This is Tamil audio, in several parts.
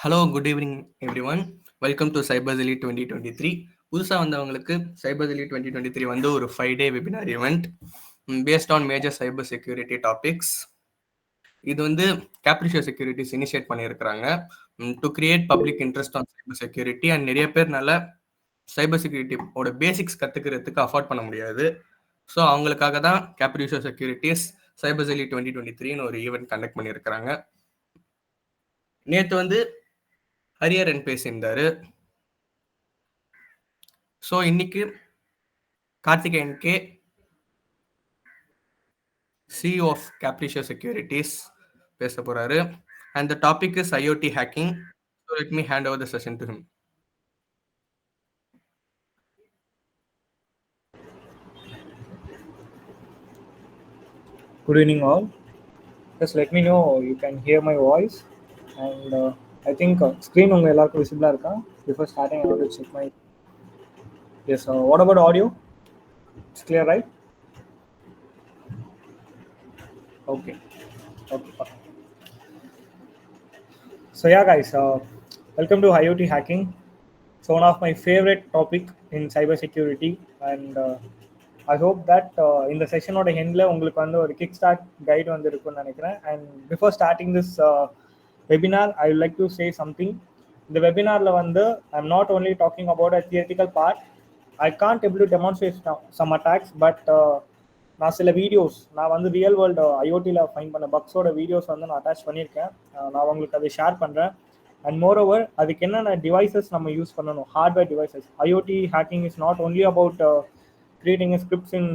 Hello good evening everyone. Welcome to Cyberjelly 2023. புதுசாக வந்தவங்களுக்கு சைபர்ஜெலி 2023 வந்து ஒரு 5-day webinar event based on major cyber security topics. இது வந்து கேப்ரிஷியோ செக்யூரிட்டிஸ் இனிஷியேட் பண்ணியிருக்கிறாங்க to create public interest on cyber security. And நிறைய பேர்னால சைபர் செக்யூரிட்டியோட பேசிக்ஸ் கற்றுக்கிறதுக்கு அஃபோர்ட் பண்ண முடியாது. ஸோ அவங்களுக்காக தான் கேப்ரிஷியோ செக்யூரிட்டிஸ் சைபர்ஜெலி 2023ன்னு ஒரு ஈவெண்ட் கண்டக்ட் பண்ணியிருக்கிறாங்க. நேற்று வந்து ஹரியரன் பேசியிருந்தாரு. ஸோ இன்னைக்கு Karthikeyan K, CEO of Capricio securities பேச போறாரு. And the topic is IoT hacking. So let me hand over the session to him. Good evening all. Just let me know you can hear my voice and I think screen unga ellarkum visible ah iruka. Before starting I want to check my yes. What about audio? It's clear, right? Okay. So yeah guys, welcome to IoT hacking. So one of my favorite topic in cyber security, and I hope that in the session oda endla ungalku vandu or kickstart guide vandirukku nenikiren. And before starting this webinar I would like to say something. In the webinar la vandu I'm not only talking about a theoretical part. I can't able to demonstrate some attacks, but நான் சில வீடியோஸ் நான் வந்து ரியல் வேர்ல்டு ஐஓடியில் ஃபைன் பண்ண பக்ஸோட வீடியோஸ் வந்து நான் அட்டாச் பண்ணியிருக்கேன். நான் உங்களுக்கு அதை ஷேர் பண்ணுறேன். அண்ட் மோர் ஓவர் அதுக்கு என்னென்ன டிவைசஸ் நம்ம யூஸ் பண்ணணும், hardware devices. IoT hacking is not only about creating scripts in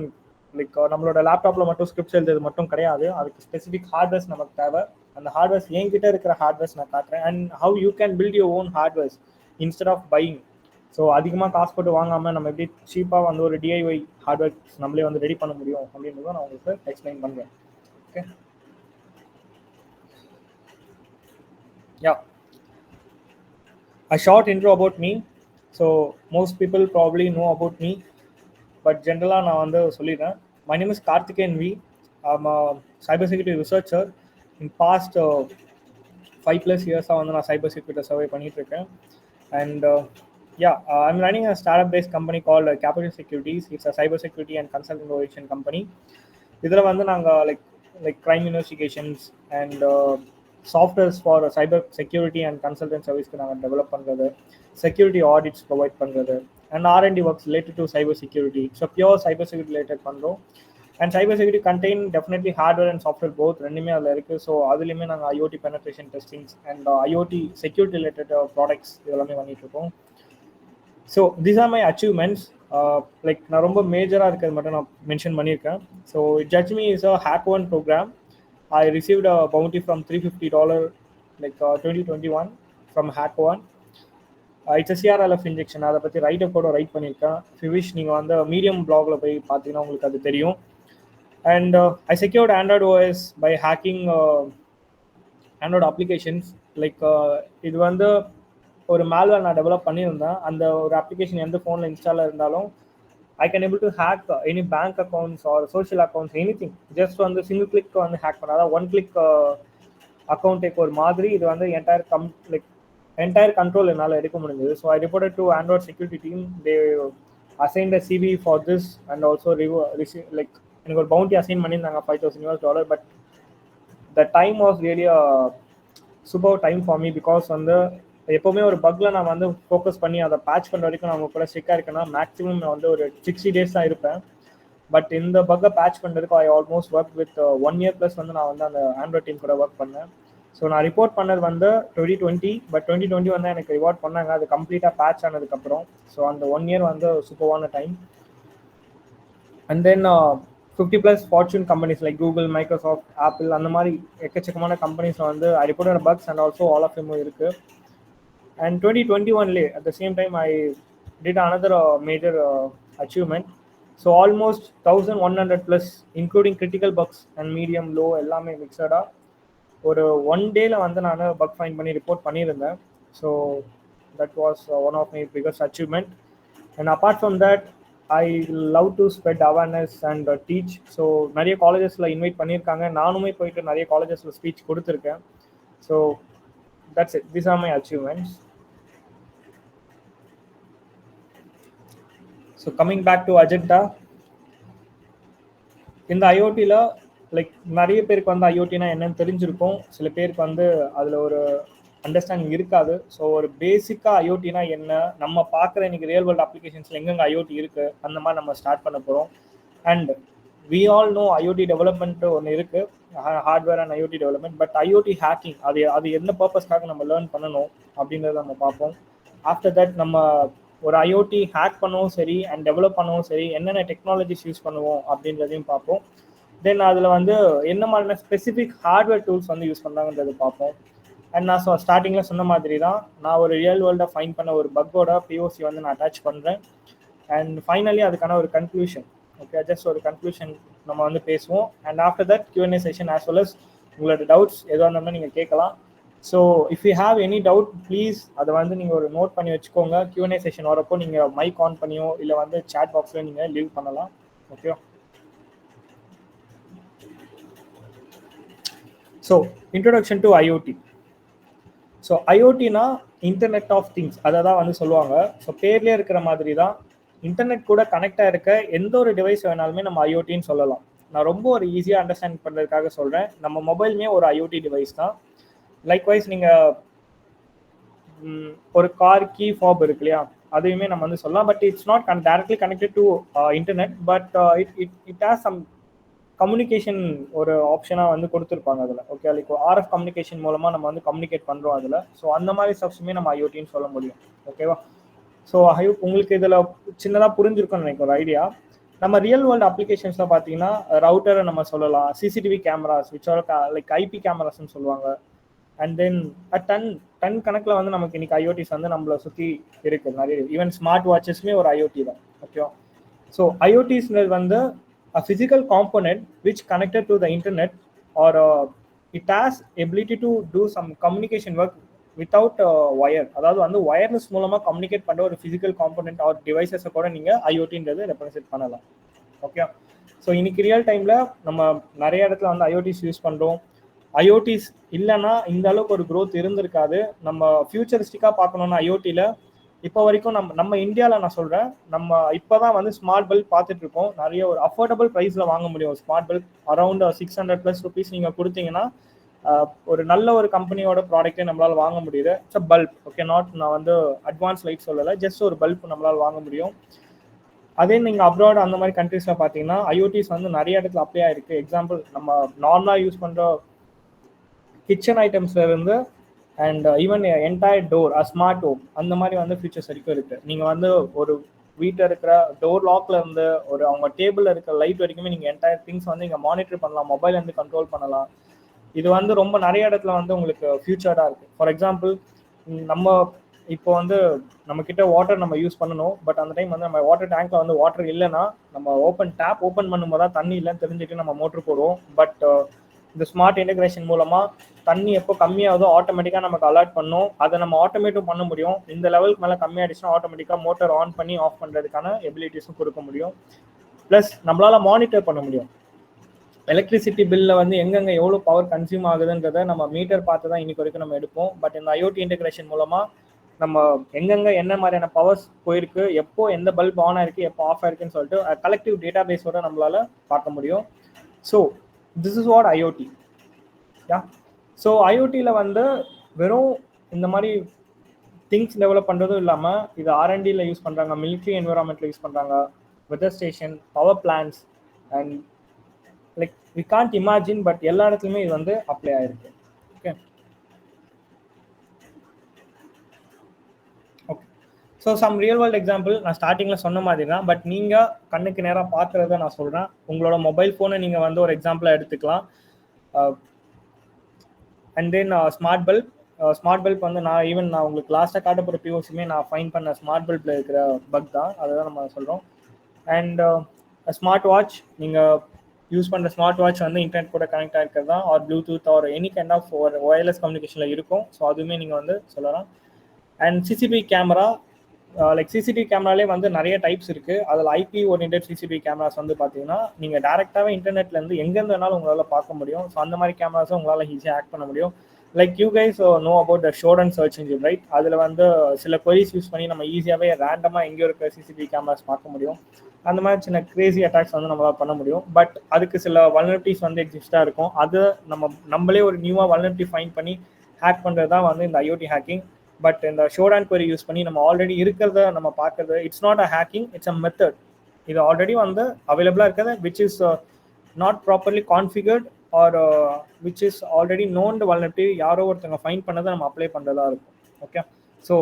like நம்மளோட லேப்டாப்பில் மட்டும் ஸ்கிரிப்ட்ஸ் எழுதுறது மட்டும் கிடையாது. அதுக்கு ஸ்பெசிஃபிக் ஹார்ட்வேர்ஸ் நமக்கு தேவை. அந்த ஹார்ட்வேர்ஸ் என்கிட்ட இருக்கிற ஹார்ட்வேர்ஸ் நான் காட்டுறேன். And how you can build your own hardwares instead of buying. So அதிகமாக காசு போட்டு வாங்காமல் நம்ம எப்படி சீப்பாக வந்து ஒரு டிஐஒய் ஹார்ட்வேர் நம்மளே வந்து ரெடி பண்ண முடியும் அப்படின்றத நான் உங்களுக்கு எக்ஸ்பிளைன் பண்ணுறேன். Okay, yeah, a short intro about me. So most people probably know about me, but generally நான் வந்து சொல்லிடுறேன். My name is Karthikeyan V. I'm a cybersecurity researcher. In past 5+ years வந்து நான் cyber security survey பண்ணிட்டு இருக்கேன். And I'm running a startup-based company called Capital Securities. It's a cybersecurity and consulting innovation company. இதில் வந்து நாங்கள் like crime investigations and softwares for cyber security and consultant service நாங்கள் டெவலப் பண்ணுறது, security audits ப்ரொவைட் பண்ணுறது, and R&D works related to cyber security. So pure cyber security related பண்ணுறோம். And cyber security contain definitely hardware and software both ரெண்டுமே அதில் இருக்குது. ஸோ அதுலேயுமே நாங்கள் IoT penetration testings and IoT security related products இதெல்லாமே பண்ணிகிட்ருக்கோம். So these are my achievements. Like நான் ரொம்ப மேஜராக இருக்கிறது மட்டும் நான் மென்ஷன் பண்ணியிருக்கேன். So judge me is a ஹேக்1 program. I received a bounty from $350 like 2021 from ஹேக்1. It's CRLF injection. அதை பற்றி ரைட்டப் கூட ரைட் பண்ணியிருக்கேன். ஃபிவிஷ் நீங்கள் வந்து மீடியம் பிளாகில் போய் பார்த்தீங்கன்னா உங்களுக்கு அது தெரியும். And I secured Android OS by hacking Android applications. Like இது வந்து ஒரு malware நான் டெவலப் பண்ணியிருந்தேன். அந்த ஒரு அப்ளிகேஷன் எந்த ஃபோனில் இன்ஸ்டால் இருந்தாலும் I can able to hack any bank accounts or social accounts, anything. Just வந்து சிங்கிள் கிளிக் வந்து ஹேக் பண்ண, அதாவது ஒன் கிளிக் அக்கௌண்ட்டுக்கு ஒரு மாதிரி இது வந்து என்டையர் கண்ட்ரோல் என்னால் எடுக்க முடிஞ்சது. So I reported to Android security team. They assigned a CV for this and also like எனக்கு ஒரு பவுண்டி அசைன் பண்ணியிருந்தாங்க $5,000. But the time was really super time for me. Because வந்து எப்போவுமே ஒரு பக்கில் நான் வந்து ஃபோக்கஸ் பண்ணி அதை பேட்ச் பண்ணுற வரைக்கும் நான் கூட ஸ்ட்ரிக்டாக இருக்கேன்னா மேக்ஸிமம் நான் வந்து ஒரு 60 days தான் இருப்பேன். பட் இந்த பக்கை பேட்ச் பண்ணுறதுக்கு ஐ almost work with 1 year plus வந்து நான் வந்து அந்த ஆண்ட்ராய்ட் டீம் கூட ஒர்க் பண்ணேன். ஸோ நான் ரிப்போர்ட் பண்ணது வந்து 2020. பட் 2020 வந்து எனக்கு ரிவார்ட் பண்ணாங்க அது கம்ப்ளீட்டாக பேட்ச் ஆனதுக்கப்புறம். ஸோ அந்த 1 year வந்து சூப்பரான time. And then 50+ Fortune companies like Google, Microsoft, Apple, அந்த மாதிரி எக்கச்சக்கமான கம்பெனிஸ் வந்து I reported bugs and also all of them இருக்குது. And 2021 at the same time I did another major achievement. So almost 1100+, including critical bugs and medium, low எல்லாமே மிக்சடாக ஒரு 1 day வந்து நான் பக் ஃபைண்ட் பண்ணி ரிப்போர்ட் பண்ணியிருந்தேன். So that was one of my biggest achievement. And apart from that I love to spread awareness and teach. So நிறைய காலேஜஸில் இன்வைட் பண்ணியிருக்காங்க. நானுமே போயிட்டு நிறைய காலேஜஸில் ஸ்பீச் கொடுத்துருக்கேன். So that's it. These are my achievements. So coming back to agenda, இந்த ஐஓடியில் லைக் நிறைய பேருக்கு வந்து ஐஓடினா என்னன்னு தெரிஞ்சிருக்கும், சில பேருக்கு வந்து அதில் ஒரு அண்டர்ஸ்டாண்டிங் இருக்காது. ஸோ ஒரு பேசிக்காக ஐஓடினா என்ன, நம்ம பார்க்குற இன்னைக்கு ரியல் வேர்ல்டு அப்ளிகேஷன்ஸில் எங்கெங்கே ஐஓடி இருக்குது அந்த மாதிரி நம்ம ஸ்டார்ட் பண்ண போகிறோம். And we all know IoT development ஒன்று இருக்குது, hardware and IoT development. But IoT hacking அது என்ன பர்பஸ்க்காக நம்ம லேர்ன் பண்ணணும் அப்படின்றத நம்ம பார்ப்போம். ஆஃப்டர் தட் நம்ம ஒரு ஐஓடி ஹேக் பண்ணவும் சரி அண்ட் டெவலப் பண்ணவும் சரி என்னென்ன டெக்னாலஜிஸ் யூஸ் பண்ணுவோம் அப்படின்றதையும் பார்ப்போம். தென் அதில் வந்து என்ன மாதிரியான ஸ்பெசிஃபிக் ஹார்ட்வேர் டூல்ஸ் வந்து யூஸ் பண்ணாங்கன்றது பார்ப்போம். அண்ட் நான் ஸ்டார்டிங்கில் சொன்ன மாதிரி தான், நான் ஒரு ரியல் வேர்ல்டை ஃபைன் பண்ண ஒரு பக்கோட பிஓசி வந்து நான் அட்டாச் பண்ணுறேன். அண்ட் ஃபைனலி அதுக்கான ஒரு கன்க்ளூஷன், ஓகே, ஜஸ்ட் ஒரு கன்க்ளூஷன் நம்ம வந்து பேசுவோம். And after that Q&A session as well as உங்களோட டவுட்ஸ் எதுவாக இருந்தாலும் நீங்கள் கேட்கலாம். So if you have any doubt please அதை வந்து நீங்கள் ஒரு நோட் பண்ணி வச்சுக்கோங்க. Q&A செஷன் வரப்போ நீங்கள் மைக் ஆன் பண்ணியோ இல்லை வந்து சாட் பாக்ஸில் நீங்கள் லீவ் பண்ணலாம். Okay, so introduction to IoT. So ஐஓடினா இன்டர்நெட் ஆஃப் திங்ஸ், அதை தான் வந்து சொல்லுவாங்க. ஸோ பேர்லேயே இருக்கிற மாதிரி தான், இன்டர்நெட் கூட கனெக்டாக இருக்க எந்த ஒரு டிவைஸ் வேணாலுமே நம்ம ஐஓடின்னு சொல்லலாம். நான் ரொம்ப ஒரு ஈஸியாக அண்டர்ஸ்டாண்ட் பண்ணுறதுக்காக சொல்கிறேன், நம்ம மொபைலுமே ஒரு ஐஓடி டிவைஸ் தான். லைக்வைஸ் நீங்கள் ஒரு கார் கீ ஃபாப் இருக்கு இல்லையா, அதையுமே நம்ம வந்து சொல்லலாம். But it's not directly connected to internet, but it has some communication ஒரு ஆப்ஷனாக வந்து கொடுத்துருப்பாங்க அதில். ஓகே, லைக் ஆர்எஃப் கம்யூனிகேஷன் மூலமாக நம்ம வந்து கம்யூனிகேட் பண்ணுறோம் அதில். ஸோ அந்த மாதிரி ஸ்டப்ஸுமே நம்ம ஐஓடின்னு சொல்ல முடியும். ஓகேவா? ஸோ உங்களுக்கு இதில் சின்னதாக புரிஞ்சிருக்கும்னு நினைக்கிறேன் ஒரு ஐடியா. நம்ம ரியல் வேர்ல்டு அப்ளிகேஷன்ஸில் பார்த்தீங்கன்னா ரவுட்டரை நம்ம சொல்லலாம், CCTV cameras which are like IP கேமராஸ்ன்னு சொல்லுவாங்க. அண்ட் தென் டன் கணக்கில் வந்து நமக்கு இன்னைக்கு ஐஓடிஸ் வந்து நம்மளை சுற்றி இருக்குது நிறைய. ஈவன் ஸ்மார்ட் வாட்சஸ்மே ஒரு ஐஓடி தான். ஓகேவா? ஸோ ஐஓடிஸ்ன்றது வந்து a physical component which connected to the internet, or it has ability to do some communication work without wire. அதாவது வந்து வயர்லெஸ் மூலமாக கம்யூனிகேட் பண்ணுற ஒரு ஃபிசிக்கல் காம்பனென்ட் ஆர் டிவைசஸை கூட நீங்கள் ஐஓடின்றது ரெப்ரசென்ட் பண்ணலாம். ஓகே, ஸோ இன்னைக்கு ரியல் டைமில் நம்ம நிறைய இடத்துல வந்து ஐஓடிஸ் யூஸ் பண்ணுறோம். ஐஓடிஸ் இல்லைன்னா இந்த அளவுக்கு ஒரு க்ரோத் இருந்திருக்காது. நம்ம ஃபியூச்சரிஸ்டிக்காக பார்க்கணுன்னா ஐஓடியில் இப்போ வரைக்கும் நம்ம இந்தியாவில் நான் சொல்கிறேன், நம்ம இப்போ தான் வந்து ஸ்மார்ட் பல்ப் பார்த்துட்டு இருக்கோம். நிறைய ஒரு அஃபோர்டபுள் ப்ரைஸில் வாங்க முடியும் ஸ்மார்ட் பல்ப். அரௌண்ட் 600+ rupees நீங்கள் கொடுத்தீங்கன்னா ஒரு நல்ல ஒரு கம்பெனியோட ப்ராடக்ட்டே நம்மளால் வாங்க முடியுது. It's a bulb. Okay, not நான் வந்து அட்வான்ஸ் லைட் சொல்லலை, ஜஸ்ட் ஒரு பல்ப் நம்மளால் வாங்க முடியும். அதே நீங்கள் அப்ராட் அந்த மாதிரி கண்ட்ரீஸில் பார்த்தீங்கன்னா ஐஓடிஸ் வந்து நிறைய இடத்துல அப்ளை ஆகிருக்கு. எக்ஸாம்பிள், நம்ம நார்மலாக யூஸ் பண்ணுற கிச்சன் ஐட்டம்ஸ்ல இருந்து and even entire door smart home அந்த மாதிரி வந்து ஃபீச்சர்ஸ் வரைக்கும் இருக்குது. நீங்கள் வந்து ஒரு வீட்டில் இருக்கிற டோர் லாக்ல இருந்து ஒரு அவங்க டேபிளில் இருக்கிற லைட் வரைக்குமே நீங்கள் என்டையர் திங்ஸ் வந்து இங்கே மானிட்டர் பண்ணலாம், மொபைல்லேருந்து கண்ட்ரோல் பண்ணலாம். இது வந்து ரொம்ப நிறைய இடத்துல வந்து உங்களுக்கு ஃபியூச்சராக இருக்குது. ஃபார் எக்ஸாம்பிள், நம்ம இப்போ வந்து நம்மக்கிட்ட வாட்டர் நம்ம யூஸ் பண்ணணும், பட் அந்த டைம் வந்து நம்ம வாட்டர் டேங்க்ல வந்து வாட்டர் இல்லைன்னா நம்ம டேப் ஓப்பன் பண்ணும்போது தான் தண்ணி இல்லைன்னு தெரிஞ்சுட்டு நம்ம மோட்டர் போடுவோம். பட் இந்த ஸ்மார்ட் இன்டெகிரேஷன் மூலமாக தண்ணி எப்போ கம்மியாகுதோ ஆட்டோமேட்டிக்காக நமக்கு அலர்ட் பண்ணும். அதை நம்ம ஆட்டோமேட்டும் பண்ண முடியும். இந்த லெவலுக்கு மேலே கம்மியாகிடுச்சுன்னா ஆட்டோமேட்டிக்காக மோட்டர் ஆன் பண்ணி ஆஃப் பண்ணுறதுக்கான எபிலிட்டிஸும் கொடுக்க முடியும். ப்ளஸ் நம்மளால் மானிட்டர் பண்ண முடியும். எலக்ட்ரிசிட்டி பில்லில் வந்து எங்கெங்கே எவ்வளோ பவர் கன்சியூம் ஆகுதுன்றதை நம்ம மீட்டர் பார்த்து தான் இன்னைக்கு வரைக்கும் நம்ம எடுப்போம். பட் இந்த ஐஓடி இன்டெகிரேஷன் மூலமாக நம்ம எங்கெங்கே என்ன மாதிரியான பவர்ஸ் போயிருக்கு, எப்போ எந்த பல்ப் ஆன் ஆயிருக்கு, எப்போ ஆஃப் ஆயிருக்குன்னு சொல்லிட்டு கலெக்டிவ் டேட்டா பேஸோட நம்மளால் பார்க்க முடியும். So this is what IoT. Yeah, so ஐஓடியில் வந்து வெறும் இந்த மாதிரி திங்ஸ் டெவலப் பண்ணுறதும் இல்லாமல் இது ஆர்என்டியில் யூஸ் பண்ணுறாங்க, மிலிட்ரி என்விரான்மெண்ட்டில் யூஸ் பண்ணுறாங்க, weather station, power plans, and like we can't imagine, but எல்லா இடத்துலையுமே இது வந்து அப்ளை ஆகிருக்கு. Okay okay so some real world example நான் ஸ்டார்டிங்கில் சொன்ன மாதிரி தான், பட் நீங்கள் கண்ணுக்கு நேராக பார்க்குறத நான் சொல்கிறேன். உங்களோட மொபைல் ஃபோனை நீங்கள் வந்து ஒரு எக்ஸாம்பிளாக எடுத்துக்கலாம். அண்ட் தென் ஸ்மார்ட் பல்ப் வந்து நான் உங்களுக்கு லாஸ்ட்டாக காட்ட போகிற பிஓசியுமே நான் ஃபைன் பண்ண ஸ்மார்ட் பல்பில் இருக்கிற பக் தான், அதை தான் நம்ம சொல்கிறோம். அண்ட் ஸ்மார்ட் வாட்ச், நீங்கள் யூஸ் பண்ணுற ஸ்மார்ட் வாட்ச் வந்து இன்டர்நெட் கூட கனெக்ட் ஆகிருக்கிறது தான், or Bluetooth or any kind of ஒரு ஒயர்லெஸ் கம்யூனிகேஷனில் இருக்கும். ஸோ அதுவுமே நீங்கள் வந்து சொல்லலாம். And CCTV camera, like CCTV கேமராலே வந்து நிறைய டைப்ஸ் இருக்குது. அதில் ஐபி ஓரியன்டட் சிசிடிவி கேமராஸ் வந்து பார்த்தீங்கன்னா நீங்கள் டேரெக்டாகவே இன்டர்நெட்லேருந்து எங்கேருந்து வேணாலும் உங்களால் பார்க்க முடியும். ஸோ அந்த மாதிரி கேமராஸும் உங்களால் ஈஸியாக ஆக்ட் பண்ண முடியும். Like you guys know about the Shodan search engine right. அதில் வந்து சில கொரிஸ் யூஸ் பண்ணி நம்ம ஈஸியாகவே ரேண்டமாக எங்கேயோ இருக்க சிசிடிவி கேமராஸ் பார்க்க முடியும். அந்த மாதிரி சின்ன கிரேசி அட்டாக்ஸ் வந்து நம்மளால் பண்ண முடியும். பட் அதுக்கு சில வல்னரபிலிட்டிஸ் வந்து எக்ஸிஸ்டாக இருக்கும். அது நம்மளே ஒரு நியூவாக வல்னரபிலிட்டி ஃபைண்ட் பண்ணி ஹேக் பண்ணுறது தான் வந்து இந்த ஐஓடி ஹேக்கிங். பட் இந்த ஷோடான் கொரி யூஸ் பண்ணி நம்ம ஆல்ரெடி இருக்கிறத நம்ம பார்க்கறது, it's not a hacking, it's a method. இது ஆல்ரெடி வந்து அவைலபிளாக இருக்கிறது which is not properly கான்ஃபிகர்ட் R which is already known vulnerability யாரோ ஒருத்தவங்க ஃபைன் பண்ணதை நம்ம அப்ளை பண்ணுறதா இருக்கும். ஓகே, ஸோ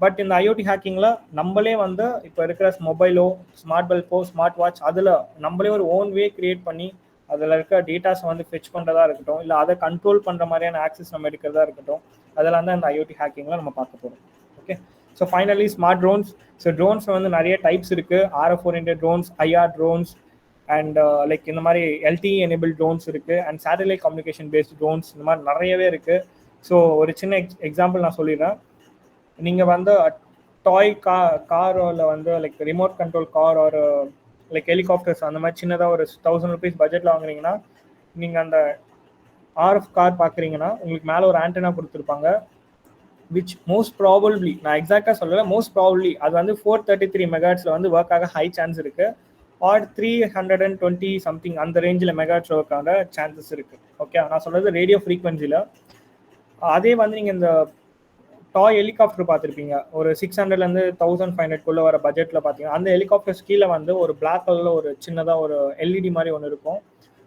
பட் இந்த ஐஓடி ஹேக்கிங்கில் நம்மளே வந்து இப்போ இருக்கிற மொபைலோ, ஸ்மார்ட் பல்போ, ஸ்மார்ட் வாட்ச், அதில் நம்மளே ஒரு ஓன் வே கிரியேட் பண்ணி அதில் இருக்க டேட்டாஸை வந்து ஃபெச் பண்ணுறதா இருக்கட்டும், இல்லை அதை கண்ட்ரோல் பண்ணுற மாதிரியான ஆக்சஸ் நம்ம எடுக்கிறதா இருக்கட்டும், அதெல்லாம் தான் இந்த ஐஓடி ஹேக்கிங்கில் நம்ம பார்க்க போகிறோம். Okay, so finally smart drones. So drones வந்து நிறைய டைப்ஸ் இருக்குது. RF oriented drones, IR drones, and like இந்த மாதிரி LTE எனேபிள் ட்ரோன்ஸ் இருக்குது, and satellite communication based drones, இந்த மாதிரி நிறையவே இருக்குது. ஸோ ஒரு சின்ன எக்ஸாம்பிள் நான் சொல்லிடுறேன். நீங்கள் வந்து டாய் காரில் வந்து லைக் ரிமோட் கண்ட்ரோல் கார் ஒரு லைக் ஹெலிகாப்டர்ஸ் அந்த மாதிரி சின்னதாக ஒரு 1000 rupees பட்ஜெட்டில் வாங்குறீங்கன்னா, நீங்கள் அந்த RF கார் பார்க்குறீங்கன்னா உங்களுக்கு மேலே ஒரு ஆண்டனா கொடுத்துருப்பாங்க. விச் மோஸ்ட் ப்ராபப்ளி, நான் எக்ஸாக்டாக சொல்லலை, மோஸ்ட் ப்ராபப்ளி அது வந்து 433 மெகாஹெர்ட்ஸில் வந்து ஒர்க் ஆக ஹை சான்ஸ் இருக்குது. ஆர் 320 சம்திங் அந்த ரேஞ்சில் மெகாஹெர்ட்ஸ் ஒர்க் ஆக சான்சஸ் இருக்குது. ஓகே, நான் சொல்கிறது ரேடியோ ஃப்ரீக்வன்சியில். அதே வந்து நீங்கள் இந்த டாய் ஹெலிகாப்டர் பார்த்துருப்பீங்க, ஒரு 600லேருந்து 1500 வர பட்ஜெட்டில் பார்த்தீங்கன்னா, அந்த ஹெலிகாப்டர்ஸ் கீழே வந்து ஒரு பிளாக் கலரில் ஒரு சின்னதாக ஒரு LED மாதிரி ஒன்று இருக்கும்,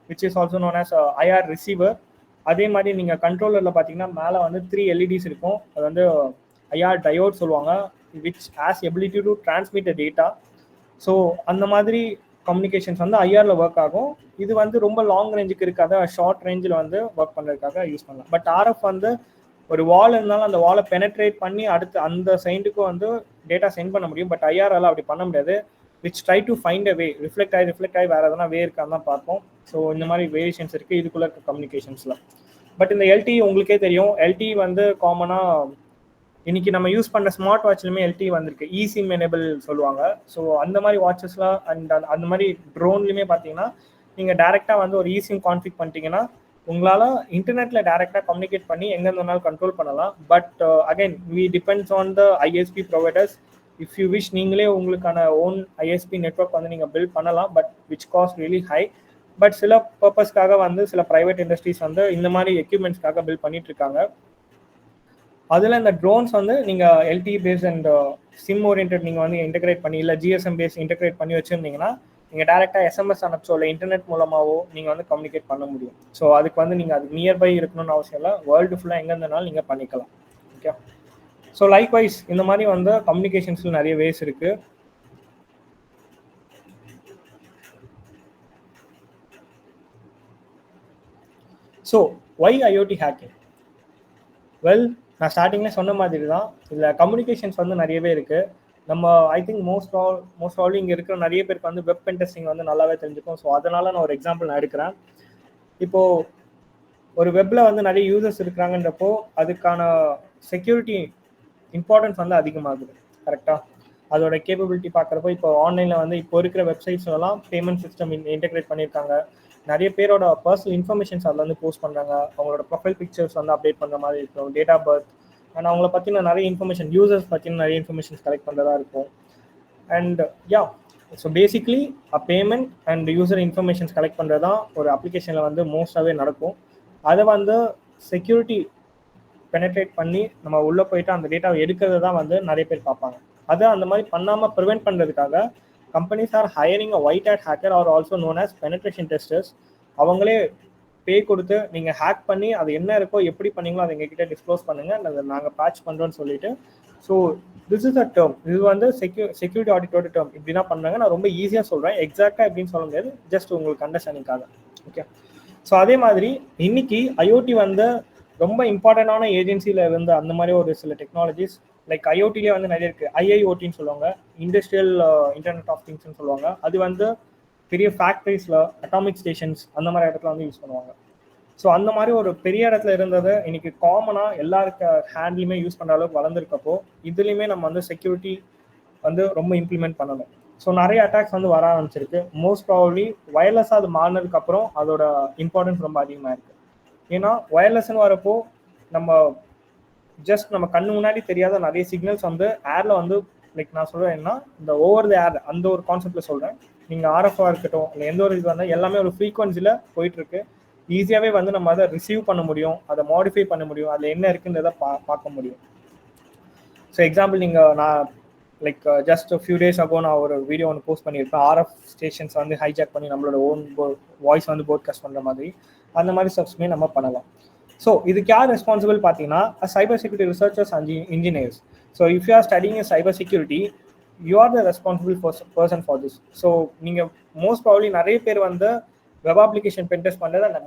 which is also known as IR receiver. அதே மாதிரி நீங்கள் கண்ட்ரோலரில் பார்த்தீங்கன்னா மேலே வந்து 3 LEDs இருக்கும். அது வந்து IR டயோட் சொல்லுவாங்க, which has ability to transmit data. So அந்த மாதிரி கம்யூனிகேஷன்ஸ் வந்து IRல ஒர்க் ஆகும். இது வந்து ரொம்ப லாங் ரேஞ்சுக்கு இருக்காது, ஷார்ட் ரேஞ்சில் வந்து ஒர்க் பண்ணுறதுக்காக யூஸ் பண்ணலாம். பட் RF வந்து ஒரு வால் இருந்தாலும் அந்த வாலை பெனட்ரேட் பண்ணி அடுத்து அந்த சைண்டுக்கும் வந்து டேட்டா சென்ட் பண்ண முடியும். பட் IRல அப்படி பண்ண முடியாது. Which try to find a way, reflect ஆகி வேறு எதனா வே இருக்கான்னு தான் பார்ப்போம். ஸோ இந்த மாதிரி வேரியேஷன்ஸ் இருக்குது இதுக்குள்ளே இருக்க கம்யூனிகேஷன்ஸில். பட் இந்த LTE உங்களுக்கே தெரியும், LTE வந்து காமனாக இன்னைக்கு நம்ம யூஸ் பண்ணுற ஸ்மார்ட் வாட்ச்லையுமே LTE வந்திருக்கு, eSIM எனேபிள் சொல்லுவாங்க. ஸோ அந்த மாதிரி வாட்சஸ்லாம் அண்ட் அந்த மாதிரி ட்ரோன்லையுமே பார்த்தீங்கன்னா நீங்கள் டேரெக்டாக வந்து ஒரு eSIM கான்ஃபிக் பண்ணிட்டீங்கன்னா உங்களால் இன்டர்நெட்டில் டேரெக்டாக கம்யூனிகேட் பண்ணி எங்கேருந்து வேணாலும் கண்ட்ரோல் பண்ணலாம். But again we depends on the ISP providers. If you wish நீங்களே உங்களுக்கான ஓன் ISP நெட்வொர்க் வந்து நீங்கள் பில்ட் பண்ணலாம், but which cost really high. பட் சில பர்பஸ்க்காக வந்து சில ப்ரைவேட் இண்டஸ்ட்ரீஸ் வந்து இந்த மாதிரி எக்யூப்மெண்ட்ஸ்க்காக பில்ட் பண்ணிட்டு இருக்காங்க. அதில் இந்த ட்ரோன்ஸ் வந்து நீங்கள் LTE base and SIM orient நீங்கள் வந்து இன்டெகிரேட் பண்ணி, இல்லை GSM பேஸ் இன்டெகிரேட் பண்ணி வச்சுருந்தீங்கன்னா நீங்கள் டேரெக்டாக SMS அனுப்பிச்சோ இல்லை இன்டர்நெட் மூலமாகவோ நீங்கள் வந்து கம்யூனிகேட் பண்ண முடியும். ஸோ அதுக்கு வந்து நீங்கள் அதுக்கு நியர்பை இருக்கணும்னு அவசியம் இல்லை, வேர்ல்டு ஃபுல்லாக எங்கே இருந்தாலும் நீங்கள் பண்ணிக்கலாம். ஓகே, ஸோ லைக்வைஸ் இந்த மாதிரி வந்து கம்யூனிகேஷன்ஸில் நிறைய வேஸ் இருக்குது. So why IoT hacking? Well, நான் ஸ்டார்டிங்கில் சொன்ன மாதிரி தான், இதில் கம்யூனிகேஷன்ஸ் வந்து நிறையவே இருக்குது. நம்ம ஐ திங்க் மோஸ்ட் ஆல் இங்கே இருக்கிற நிறைய பேருக்கு வந்து வெப் பென் டெஸ்டிங் வந்து நல்லாவே தெரிஞ்சுக்கும். ஸோ அதனால் நான் ஒரு எக்ஸாம்பிள் நான் எடுக்கிறேன். இப்போது ஒரு வெப்பில் வந்து நிறைய யூசர்ஸ் இருக்கிறாங்கன்றப்போ அதுக்கான செக்யூரிட்டி இம்பார்ட்டன்ஸ் வந்து அதிகமாகுது. கரெக்டாக அதோட கேப்பபிலிட்டி பார்க்குறப்போ இப்போ ஆன்லைனில் வந்து இப்போ இருக்கிற வெப்சைட்ஸ்லாம் பேமெண்ட் சிஸ்டம் இன்டெகிரேட் பண்ணியிருக்காங்க. நிறைய பேரோட பர்சனல் இன்ஃபர்மேஷன்ஸ் அதில் வந்து போஸ்ட் பண்ணுறாங்க. அவங்களோட ப்ரொஃபைல் பிக்சர்ஸ் வந்து அப்டேட் பண்ணுற மாதிரி இருக்கும், டேட் ஆஃப் பர்த் அண்ட் அவங்கள பற்றின நிறைய இன்ஃபர்மேஷன், யூசர்ஸ் பற்றின நிறைய இன்ஃபர்மேஷன்ஸ் கலெக்ட் பண்ணுறதா இருக்கும். And yeah, so basically payment and user informations collect பண்ணுறது தான் ஒரு அப்ளிகேஷனில் வந்து மோஸ்டாகவே நடக்கும். அதை வந்து செக்யூரிட்டி பெனட்ரேட் பண்ணி நம்ம உள்ளே போயிட்டு அந்த டேட்டாவை எடுக்கிறது தான் வந்து நிறைய பேர் பார்ப்பாங்க. அதை அந்த மாதிரி பண்ணாமல் ப்ரிவெண்ட் பண்ணுறதுக்காக companies are hiring a white had hacker are also known as penetration testers. அவங்களே பே கொடுத்து நீங்கள் ஹேக் பண்ணி அது என்ன இருக்கோ எப்படி பண்ணீங்களோ அதை எங்ககிட்ட டிஸ்க்ளோஸ் பண்ணுங்கள், அதை நாங்கள் பேட்ச் பண்ணுறோன்னு சொல்லிட்டு. So this is a term, இது வந்து செக்யூரிட்டி ஆடிட்டோட டேர்ம். இப்படி தான் பண்ணுறாங்க. நான் ரொம்ப ஈஸியாக சொல்கிறேன், எக்ஸாக்டாக எப்படின்னு சொல்ல முடியாது, ஜஸ்ட் உங்களுக்கு அண்டர்ஸ்டாண்டிங்காக. ஓகே, ஸோ அதே மாதிரி இன்னைக்கு IoT வந்து ரொம்ப இம்பார்ட்டண்டான ஏஜென்சியில் இருந்த அந்த மாதிரி ஒரு சில டெக்னாலஜிஸ் லைக் IoTலேயே வந்து நிறைய இருக்குது. IIoTன்னு சொல்லுவாங்க, இண்டஸ்ட்ரியல் இன்டர்நெட் ஆஃப் திங்ஸ்ன்னு சொல்லுவாங்க. அது வந்து பெரிய ஃபேக்ட்ரிஸில், அட்டாமிக் ஸ்டேஷன்ஸ் அந்த மாதிரி இடத்துல வந்து யூஸ் பண்ணுவாங்க. ஸோ அந்த மாதிரி ஒரு பெரிய இடத்துல இருந்தது இன்னைக்கு காமனாக எல்லாருக்க ஹேண்ட்லையுமே யூஸ் பண்ணுற அளவுக்கு வளர்ந்துருக்கப்போ இதுலேயுமே நம்ம வந்து செக்யூரிட்டி வந்து ரொம்ப இம்ப்ளிமெண்ட் பண்ணணும். ஸோ நிறைய அட்டாக்ஸ் வந்து வர ஆரம்பிச்சிருக்கு. மோஸ்ட் ப்ராபப்ளி வயர்லெஸ்ஸாக அது மாறினதுக்கப்புறம் அதோட இம்பார்ட்டன்ஸ் ரொம்ப அதிகமாக இருக்குது. ஏன்னா வயர்லெஸ்ன்னு வரப்போ நம்ம ஜஸ்ட் நம்ம கண்ணு முன்னாடி தெரியாத நிறைய சிக்னல்ஸ் வந்து ஏர்ல வந்து லைக் நான் சொல்றேன்னா இந்த ஓவர் த ஏர் அந்த ஒரு கான்செப்ட்ல சொல்றேன். நீங்க ஆர்எஃப்ஆ இருக்கட்டும் இல்லை எந்த ஒரு இது வந்தால் எல்லாமே ஒரு ஃப்ரீக்வன்சில போயிட்டு இருக்கு. ஈஸியாகவே வந்து நம்ம அதை ரிசீவ் பண்ண முடியும், அதை மாடிஃபை பண்ண முடியும், அதில் என்ன இருக்குன்றதை பார்க்க முடியும். ஸோ எக்ஸாம்பிள் நீங்கள் நான் like just few days ago நான் ஒரு வீடியோ ஒன்று போஸ்ட் பண்ணியிருப்பேன். ஆர்எஃப் ஸ்டேஷன்ஸ் வந்து ஹைஜாக் பண்ணி நம்மளோட ஓன் வாய்ஸ் வந்து போட்காஸ்ட் பண்ணுற மாதிரி அந்த மாதிரி ஸ்டெப்ஸுமே நம்ம பண்ணலாம். ஸோ இதுக்கு யார் ரெஸ்பான்சிபிள் பார்த்தீங்கன்னா cyber security researchers and engineers. So if you are studying in cyber security you are the responsible person for this. So நீங்கள் மோஸ்ட் ப்ராபப்லி நிறைய பேர் வந்து வெப் அப்ளிகேஷன் பென்டெஸ்ட் பண்ணுறது அந்த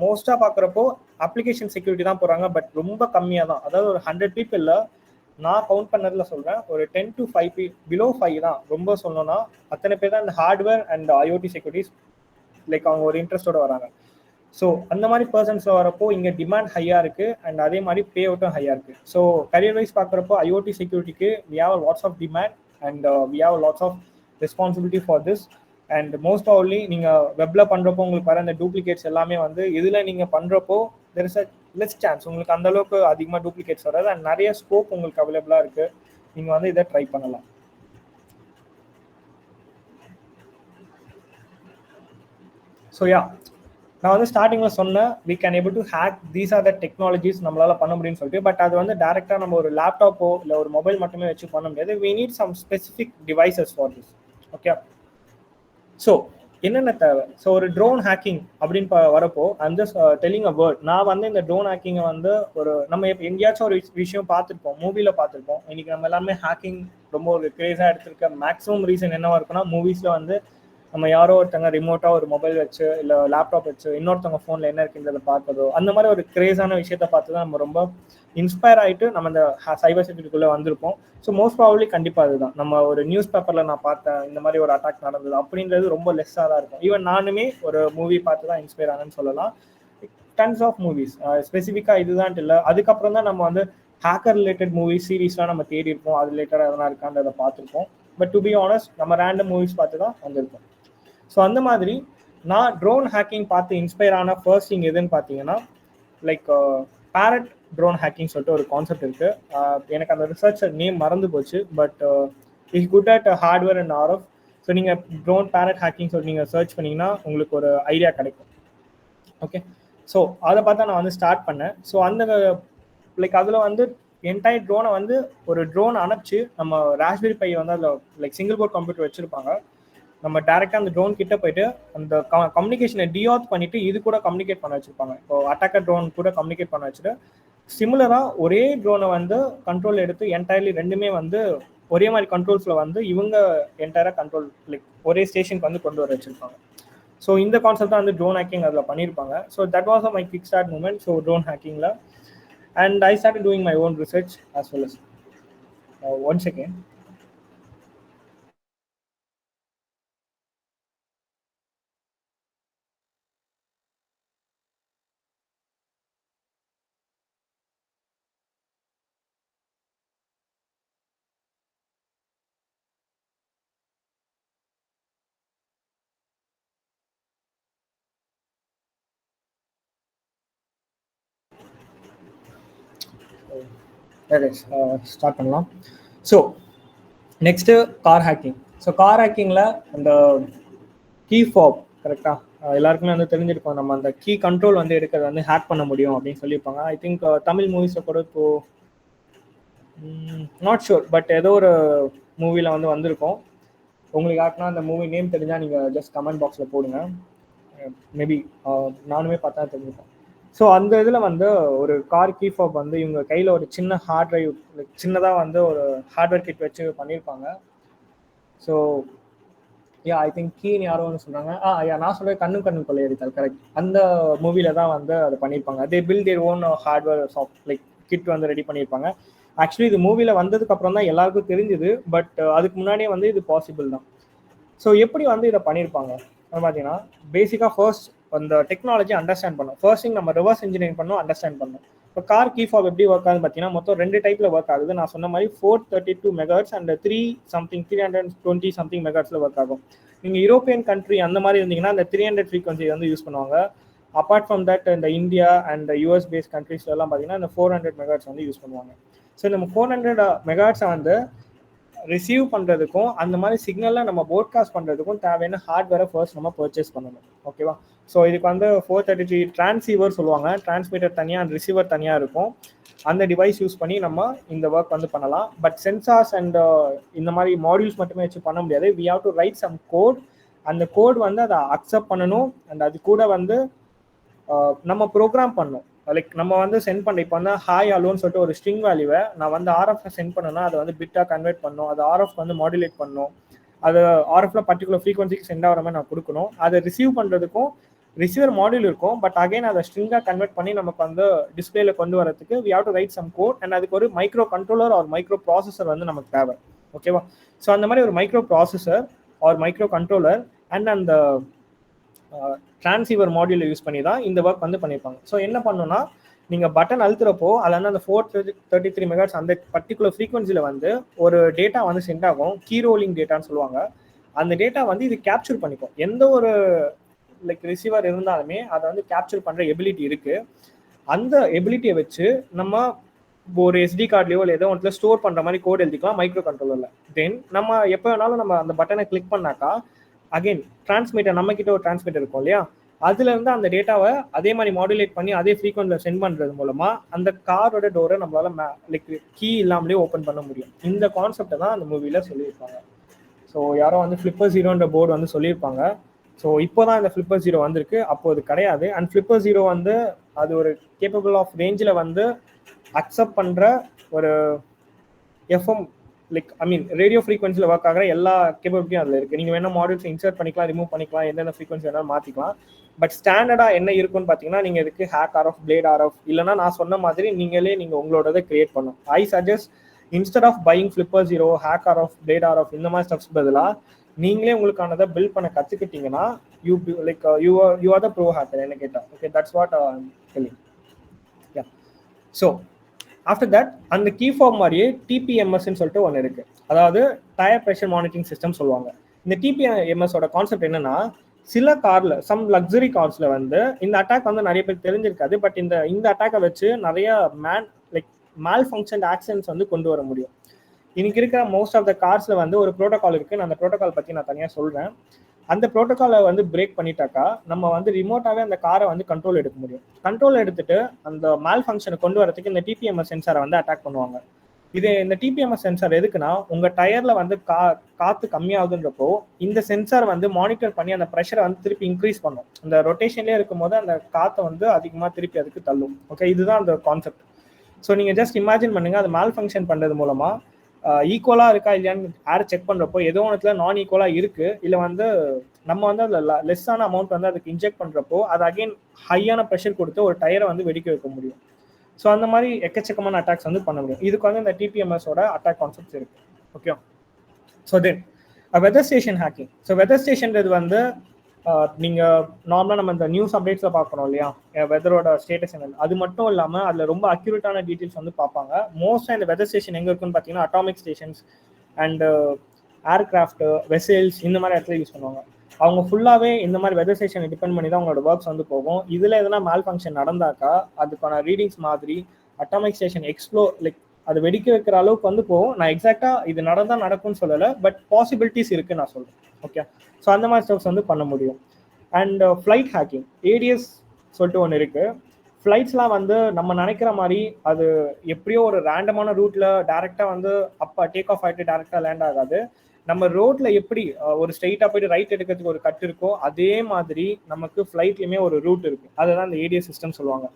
மோஸ்ட்டாக பார்க்குறப்போ அப்ளிகேஷன் செக்யூரிட்டி தான் போகிறாங்க. பட் ரொம்ப கம்மியாக தான், அதாவது ஒரு 100 பீப்புளில் நான் கவுண்ட் பண்ணதில் சொல்கிறேன் ஒரு 10 to 5 பிலோ 5 தான் ரொம்ப சொல்லணும்னா அத்தனை பேர் தான் இந்த hardware and IoT securities like அவங்க ஒரு இன்ட்ரெஸ்டோட வராங்க. ஸோ அந்த மாதிரி பர்சன்ஸில் வரப்போ இங்கே டிமாண்ட் ஹையாக இருக்குது அண்ட் அதே மாதிரி பே அவுட்டும் ஹையாக இருக்குது. ஸோ கரியர் வைஸ் பார்க்குறப்போ ஐஓடி செக்யூரிட்டிக்கு we have lots of demand and we have lots of responsibility for this. And most ஆஃப்லி நீங்கள் வெப்பில் பண்ணுறப்போ உங்களுக்கு வர அந்த டூப்ளிகேட்ஸ் எல்லாமே வந்து இதில் நீங்கள் பண்ணுறப்போ there is a less chance உங்களுக்கு அந்த அளவுக்கு அதிகமாக டூப்ளிகேட்ஸ் வராது அண்ட் நிறைய ஸ்கோப் உங்களுக்கு அவைலபிளாக இருக்குது. நீங்கள் வந்து இதை ட்ரை பண்ணலாம். ஸோ யா நான் வந்து ஸ்டார்டிங்கில் சொன்னேன் we can able to hack these are the technologies நம்மளால் பண்ண முடியும்னு சொல்லிட்டு. பட் அது வந்து டேரெக்டாக நம்ம ஒரு லேப்டாப்போ இல்லை ஒரு மொபைல் மட்டுமே வச்சு பண்ண முடியாது. We need some specific devices for this. Okay, so என்னென்ன தேவை? ஸோ ஒரு ட்ரோன் ஹேக்கிங் அப்படின்னு வரப்போ அந்த டெல்லிங் அ வேர்ட். நான் வந்து இந்த ட்ரோன் ஹேக்கிங்கை வந்து ஒரு நம்ம எங்கேயாச்சும் ஒரு விஷயம் பார்த்துருப்போம், மூவியில் பார்த்துருப்போம். இன்னைக்கு நம்ம எல்லாமே ஹேக்கிங் ரொம்ப ஒரு கிரேஸாக எடுத்திருக்க மேக்ஸிமம் ரீசன் என்னவா இருக்குன்னா மூவிஸில் வந்து நம்ம யாரோ ஒருத்தங்க ரிமோட்டாக ஒரு மொபைல் வச்சு இல்லை லேப்டாப் வச்சு இன்னொருத்தவங்க ஃபோனில் என்ன இருக்குன்றதை பார்க்கறதோ அந்த மாதிரி ஒரு கிரேஸான விஷயத்த பார்த்து தான் நம்ம ரொம்ப இன்ஸ்பயர் ஆகிட்டு நம்ம இந்த சைபர் செக்யூரிட்டிக்குள்ளே வந்திருப்போம். ஸோ மோஸ்ட் ப்ராபப்லி கண்டிப்பாக அதுதான். நம்ம ஒரு நியூஸ் பேப்பரில் நான் பார்த்தேன் இந்த மாதிரி ஒரு அட்டாக் நடந்தது அப்படின்றது ரொம்ப லெஸ்ஸாக தான் இருக்கும். ஈவன் நானுமே ஒரு மூவி பார்த்து தான் இன்ஸ்பயர் ஆனேன்னு சொல்லலாம். டன்ஸ் ஆஃப் மூவிஸ் ஸ்பெசிஃபிக்காக இதுதான் இல்லை. அதுக்கப்புறம் தான் நம்ம வந்து ஹேக்கர் ரிலேட்டட் மூவிஸ் சீரீஸ்லாம் நம்ம தேடி இருப்போம், அது ரிலேட்டடாக எதனா இருக்கான்றதை பார்த்துருப்போம். பட் டு பி ஆனஸ்ட் நம்ம ரேண்டம் மூவிஸ் பார்த்து தான் வந்திருப்போம். ஸோ அந்த மாதிரி நான் ட்ரோன் ஹேக்கிங் பார்த்து இன்ஸ்பயர் ஆன ஃபர்ஸ்ட் திங் எதுன்னு பார்த்தீங்கன்னா லைக் பேரட் ட்ரோன் ஹேக்கிங் சொல்லிட்டு ஒரு கான்செப்ட் இருக்குது. எனக்கு அந்த ரிசர்ச்சர் நேம் மறந்து போச்சு. But is good at hardware and RF. So நீங்கள் ட்ரோன் பேரட் ஹேக்கிங் சொல்லி நீங்கள் சர்ச் பண்ணிங்கன்னா உங்களுக்கு ஒரு ஐடியா கிடைக்கும். ஓகே, ஸோ அதை பார்த்தா நான் வந்து ஸ்டார்ட் பண்ணேன். ஸோ அந்த லைக் அதில் வந்து என்டையர் ட்ரோனை வந்து ஒரு ட்ரோன் அனுப்பிச்சு நம்ம ராஸ்பெரி பை வந்து அதில் லைக் சிங்கிள் போர்ட் கம்ப்யூட்டர் வச்சுருப்பாங்க. நம்ம டேரெக்டாக அந்த ட்ரோன் கிட்ட போயிட்டு அந்த கம்யூனிகேஷனை டிஆத் பண்ணிட்டு இது கூட கம்யூனிகேட் பண்ண வச்சிருப்பாங்க. இப்போ அட்டாக்கர் ட்ரோன் கூட கம்யூனிகேட் பண்ண வச்சுட்டு சிமிலராக ஒரே ட்ரோனை வந்து கண்ட்ரோல் எடுத்து என்டையர்லி ரெண்டுமே வந்து ஒரே மாதிரி கண்ட்ரோல்ஸில் வந்து இவங்க என்டையராக கண்ட்ரோல் லைக் ஒரே ஸ்டேஷனுக்கு வந்து கொண்டு வர வச்சிருப்பாங்க. ஸோ இந்த கான்செப்ட் தான் வந்து ட்ரோன் ஹேக்கிங் அதில் பண்ணியிருப்பாங்க. So that was my kick start moment. So drone ஹேக்கிங்கில் and I start doing my own research as well as one second. Start பண்ணலாம். So next car hacking. So car ஹேக்கிங்கில் அந்த கீ ஃபாப் கரெக்டாக எல்லாருக்குமே வந்து தெரிஞ்சிருக்கோம். நம்ம அந்த கீ கண்ட்ரோல் வந்து எடுக்கிறது வந்து ஹேக் பண்ண முடியும் அப்படின்னு சொல்லியிருப்பாங்க. ஐ திங்க் தமிழ் மூவிஸில் கூட இப்போ நாட் ஷூர் பட் ஏதோ ஒரு மூவியில் வந்து வந்திருக்கோம். உங்களுக்கு யாருக்குன்னா அந்த மூவி நேம் தெரிஞ்சால் நீங்கள் ஜஸ்ட் கமெண்ட் பாக்ஸில் போடுங்க. மேபி நானுமே பார்த்தா தெரிஞ்சுப்பேன். ஸோ அந்த இதில் வந்து ஒரு கார் கீ ஃபாப் வந்து இவங்க கையில் ஒரு சின்ன ஹார்ட் ட்ரைவ் சின்னதாக வந்து ஒரு ஹார்ட்வேர் கிட் வச்சு பண்ணியிருப்பாங்க. ஸோ யா ஐ திங்க் கீன்னு யாரோ ஒன்று சொல்கிறாங்க. யா நான் சொல்கிறேன் கண்ணு கொள்ளையடித்தால் கரெக்ட். அந்த மூவியில் தான் வந்து அதை பண்ணியிருப்பாங்க. They build their own hardware soft like kit வந்து ரெடி பண்ணியிருப்பாங்க. ஆக்சுவலி இது மூவியில் வந்ததுக்கு அப்புறம் தான் எல்லாருக்கும் தெரிஞ்சுது. பட் அதுக்கு முன்னாடியே வந்து இது பாசிபிள் தான். ஸோ எப்படி வந்து இதை பண்ணியிருப்பாங்க பார்த்தீங்கன்னா பேசிக்காக ஃபர்ஸ்ட் அந்த டெக்னாலஜி அண்டர்ஸ்டாண்ட் பண்ணோம். ஃபர்ஸ்ட் திங் நம்ம ரிவர்ஸ் இன்ஜினியரிங் பண்ணோம், அண்டர்ஸ்டாண்ட் பண்ணோம். இப்போ கார் கீ ஃபாப் எப்படி ஒர்க் ஆகுதுன்னு பார்த்தீங்கன்னா மொத்தம் 2 டைப்பில் ஒர்க் ஆகுது. நான் சொன்ன மாதிரி 432 மெகாஹெர்ட்ஸ் அண்ட் 320 சம்திங் மெகாஹெர்ட்ஸில் ஒர்க் ஆகும். நீங்கள் யூரோப்பியன் கண்ட்ரி அந்த மாதிரி இருந்தீங்கன்னா அந்த 300 ஃப்ரீக்வன்சி வந்து யூஸ் பண்ணுவாங்க. அப்பார்ட் ஃப்ரம் தட் இந்த இந்தியா அண்ட் யூஎஸ் பேஸ்ட் கண்ட்ரீஸ்லாம் பார்த்தீங்கன்னா இந்த 400 மெகாஹெர்ட்ஸ் வந்து யூஸ் பண்ணுவாங்க. ஸோ இந்த 400 மெகாஹெர்ட்ஸை வந்து ரிசீவ் பண்ணுறதுக்கும் அந்த மாதிரி சிக்னலில் நம்ம போட்காஸ்ட் பண்ணுறதுக்கும் தேவையான ஹார்ட்வேரை ஃபர்ஸ்ட் நம்ம பர்ச்சேஸ் பண்ணணும். ஓகேவா? ஸோ இதுக்கு வந்து 433 டிரான்சீவர் சொல்லுவாங்க. டிரான்ஸ்மிட்டர் தனியாக அண்ட் ரிசீவர் தனியாக இருக்கும். அந்த டிவைஸ் யூஸ் பண்ணி நம்ம இந்த ஒர்க் வந்து பண்ணலாம். பட் சென்சார்ஸ் அண்ட் இந்த மாதிரி மாடியூல்ஸ் மட்டுமே வச்சு பண்ண முடியாது. We have to write some code. அந்த கோட் வந்து அதை அக்செப்ட் பண்ணணும் அண்ட் அது கூட வந்து நம்ம ப்ரோக்ராம் பண்ணணும். லைக் நம்ம வந்து சென்ட் பண்ண இப்போ வந்து ஹாய் அலோன்னு சொல்லிட்டு ஒரு ஸ்ட்ரிங் வேல்யூவை நான் வந்து ஆர்எஃப்ல சென்ட் பண்ணணும்னா அதை வந்து பிட்டாக கன்வெர்ட் பண்ணணும். அது ஆர்எஃப் வந்து மாடுலேட் பண்ணணும். அது ஆர்எஃப்ல பர்டிகுலர் ஃப்ரீக்வன்சிக்கு சென்ட் ஆகிற மாதிரி நான் கொடுக்கணும். அதை ரிசீவ் பண்ணுறதுக்கும் ரிசீவர் மாடியூல் இருக்கும். பட் அகைன் அதை ஸ்ட்ரிங்காக கன்வெர்ட் பண்ணி நமக்கு வந்து டிஸ்பிளேல கொண்டு வரதுக்கு we have to write some code and அதுக்கு ஒரு micro controller or microprocessor வந்து நமக்கு தேவை. ஓகேவா? ஸோ அந்த மாதிரி ஒரு microprocessor or microcontroller and அந்த டிரான்சீவர் மாடியூலை யூஸ் பண்ணி தான் இந்த ஒர்க் வந்து பண்ணியிருப்பாங்க. ஸோ என்ன பண்ணணும்னா நீங்கள் பட்டன் அழுத்துறப்போ அதில் வந்து அந்த 433 மெகாஹெர்ட்ஸ் அந்த பர்டிகுலர் ஃப்ரீக்வன்சியில் வந்து ஒரு டேட்டா வந்து சென்ட் ஆகும். கீ ரோலிங் டேட்டான்னு சொல்லுவாங்க. அந்த டேட்டா வந்து இது கேப்சர் பண்ணிக்கும். எந்த ஒரு லைக் ரிசீவர் இருந்தாலுமே அதை வந்து கேப்சர் பண்ணுற எபிலிட்டி இருக்குது. அந்த எபிலிட்டியை வச்சு நம்ம ஒரு எஸ்டி கார்ட்லையோ இல்லை ஏதோ ஒன்றில் ஸ்டோர் பண்ணுற மாதிரி கோட் எழுதிக்கலாம் மைக்ரோ கண்ட்ரோலரில். தென் நம்ம எப்போ வேணாலும் நம்ம அந்த பட்டனை கிளிக் பண்ணாக்கா அகைன் டிரான்ஸ்மிட்டர் நம்ம கிட்ட ஒரு டிரான்ஸ்மிட்டர் இருக்கும் இல்லையா, அதுல இருந்து அந்த டேட்டாவை அதே மாதிரி மாடுலேட் பண்ணி அதே ஃப்ரீக்வன்சில சென்ட் பண்றது மூலமா அந்த காரோட டோரை நம்மளால லைக் கீ இல்லாமலே ஓப்பன் பண்ண முடியும். இந்த கான்செப்டை தான் அந்த மூவில சொல்லியிருப்பாங்க. ஸோ யாரோ வந்து ஃபிளிப்பர் ஜீரோன்ற போர்டு வந்து சொல்லியிருப்பாங்க. ஸோ இப்போதான் இந்த ஃபிளிப்பர் ஜீரோ வந்திருக்கு, அப்போ அது கிடையாது. அண்ட் ஃபிளிப்பர் ஜீரோ வந்து அது ஒரு கேப்பபிள் ஆஃப் ரேஞ்சில் வந்து அக்செப்ட் பண்ற ஒரு FM like I mean radio ஃப்ரீக்வன்சியில் ஒர்க் ஆகிற எல்லா கேப்பபிலிட்டியும் அதில் இருக்குது. நீங்கள் வேணால் மாடியூல்ஸ் இன்சர்ட் பண்ணிக்கலாம், ரிமூவ் பண்ணிக்கலாம், எந்தெந்த ஃப்ரீக்வன்சி வேணாலும் மாற்றிக்கலாம். பட் ஸ்டாண்டர்டாக என்ன இருக்குன்னு பார்த்தீங்கன்னா நீங்கள் இதுக்கு ஹேக் ஆர்எஃப், பிளேட் ஆர்எஃப் இல்லைனா நான் சொன்ன மாதிரி நீங்களே உங்களோடதை கிரியேட் பண்ணும். I suggest instead of buying Flipper Zero, Hack RF, Blade RF இந்த மாதிரி ஸ்டெப்ஸ் பதிலாக நீங்களே உங்களுக்கானதை பில்ட் பண்ண கற்றுக்கிட்டீங்கன்னா you like you are the pro hacker என்ன கேட்டால். Okay, that's what telling. Yeah, so after that அந்த கீ ஃபார்ம் மாதிரியே டிபிஎம்எஸ்ன்னு சொல்லிட்டு ஒன்று இருக்குது. அதாவது டயர் ப்ரெஷர் மானிட்டரிங் சிஸ்டம் சொல்லுவாங்க. இந்த டிபிஎம்எஸோட கான்செப்ட் என்னன்னா, சில கார்ல சம் லக்ஸரி கார்ஸ்ல வந்து இந்த அட்டாக் வந்து நிறைய பேர் தெரிஞ்சிருக்காது. பட் இந்த அட்டாக்கை வச்சு நிறைய மால் ஃபங்க்ஷன் ஆக்சிடென்ட்ஸ் வந்து கொண்டு வர முடியும். இன்னைக்கு இருக்கிற மோஸ்ட் ஆஃப் த கார்ஸ்ல வந்து ஒரு ப்ரோட்டோகால் இருக்கு. நான் அந்த ப்ரோட்டோகால் பத்தி நான் தனியாக சொல்றேன். அந்த ப்ரோட்டோகாலை வந்து பிரேக் பண்ணிட்டாக்கா நம்ம வந்து ரிமோட்டாவே அந்த காரை வந்து கண்ட்ரோல் எடுக்க முடியும். கண்ட்ரோல் எடுத்துட்டு அந்த மால் ஃபங்க்ஷனை கொண்டு வரதுக்கு இந்த டிபிஎம்எஸ் சென்சாரை வந்து அட்டாக் பண்ணுவாங்க. இந்த டிபிஎம்எஸ் சென்சார் எதுக்குன்னா, உங்க டயர்ல வந்து காத்து கம்மியாகுதுன்றப்போ இந்த சென்சார் வந்து மானிட்டர் பண்ணி அந்த ப்ரெஷரை வந்து திருப்பி இன்க்ரீஸ் பண்ணும். அந்த ரொட்டேஷன்லேயே இருக்கும் போது அந்த காற்றை வந்து அதிகமாக திருப்பி அதுக்கு தள்ளும். ஓகே, இதுதான் அந்த கான்செப்ட். ஸோ நீங்கள் ஜஸ்ட் இமேஜின் பண்ணுங்க, அது மால் ஃபங்க்ஷன் பண்ணுறது மூலமா ஈக்குவலா இருக்கா இல்லையான்னு ஏர் செக் பண்றப்போ ஏதோ ஒன்றுல நான் ஈக்குவலா இருக்கு, இல்லை வந்து நம்ம வந்து அதில் லெஸ்ஸான அமௌண்ட் வந்து அதுக்கு இன்ஜெக்ட் பண்றப்போ அது அகைன் ஹையான ப்ரெஷர் கொடுத்து ஒரு டயரை வந்து வெடிக்க வைக்க முடியும். ஸோ அந்த மாதிரி எக்கச்சக்கமான அட்டாக்ஸ் வந்து பண்ண முடியும். இதுக்கு வந்து இந்த டிபிஎம்எஸோட அட்டாக் கான்செப்ட்ஸ் இருக்கு. Okay, so then weather station hacking. So weather ஸ்டேஷன்றது வந்து நீங்கள் நார்மலாக நம்ம இந்த நியூஸ் அப்டேட்ஸில் பார்க்கணும் இல்லையா, வெதரோட ஸ்டேட்டஸ் என்ன, அது மட்டும் இல்லாமல் அதில் ரொம்ப அக்யூரேட்டான டீட்டெயில்ஸ் வந்து பார்ப்பாங்க. மோஸ்ட்டாக இந்த வெதர் ஸ்டேஷன் எங்கே இருக்குன்னு பார்த்தீங்கன்னா atomic stations and aircraft, vessels இந்த மாதிரி இடத்துல யூஸ் பண்ணுவாங்க. அவங்க ஃபுல்லாகவே இந்த மாதிரி வெதர் ஸ்டேஷனை டிபெண்ட் பண்ணி தான் அவங்களோட ஒர்க்ஸ் வந்து போகும். இதில் எதனா மால் ஃபங்க்ஷன் நடந்தாக்கா அதுக்கான ரீடிங்ஸ் மாதிரி அட்டாமிக் ஸ்டேஷன் அது வெடிக்க வைக்கிற அளவுக்கு வந்து போகும். நான் எக்ஸாக்டாக இது நடக்கும்னு சொல்லலை, பட் பாசிபிலிட்டிஸ் இருக்குன்னு நான் சொல்கிறேன். ஓகே, ஸோ அந்த மாதிரி ஸ்டெப்ஸ் வந்து பண்ண முடியும். அண்ட் ஃப்ளைட் ஹேக்கிங், ஏடிஎஸ் சொல்லிட்டு ஒன்று இருக்குது. ஃப்ளைட்ஸ்லாம் வந்து நம்ம நினைக்கிற மாதிரி அது எப்படியோ ஒரு ரேண்டமான ரூட்டில் டேரெக்டாக வந்து அப்போ டேக் ஆஃப் ஆகிட்டு டேரெக்டாக லேண்ட் ஆகாது. நம்ம ரோட்ல எப்படி ஒரு ஸ்ட்ரைட்டாக போயிட்டு ரைட் எடுக்கிறதுக்கு ஒரு கட் இருக்கோ அதே மாதிரி நமக்கு ஃப்ளைட்லையுமே ஒரு ரூட் இருக்கு. அதுதான் இந்த ஏடிஎஸ் சிஸ்டம் சொல்லுவாங்க.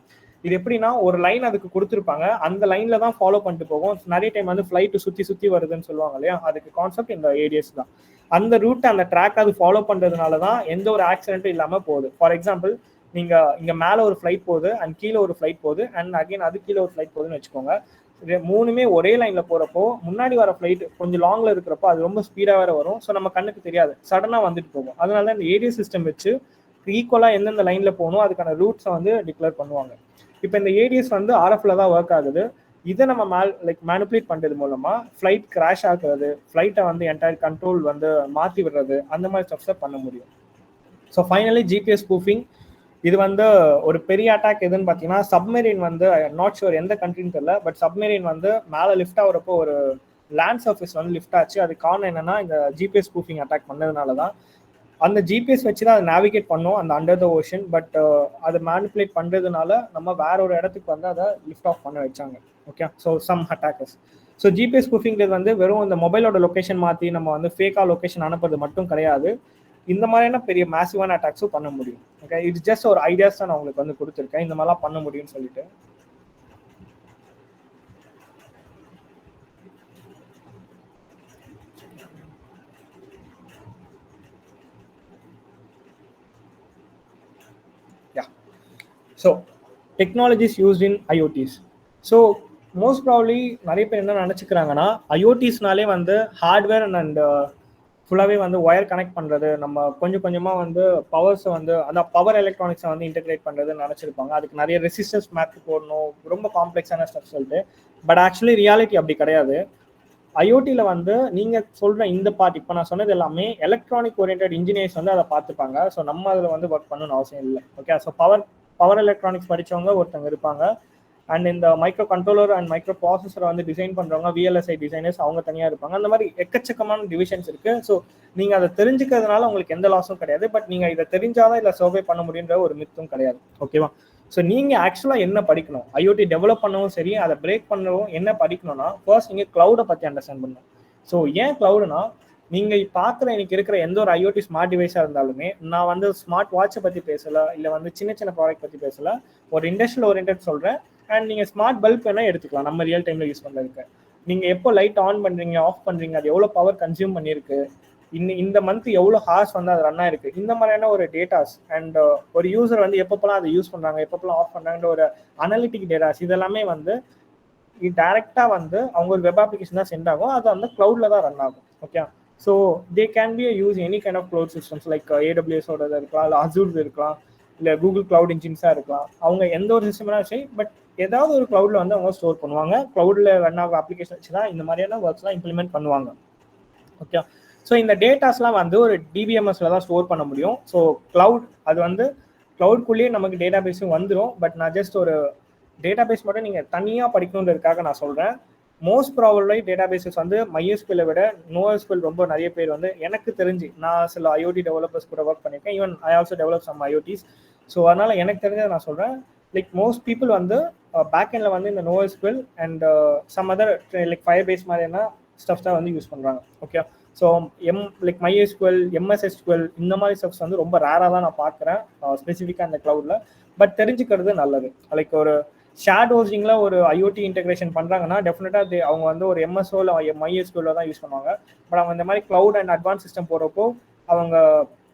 இது எப்படின்னா, ஒரு லைன் அதுக்கு கொடுத்துருப்பாங்க, அந்த லைன்ல தான் ஃபாலோ பண்ணிட்டு போகும். நிறைய டைம் வந்து ஃப்ளைட்டு சுற்றி வருதுன்னு சொல்லுவாங்க இல்லையா, அதுக்கு கான்செப்ட் இந்த ஏடிஎஸ் தான். அந்த ரூட் அந்த ட்ராக் அது ஃபாலோ பண்றதுனால தான் எந்த ஒரு ஆக்சிடென்ட்டும் இல்லாமல் போகுது. ஃபார் எக்ஸாம்பிள், நீங்க இங்க மேலே ஒரு ஃப்ளைட் போகுது அண்ட் கீழே ஒரு ஃப்ளைட் போகுது அண்ட் அகைன் அது கீழே ஒரு ஃப்ளைட் போகுதுன்னு வச்சுக்கோங்க. மூணுமே ஒரே லைன்ல போறப்போ முன்னாடி வர ஃப்ளைட் கொஞ்சம் லாங்ல இருக்கிறப்போ அது ரொம்ப ஸ்பீடா வேற வரும். ஸோ நம்ம கண்ணுக்கு தெரியாது, சடனா வந்துட்டு போகும். அதனால தான் இந்த ஏடிஎஸ் சிஸ்டம் வச்சு ஈக்குவலா எந்தெந்த லைன்ல போகணும் அதுக்கான ரூட்ஸை வந்து டிக்ளேர் பண்ணுவாங்க. இப்போ இந்த ஏடிஎஸ் வந்து ஆர்எஃப்ல தான் ஒர்க் ஆகுது. இதை நம்ம மேனிபுலேட் பண்றது மூலமா ஃப்ளைட் கிராஷ் ஆகுறது, ஃப்ளைட்டை வந்து என்டையர் கண்ட்ரோல் வந்து மாற்றி விடுறது, அந்த மாதிரி ஸ்டெப்ஸை பண்ண முடியும். So finally GPS spoofing. இது வந்து ஒரு பெரிய அட்டாக் எதுன்னு பார்த்தீங்கன்னா சப்மெரின் வந்து நாட் ஷுர் எந்த கண்ட்ரின்னு தெரியல, பட் சப்மெரின் வந்து மேலே லிஃப்ட் ஆகிறப்போ ஒரு லேண்ட் சர்ஃபேஸ் வந்து லிஃப்ட் ஆச்சு. அது காரணம் என்னன்னா இந்த ஜிபிஎஸ் ஸ்பூஃபிங் அட்டாக் பண்ணதுனால தான். அந்த ஜிபிஎஸ் வச்சு தான் அதை நேவிகேட் பண்ணும் அந்த அண்டர் த ஓஷன், பட் அதை மேனிப்புலேட் பண்ணுறதுனால நம்ம வேற ஒரு இடத்துக்கு வந்து அதை லிஃப்ட் ஆஃப் பண்ண வச்சாங்க. Okay, so some attackers. So GPS ஸ்பூஃபிங்கிறது வந்து வெறும் இந்த மொபைலோட லொக்கேஷன் மாற்றி நம்ம வந்து ஃபேக்காக லொக்கேஷன் அனுப்புறது மட்டும் கிடையாது, இந்த மாதிரியான பெரிய மேசிவான அட்டாக்ஸும் பண்ண முடியும். ஓகே, இட்ஸ் ஜஸ்ட் ஒரு ஐடியாஸ் தான் நான் உங்களுக்கு வந்து கொடுத்துருக்கேன் இந்த மாதிரிலாம் பண்ண முடியும்னு சொல்லிட்டு. So technologies used in IoTs. So most probably நிறைய பேர் என்ன நினச்சிக்கிறாங்கன்னா ஐஓடிஸ்னாலே வந்து ஹார்ட்வேர் அண்ட் ஃபுல்லாகவே வந்து ஒயர் கனெக்ட் பண்ணுறது, நம்ம கொஞ்சம் கொஞ்சமாக வந்து பவர்ஸை வந்து அந்த பவர் எலக்ட்ரானிக்ஸை வந்து இன்டெகிரேட் பண்ணுறதுன்னு நினச்சிருப்பாங்க. அதுக்கு நிறைய ரெசிஸ்டன்ஸ் மேப் போடணும், ரொம்ப காம்ப்ளெக்ஸான ஸ்டெப் சொல்லிட்டு. பட் ஆக்சுவலி ரியாலிட்டி அப்படி கிடையாது. ஐஓடியில் வந்து நீங்கள் சொல்கிற இந்த பார்ட் இப்போ நான் சொன்னது எல்லாமே எலக்ட்ரானிக் ஓரியன்ட் இன்ஜினியர்ஸ் வந்து அதை பார்த்துப்பாங்க. ஸோ நம்ம அதில் வந்து ஒர்க் பண்ணணும்னு அவசியம் இல்லை. ஓகே, ஸோ பவர் எலக்ட்ரானிக்ஸ் படித்தவங்க ஒருத்தங்க இருப்பாங்க. அண்ட் இந்த மைக்ரோ கண்ட்ரோலர் அண்ட் மைக்ரோ ப்ராசஸரை வந்து டிசைன் பண்ணுறவங்க விஎல்எஸ்ஐ டிசைனர்ஸ் அவங்க தனியாக இருப்பாங்க. அந்த மாதிரி எக்கச்சக்கமான டிவிஷன்ஸ் இருக்குது. ஸோ நீங்கள் அதை தெரிஞ்சுக்கிறதுனால உங்களுக்கு எந்த லாஸும் கிடையாது. பட் நீங்கள் இதை தெரிஞ்சாதான் இல்லை சர்வே பண்ண முடியுன்ற ஒரு மித்தும் கிடையாது. ஓகேவா? ஸோ நீங்கள் ஆக்சுவலாக என்ன படிக்கணும், ஐஓடி டெவலப் பண்ணவும் சரி அதை பிரேக் பண்ணவும் என்ன படிக்கணும்னா, ஃபர்ஸ்ட் நீங்கள் க்ளவுடை பற்றி அண்டர்ஸ்டாண்ட் பண்ணணும். ஸோ ஏன் க்ளவுடுனா, நீங்கள் பார்க்குற இன்னைக்கு இருக்கிற எந்த ஒரு ஐஓடி ஸ்மார்ட் டிவைஸாக இருந்தாலுமே, நான் வந்து ஸ்மார்ட் வாட்சை பற்றி பேசலை, இல்லை வந்து சின்ன சின்ன ப்ராடக்ட் பற்றி பேசலை, ஒரு இண்டஸ்ட்ரியல் ஓரியன்ட் சொல்கிறேன். அண்ட் நீங்கள் ஸ்மார்ட் பல்ப் வேணால் எடுத்துக்கலாம் நம்ம ரியல் டைமில் யூஸ் பண்ணுறதுக்கு. நீங்கள் எப்போ லைட் ஆன் பண்ணுறீங்க, ஆஃப் பண்ணுறீங்க, அது எவ்வளோ பவர் கன்சியூம் பண்ணியிருக்கு, இந்த மந்த் எவ்வளோ ஹார்ஸ் வந்து அது ரன் ஆயிருக்கு, இந்த மாதிரியான ஒரு டேட்டாஸ் அண்ட் ஒரு யூசர் வந்து எப்பப்பெல்லாம் அதை யூஸ் பண்ணுறாங்க, எப்பப்பெல்லாம் ஆஃப் பண்ணுறாங்கன்ற ஒரு அனலிட்டிக் டேட்டாஸ் இதெல்லாமே வந்து டைரெக்டாக வந்து அவங்க ஒரு வெப் அப்ளிகேஷன் தான் சென்ட் ஆகும். அது அந்த க்ளவுடில் தான் ரன் ஆகும். Okay, so they can be use any kind of cloud systems like ஏடபிள்யூஎஸோட இருக்கலாம், இல்லை அசூர் இருக்கலாம், இல்லை கூகுள் க்ளவுட் இன்ஜின்ஸாக இருக்கலாம். அவங்க எந்த ஒரு சிஸ்டம்னா சரி, பட் ஏதாவது ஒரு க்ளவுடில் வந்து அவங்க ஸ்டோர் பண்ணுவாங்க. க்ளவுடில் ரன் ஆகிற அப்ளிகேஷன் வச்சு தான் இந்த மாதிரியான ஒர்க்ஸ்லாம் இம்ப்ளிமெண்ட் பண்ணுவாங்க. ஓகே, ஸோ இந்த டேட்டாஸ்லாம் வந்து ஒரு டிபிஎம்எஸ்ல தான் ஸ்டோர் பண்ண முடியும். ஸோ க்ளவுட் அது வந்து க்ளவுட்குள்ளேயே நமக்கு டேட்டா பேஸும் வந்துடும். பட் நான் ஜஸ்ட் ஒரு டேட்டா பேஸ் மட்டும் நீங்கள் தனியாக படிக்கணுன்றதுக்காக நான் சொல்கிறேன். மோஸ்ட் ப்ராபப்ளி டேட்டா பேஸஸ் வந்து MySQL விட NoSQL ரொம்ப நிறைய பேர் வந்து எனக்கு தெரிஞ்சு, நான் சில ஐஓடி டெவலப்பர்ஸ் கூட ஒர்க் பண்ணியிருக்கேன். Even I also develop some IoTs. So அதனால் எனக்கு தெரிஞ்சதை நான் சொல்கிறேன். லைக் மோஸ்ட் பீப்புள் வந்து பேக் எண்டில் வந்து இந்த NoSQL and some other like Firebase மாதிரியான ஸ்டப்ஸ் தான் வந்து யூஸ் பண்ணுறாங்க. Okay, so like MySQL, MSSQL இந்த மாதிரி ஸ்டப்ஸ் வந்து ரொம்ப ரேராக தான் நான் பார்க்குறேன் ஸ்பெசிஃபிக்காக அந்த க்ளவுடில். பட் தெரிஞ்சுக்கிறது நல்லது. லைக் ஒரு ஷேர்ட் ஹோஸ்டிங்கில் ஒரு ஐஓடி இன்டெகிரேஷன் பண்ணுறாங்கன்னா டெஃபினட்டாக அவங்க வந்து ஒரு MSO இல்லை MySQL தான் யூஸ் பண்ணுவாங்க. பட் அவங்க இந்த மாதிரி க்ளவுட் அண்ட் அட்வான்ஸ் சிஸ்டம் போகிறப்போ அவங்க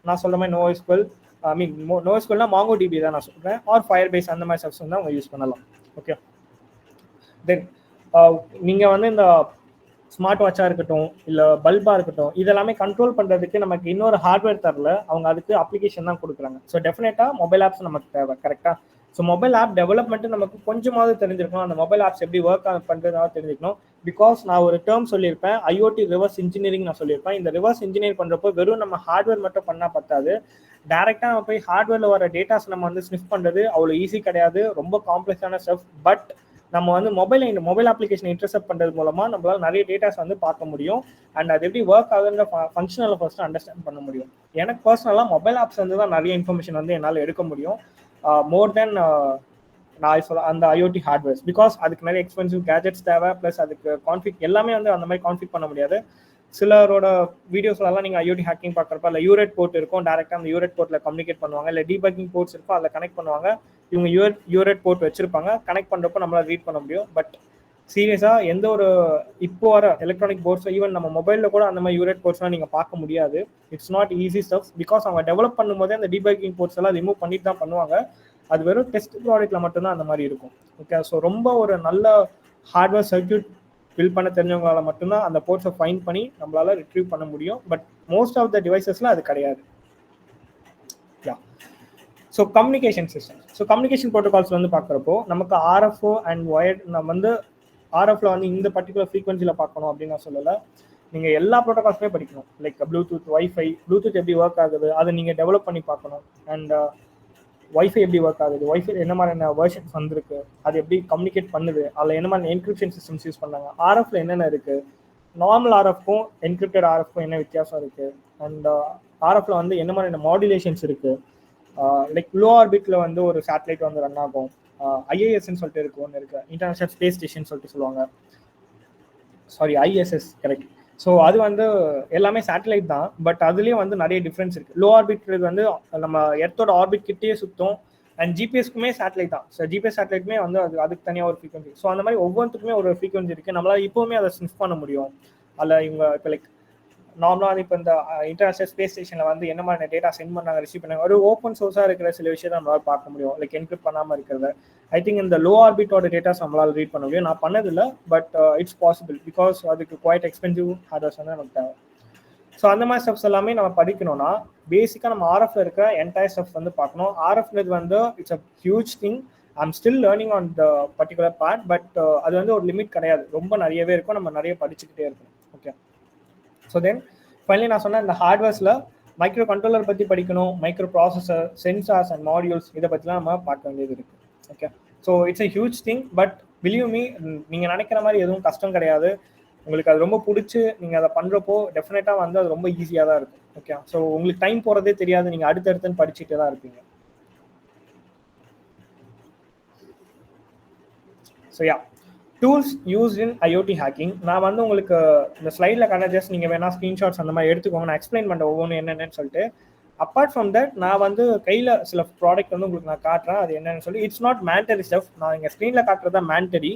நான் சொல்கிற மாதிரி NoSQL, ஐ மீன் NoSQLனா MongoDB தான் நான் சொல்கிறேன், ஆர் Firebase அந்த மாதிரி ஸ்டப்ஸ் வந்து அவங்க யூஸ் பண்ணலாம். ஓகே, தென் நீங்கள் வந்து இந்த ஸ்மார்ட் வாட்சாக இருக்கட்டும், இல்லை பல்பாக இருக்கட்டும், இதெல்லாமே கண்ட்ரோல் பண்ணுறதுக்கு நமக்கு இன்னொரு ஹார்ட்வேர் தரல, அவங்க அதுக்கு அப்ளிகேஷன் தான் கொடுக்குறாங்க. ஸோ டெஃபினட்டாக மொபைல் ஆப்ஸ் நமக்கு தேவை. கரெக்டாக? ஸோ மொபைல் ஆப் டெவலப்மெண்ட்டு நமக்கு கொஞ்சமாவது தெரிஞ்சிருக்கணும், அந்த மொபைல் ஆப்ஸ் எப்படி ஒர்க் பண்ணுறதுனால தெரிஞ்சுக்கணும். பிகாஸ் நான் ஒரு டேர்ம் சொல்லியிருப்பேன், ஐஓடி ரிவர்ஸ் இன்ஜினியரிங் நான் சொல்லியிருப்பேன். இந்த ரிவர்ஸ் இன்ஜினியர் பண்ணுறப்போ வெறும் நம்ம ஹார்ட்வேர் மட்டும் பண்ணால் பத்தாது. டேரெக்டாக நம்ம போய் ஹார்ட்வேரில் வர டேட்டாஸ் நம்ம வந்து ஸ்னிஃப் பண்ணுறது அவ்வளோ ஈஸி கிடையாது, ரொம்ப காம்ப்ளெக்ஸான ஸ்டெப். பட் நம்ம வந்து மொபைல் அப்ளிகேஷன் இன்டர்செப்ட் பண்ணுறது மூலமாக நம்மளால நிறைய டேட்டாஸ் வந்து பார்க்க முடியும். அண்ட் அது எப்படி ஒர்க் ஆகுதுன்ற ஃபங்க்ஷனலை ஃபர்ஸ்ட் அண்டர்ஸ்டாண்ட் பண்ண முடியும். எனக்கு பர்சனலாக மொபைல் ஆப்ஸ் வந்து தான் நிறைய இன்ஃபர்மேஷன் வந்து என்னால் எடுக்க முடியும், மோர் தென் நான் சொல்ல அந்த ஐஓடி ஹார்ட்வேர்ஸ். பிகாஸ் அதுக்கு நிறைய எக்ஸ்பென்சிவ் கேஜெட்ஸ் தேவை, ப்ளஸ் அதுக்கு கான்ஃபிக் எல்லாமே வந்து அந்த மாதிரி கான்ஃபிக் பண்ண முடியாது. சிலரோட வீடியோஸ்லாம் நீங்கள் ஐஓடி ஹேக்கிங் பார்க்குறப்ப இல்லை யூரெட் போர்ட் இருக்கும், டேரெக்டாக அந்த யூரெட் போர்ட்டில் கம்யூனிகேட் பண்ணுவாங்க, இல்லை டீபக்கிங் போர்ட்ஸ் இருக்கும், அதில் கனெக்ட் பண்ணுவாங்க. இவங்க யூரெட் போர்ட் வச்சிருப்பாங்க, கனெக்ட் பண்ணுறப்போ நம்மளால் ரீட் பண்ண முடியும். பட் சீரியஸாக எந்த ஒரு இப்போ வர எலக்ட்ரானிக் போர்ட்ஸ், ஈவன் நம்ம மொபைலில் கூட அந்த மாதிரி யூரெட் போர்ட்ஸ்லாம் நீங்கள் பார்க்க முடியாது. It's not easy stuffs. Because அவங்க டெவலப் பண்ணும்போதே அந்த டீபக்கிங் போர்ட்ஸ் எல்லாம் ரிமூவ் பண்ணிட்டு தான் பண்ணுவாங்க. அது வெறும் டெஸ்ட் ப்ராடக்ட்டில் மட்டும்தான் அந்த மாதிரி இருக்கும். ஓகே, ஸோ ரொம்ப ஒரு நல்ல ஹார்ட்வேர் சர்க்யூட் பில்ட் பண்ண தெரிஞ்சவங்களால மட்டும்தான் அந்த போர்ட்ஸை ஃபைண்ட் பண்ணி நம்மளால ரிட்ரீவ் பண்ண முடியும். பட் மோஸ்ட் ஆஃப் த டிவைசஸ்ல அது கிடையாது. Yeah, so communication system. So communication protocols வந்து பார்க்குறப்போ நமக்கு ஆர்எஃப்ஓ அண்ட் ஒயர்ட், நம்ம வந்து ஆர்எஃப்ல வந்து இந்த பர்டிகுலர் ஃப்ரீக்வன்சியில் பார்க்கணும் அப்படின்னு நான் சொல்லலை. நீங்கள் எல்லா ப்ரோட்டோகால்ஸுமே படிக்கணும். லைக் ப்ளூடூத், வைஃபை, ப்ளூடூத் எப்படி ஒர்க் ஆகுது அதை நீங்கள் டெவலப் பண்ணி பார்க்கணும். அண்ட் வைஃபை எப்படி ஒர்க் ஆகுது, வைஃபை என்ன மாதிரியான வெர்ஷன்ஸ் வந்திருக்கு, அது எப்படி கம்யூனிகேட் பண்ணுது, அதில் என்ன மாதிரி என்கிரிப்ஷன் சிஸ்டம்ஸ் யூஸ் பண்ணாங்க, ஆர்எஃப்ல என்னென்ன இருக்கு, நார்மல் ஆர்எஃப்க்கும் என்கிரிப்டட் ஆர்எஃப்க்கும் என்ன வித்தியாசம் இருக்கு, அண்ட் ஆர்எஃப்ல வந்து என்ன மாதிரியான மாடுலேஷன்ஸ் இருக்கு. லைக் லோ ஆர்பிட்ல வந்து ஒரு சேட்டலைட் வந்து ரன் ஆகும். ஐஏஎஸ்ன்னு சொல்லிட்டு இருக்கு, ஒன்று இருக்கு, இன்டர்நேஷனல் ஸ்பேஸ் ஸ்டேஷன் சொல்லிட்டு சொல்லுவாங்க. Sorry, ISS, correct. ஸோ அது வந்து எல்லாமே சேட்டலைட் தான், பட் அதுலேயும் வந்து நிறைய டிஃப்ரென்ஸ் இருக்குது. லோ ஆர்பிட் வந்து நம்ம எர்த்தோட ஆர்பிட் கிட்டேயே சுற்றும், அண்ட் ஜிபிஎஸ்க்குமே சேட்டலைட் தான். ஸோ ஜிபிஎஸ் சேட்டலைட்டுமே வந்து அதுக்கு தனியாக ஒரு ஃப்ரீக்வன்சி. ஸோ அந்த மாதிரி ஒவ்வொன்றுக்குமே ஒரு ஃப்ரீக்வன்சி இருக்குது. நம்மளால் இப்போவுமே அதை ஸ்னிஃப் பண்ண முடியும். அதில் இவங்க இப்போ லைக் நார்மலாக இப்போ இந்த இன்டர்நேஷனல் ஸ்பேஸ் ஸ்டேஷனில் வந்து என்ன மாதிரி டேட்டா சென்ட் பண்ணாங்க, ரிசீவ் பண்ணாங்க, ஒரு ஓப்பன் சோர்ஸாக இருக்கிற சில விஷயத்தை நம்மளால் பார்க்க முடியும். லைக் என்கிரிப்ட் பண்ணாமல் இருக்கிறத ஐ திங்க் இந்த லோ ஆர்பிட்டோட டேட்டாஸ் நம்மளால் ரீட் பண்ண முடியும். நான் பண்ணதில்லை, பட் இட்ஸ் பாசிபிள், பிகாஸ் அதுக்கு குவைட் எக்ஸ்பென்சிவ் ஹார்ட்வேர்ஸ் வந்து நமக்கு தேவை. ஸோ அந்த மாதிரி ஸ்டெப்ஸ் எல்லாமே நம்ம படிக்கணும்னா பேசிக்காக நம்ம ஆர்எஃப்ல இருக்க என்டையர் ஸ்டெப்ஸ் வந்து பார்க்கணும். ஆர்எஃப்ல வந்து it's a huge thing. I'm still learning on the particular part, but அது வந்து ஒரு லிமிட் கிடையாது, ரொம்ப நிறையவே இருக்கும், நம்ம நிறைய படிச்சுக்கிட்டே இருக்கணும். ஓகே, ஸோ தென் ஃபைனலி நான் சொன்ன இந்த ஹார்ட்வேர்ஸில் மைக்ரோ கண்ட்ரோலர் பற்றி படிக்கணும், micro processor, sensors and modules, இதை பற்றிலாம் நம்ம பார்க்க வேண்டியது இருக்குது. Okay, so it's a huge thing, but believe me, நீங்கள் நினைக்கிற மாதிரி எதுவும் கஷ்டம் கிடையாது. உங்களுக்கு அது ரொம்ப பிடிச்சி நீங்கள் அதை பண்ணுறப்போ டெஃபினட்டாக வந்து அது ரொம்ப ஈஸியாக தான் இருக்கும். ஓகே, ஸோ உங்களுக்கு டைம் போகிறதே தெரியாது, நீங்கள் அடுத்தடுத்துன்னு படிச்சுட்டே தான் இருப்பீங்க. So yeah, tools used in IoT hacking. நான் வந்து உங்களுக்கு இந்த ஸ்லைடில் காண ஜஸ்ட் நீங்கள் வேணால் ஸ்க்ரீன்ஷாட்ஸ் அந்த மாதிரி எடுத்துக்கோங்க, நான் எக்ஸ்பிளைன் பண்ணுறேன் ஒவ்வொன்று என்னென்னு சொல்லிட்டு. அப்பார்ட் ஃப்ரம் தட் நான் வந்து கையில் சில ப்ராடக்ட் வந்து உங்களுக்கு நான் காட்டுறேன், அது என்னன்னு சொல்லி. இட்ஸ் நாட் மேண்டரி ஸ்டஃப், நான் இங்கே ஸ்க்ரீனில் காட்டுறது தான் மேண்டரி,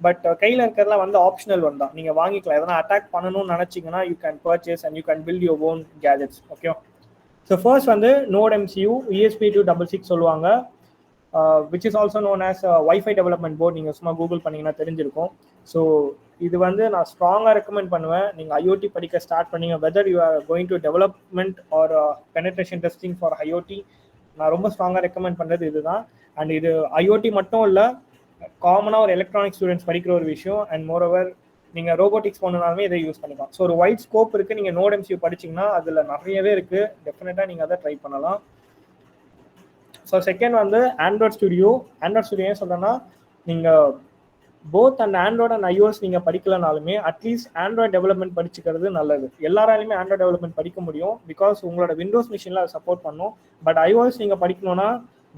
பட் கையில் இருக்கிறதுலாம் வந்து ஆப்ஷனல் ஒன் தான். நீங்கள் வாங்கிக்கலாம், எதனா அட்டாக் பண்ணணும்னு நினச்சிங்கன்னா you can purchase and you can build your own gadgets. Okay, so first வந்து நோட் எம்சியூ ESP8266 சொல்லுவாங்க, which is also known as WiFi development board. நீங்கள் சும்மா கூகுள் பண்ணிங்கன்னா தெரிஞ்சிருக்கும். ஸோ இது வந்து நான் ஸ்ட்ராங்காக ரெக்கமெண்ட் பண்ணுவேன். நீங்கள் ஐஓடி படிக்க ஸ்டார்ட் பண்ணீங்க, whether you are going to development R penetration testing for IoT, நான் ரொம்ப ஸ்ட்ராங்காக ரெக்கமெண்ட் பண்ணுறது இதுதான். அண்ட் இது ஐஓடி மட்டும் இல்லை, காமனாக ஒரு எலக்ட்ரானிக் ஸ்டூடெண்ட்ஸ் படிக்கிற ஒரு விஷயம். அண்ட் மோரோவர் நீங்கள் ரோபோட்டிக்ஸ் போனாலுமே இதை யூஸ் பண்ணிக்கலாம். ஸோ ஒரு வைட் ஸ்கோப் இருக்குது. நீங்கள் நோட் எம்சியூ படிச்சிங்கன்னா அதில் நிறையவே இருக்குது, டெஃபினட்டாக நீங்கள் அதை ட்ரை பண்ணலாம். ஸோ செகண்ட் வந்து ஆண்ட்ராய்ட் ஸ்டுடியோ. ஆண்ட்ராய்ட் ஸ்டுடியோ ஏன் சொல்கிறேன்னா, நீங்கள் both and Android and iOS நீங்கள் படிக்கலனாலுமே அட்லீஸ்ட் ஆண்ட்ராய்ட் டெவலப்மெண்ட் படிச்சுக்கிறது நல்லது. எல்லாராலையுமே ஆண்ட்ராய்ட் டெவலப்மெண்ட் படிக்க முடியும், பிகாஸ் உங்களோட விண்டோஸ் மிஷினில் அதை சப்போர்ட் பண்ணும். பட் ஐஓஎஸ் நீங்கள் படிக்கணும்னா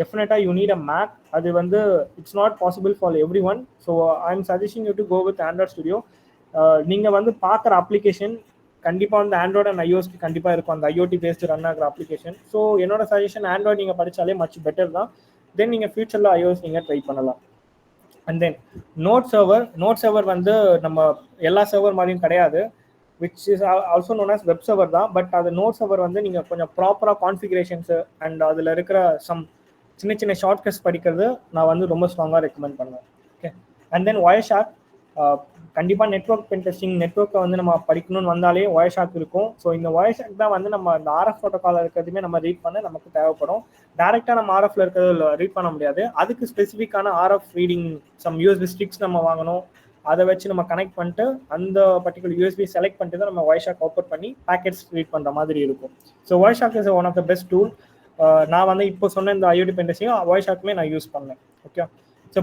டெஃபினட்டாக யூ நீட் அ மேக். அது வந்து it's not possible for every one. So I am சஜஷிங் you to go with Android Studio. நீங்கள் வந்து பார்க்குற அப்ளிகேஷன் கண்டிப்பாக வந்து ஆண்ட்ராய்டு அண்ட் ஐஓஎஸ்க்கு கண்டிப்பாக இருக்கும், அந்த ஐஓடி பேஸ்டு ரன் ஆகிற அப்ளிகேஷன். ஸோ என்னோட சஜஷன் ஆண்ட்ராய்டு நீங்கள் படித்தாலே மச் பெட்டர் தான். தென் நீங்கள் ஃபியூச்சரில் ஐஓஎஸ் நீங்கள் ட்ரை பண்ணலாம். அண்ட் தென் நோட் சர்வர் வந்து நம்ம எல்லா சர்வர் மாதிரியும் கிடையாது, which is also known as web server தான். பட் அது நோட் சர்வர் வந்து நீங்கள் கொஞ்சம் ப்ராப்பராக கான்ஃபிகரேஷன்ஸு அண்ட் அதில் இருக்கிற சம் சின்ன சின்ன ஷார்ட்கட்ஸ் படிக்கிறது நான் வந்து ரொம்ப ஸ்ட்ராங்காக ரெக்கமெண்ட் பண்ணுவேன். Okay, and then Wireshark. கண்டிப்பாக நெட்ஒர்க் பென் டெஸ்டிங், நெட்ஒர்க்கை வந்து நம்ம படிக்கணும்னு வந்தாலே ஒயர்ஷார்க் இருக்கும். ஸோ இந்த ஒயர்ஷார்க் தான் வந்து நம்ம இந்த ஆர்எஃப் ப்ரோட்டோகால் இருக்கிறதுமே நம்ம ரீட் பண்ண நமக்கு தேவைப்படும். டேரெக்டாக நம்ம ஆர்எஃப்ல இருக்கிறது ரீட் பண்ண முடியாது, அதுக்கு ஸ்பெசிஃபிக்கான RF reading some USB sticks நம்ம வாங்கணும். அதை வச்சு நம்ம கனெக்ட் பண்ணிட்டு அந்த பர்டிகுலர் யூஎஸ்பி செலக்ட் பண்ணிட்டு தான் நம்ம ஒயர்ஷார்க் ஓப்பன் பண்ணி பேக்கெட்ஸ் ரீட் பண்ணுற மாதிரி இருக்கும். So Wireshark is one of the best tool. நான் வந்து இப்போ சொன்ன இந்த ஐஓடி பென் டெஸ்டிங் ஒயர்ஷார்க்குமே நான் யூஸ் பண்ணேன். ஓகே, ஸோ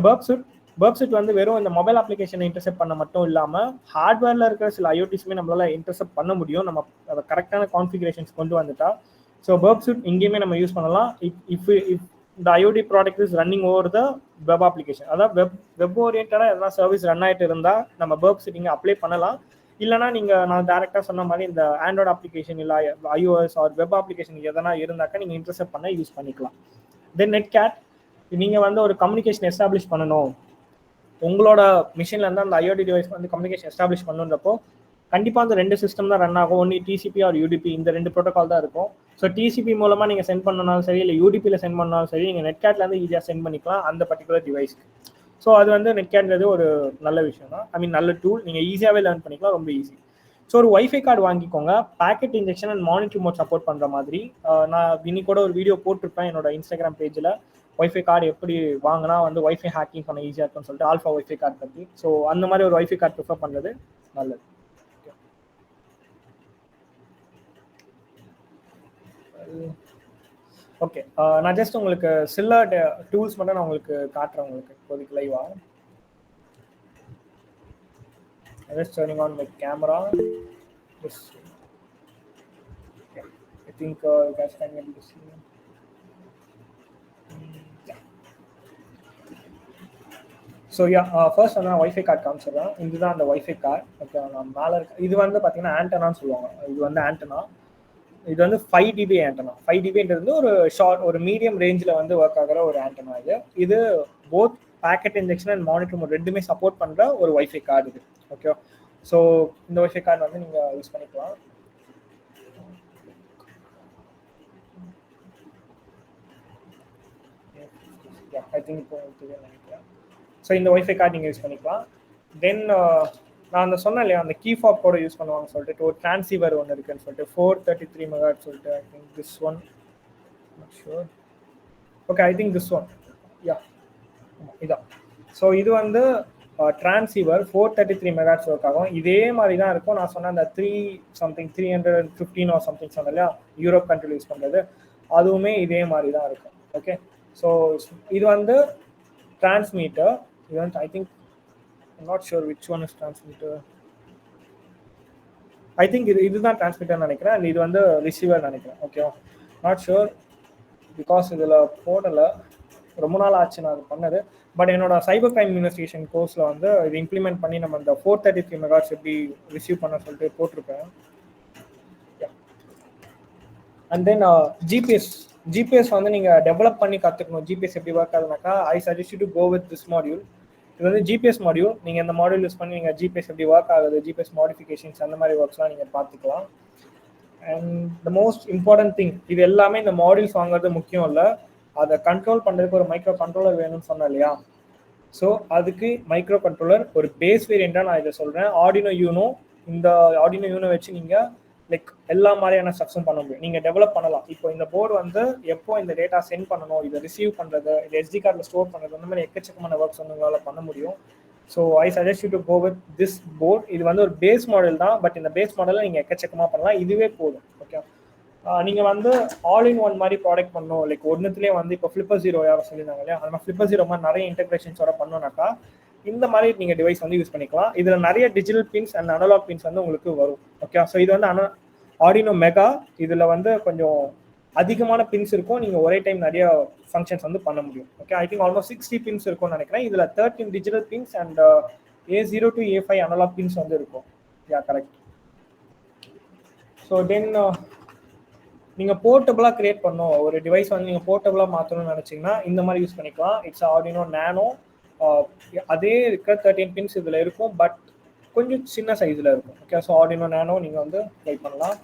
பர்ப்சூட் வந்து வெறும் இந்த மொபைல் அப்ளிகேஷனை இன்டர்செப்ட் பண்ண மட்டும் இல்லாமல் ஹார்ட்வேரில் இருக்கிற சில ஐஓடிஸுமே நம்மளால இன்டர்செப்ட் பண்ண முடியும், நம்ம அதை கரெக்டான கான்ஃபிகரேஷன்ஸ் கொண்டு வந்துட்டா. ஸோ பர்ப்சூட் இங்கேயுமே நம்ம யூஸ் பண்ணலாம். If the IoT product is running over the web application, அதாவது வெப் ஓரியன்டாக எதனா சர்வீஸ் ரன் ஆகிட்டு இருந்தால் நம்ம பர்ப்சூட் இங்கே அப்ளை பண்ணலாம். இல்லைனா நீங்கள் நான் டேரெக்டாக சொன்ன மாதிரி இந்த ஆண்ட்ராய்டு அப்ளிகேஷன் இல்லை ஐஓஎஸ் ஆர் வெப் அப்ளிகேஷன் எதனா இருந்தாக்கா நீங்கள் இன்டர்செப்ட் பண்ண யூஸ் பண்ணிக்கலாம். தென் நெட்கேட், நீங்கள் வந்து ஒரு கம்யூனிகேஷன் எஸ்டாப்ளிஷ் பண்ணணும், உங்களோட மிஷினில் இருந்து அந்த ஐஓடி டிவைஸ் வந்து கம்யூனிகேஷன் எஸ்டாப்ளிஷ் பண்ணுன்றப்போ கண்டிப்பாக அந்த ரெண்டு சிஸ்டம் தான் ரன் ஆகும், ஒன்லி டிசிபி ஆர் யூடிபி, இந்த ரெண்டு ப்ரோட்டோகால் தான் இருக்கும். ஸோ டிசிபி மூலமாக நீங்கள் சென்ட் பண்ணனாலும் சரி, இல்லை யூடிபியில் சென்ட் பண்ணாலும் சரி, நீங்கள் நெட்கேட்லேருந்து ஈஸியாக சென்ட் பண்ணிக்கலாம் அந்த பர்டிகுலர் டிவைஸ்க்கு. ஸோ அது வந்து நெட்கேட்ன்றது ஒரு நல்ல விஷயம் தான், ஐ மீன் நல்ல டூல், நீங்கள் ஈஸியாகவே லேர்ன் பண்ணிக்கலாம், ரொம்ப ஈஸி. ஸோ ஒரு வைஃபை கார்டு வாங்கிக்கோங்க, packet injection and monitor mode support பண்ணுற மாதிரி. நான் இன்னைக்கு கூட ஒரு வீடியோ போட்டிருப்பேன் என்னோட இன்ஸ்டாகிராம் பேஜில், வைஃபை கார்டு எப்படி வாங்கினா வந்து வைஃபை ஹேக்கிங் பண்ண ஈஸியாக இருக்குன்னு சொல்லிட்டு, ஆல்ஃபா வைஃபை கார்டு பற்றி. ஸோ அந்த மாதிரி ஒரு வைஃபை கார்டு ப்ரிஃபர் பண்ணுறது நல்லது. ஓகே, நான் ஜஸ்ட் உங்களுக்கு சில டூல்ஸ் மட்டும் நான் உங்களுக்கு காட்டுறேன். உங்களுக்கு இப்போதைக்கு லைவா just turning on my camera. Just, okay. I think you guys can be able to see. Yeah. So yeah, first வந்து நான் ஒய்ஃபை கார்டு காமிச்சிடுறேன். இதுதான் அந்த ஒய்ஃபை கார்டு. ஓகே, நான் மேலே இருக்கு. இது வந்து பார்த்தீங்கன்னா ஆண்டனான்னு சொல்லுவாங்க. இது வந்து ஆண்டனா. இது வந்து 5 dB ஆண்டனா. 5 dBன்றது ஒரு ஷார்ட், ஒரு மீடியம் ரேஞ்சில் வந்து ஒர்க் ஆகிற ஒரு ஆண்டனா. இது both packet injection and monitor mode ரெண்டுமே சப்போர்ட் பண்ணுற ஒரு ஒய்ஃபை கார்டு இது. ஓகே, ஸோ இந்த ஒய்ஃபை கார்டு வந்து நீங்கள் யூஸ் பண்ணிக்கலாம். ஐ திங்க் இப்போ நினைக்கிறேன். ஸோ இந்த ஒய்ஃபை கார்டு நீங்கள் யூஸ் பண்ணிக்கலாம். தென் நான் அந்த சொன்னேன் இல்லையா, அந்த கீ ஃபாப் கூட யூஸ் பண்ணுவாங்கன்னு சொல்லிட்டு ஒரு டிரான்சிவர் ஒன்று இருக்குன்னு சொல்லிட்டு 433 மெகாஹெர்ட்ஸ் சொல்லிட்டு. I think this one, not sure. Okay, I think this one, yeah இதான். ஸோ இது வந்து டிரான்சிவர் 433 மெகாஹெர்ட்ஸ் ஒர்க் ஆகும். இதே மாதிரி தான் இருக்கும். நான் சொன்ன அந்த 315 ஆர் சம்திங் சொன்னேன் இல்லையா, யூரோப் கண்ட்ரியில் யூஸ் பண்ணுறது, அதுவுமே இதே மாதிரி தான் இருக்கும். ஓகே, ஸோ இது வந்து டிரான்ஸ்மீட்டர். இது வந்து I think not sure which one is transmitter. I think இதுதான் டிரான்ஸ்மிட்டர் நினைக்கிறேன். அண்ட் இது வந்து ரிசீவர் நினைக்கிறேன். ஓகேவா, நாட் ஷூர் பிகாஸ் இதில் போடலை, ரொம்ப நாள் ஆச்சு நான் அது பண்ணது. பட் என்னோட சைபர் கிரைம் இன்வெஸ்டிகேஷன் கோர்ஸில் வந்து இது இம்ப்ளிமெண்ட் பண்ணி நம்ம இந்த 433 மெகாஹெர்ட்ஸ் எப்படி ரிசீவ் பண்ண சொல்லிட்டு போட்டிருப்பேன். அண்ட் தென் ஜிபிஎஸ் வந்து நீங்கள் டெவலப் பண்ணி கற்றுக்கணும். ஜிபிஎஸ் எப்படி ஒர்க் ஆகுதுனாக்கா, I suggest you to go with this module. இது வந்து ஜிபிஎஸ் மாடியூல். நீங்கள் இந்த மாடியூல் யூஸ் பண்ணி நீங்கள் ஜிபிஎஸ் எப்படி ஒர்க் ஆகுது, ஜிபிஎஸ் மாடிஃபிகேஷன்ஸ் அந்த மாதிரி ஒர்க்ஸ்லாம் நீங்கள் பார்த்துக்கலாம். And the most important thing, இது எல்லாமே இந்த மாடியூல்ஸ் வாங்குறது முக்கியம் இல்லை, அதை கண்ட்ரோல் பண்ணுறதுக்கு ஒரு மைக்ரோ கண்ட்ரோலர் வேணும்னு சொன்னேன் இல்லையா. ஸோ அதுக்கு மைக்ரோ கண்ட்ரோலர் ஒரு பேஸ் வேரியண்ட்டாக நான் இதை சொல்கிறேன். Arduino you know. இந்த ஆர்டினோ யூனோ வச்சு நீங்கள் லைக் எல்லா மாதிரியான ஸ்டெப்ஸும் பண்ண முடியும், நீங்கள் டெவலப் பண்ணலாம். இப்போ இந்த போர்டு வந்து எப்போ இந்த டேட்டா சென்ட் பண்ணணும், இதை ரிசீவ் பண்ணுறது, இது எஸ்டி கார்டில் ஸ்டோர் பண்ணுறது, அந்த மாதிரி எக்கச்சக்கமான ஒர்க்ஸ் வந்து உங்களால் பண்ண முடியும். So I suggest you to go with this board. இது வந்து ஒரு பேஸ் மாடல் தான், பட் இந்த பேஸ் மாடலில் நீங்கள் எக்கச்சக்கமாக பண்ணலாம், இதுவே போதும். ஓகே, நீங்கள் வந்து ஆல் இன் ஒன் மாதிரி ப்ராடக்ட் பண்ணணும், லைக் ஒன்றுத்துலேயே வந்து இப்போ ஃப்ளிப்பர் ஜீரோ யாரும் சொல்லியிருந்தாங்க இல்லையா, அந்த மாதிரி ஃப்ளிப்பர் ஜீரோ மாதிரி நிறைய இன்டெகிரேஷன்ஸோட பண்ணோம்னாக்கா இந்த மாதிரி நீங்கள் டிவைஸ் வந்து யூஸ் பண்ணிக்கலாம். இதில் நிறைய digital pins and analog pins வந்து உங்களுக்கு வரும். ஓகே, ஸோ இது வந்து ஆர்டினோ மெகா. இதில் வந்து கொஞ்சம் அதிகமான பின்ஸ் இருக்கும், நீங்கள் ஒரே டைம் நிறைய ஃபங்க்ஷன்ஸ் வந்து பண்ண முடியும். Okay, I think almost 60 pins இருக்கும்னு நினைக்கிறேன். இதில் 13 digital pins and A0 to A5 analog pins வந்து இருக்கும். யா, கரெக்ட். ஸோ தென் நீங்கள் போர்ட்டபுளாக கிரியேட் பண்ணணும், ஒரு டிவைஸ் வந்து நீங்கள் போர்ட்டபுளாக மாற்றணும்னு நினச்சிங்கன்னா இந்த மாதிரி யூஸ் பண்ணிக்கலாம். இட்ஸ் ஆர்டினோ நானோ. அதே இருக்கிற 13 பின்ஸ் இதில் இருக்கும், பட் கொஞ்சம் சின்ன சைஸில் இருக்கும். ஓகே, ஸோ ஆர்டினோ நானோ நீங்கள் வந்து ட்ரை பண்ணலாம்.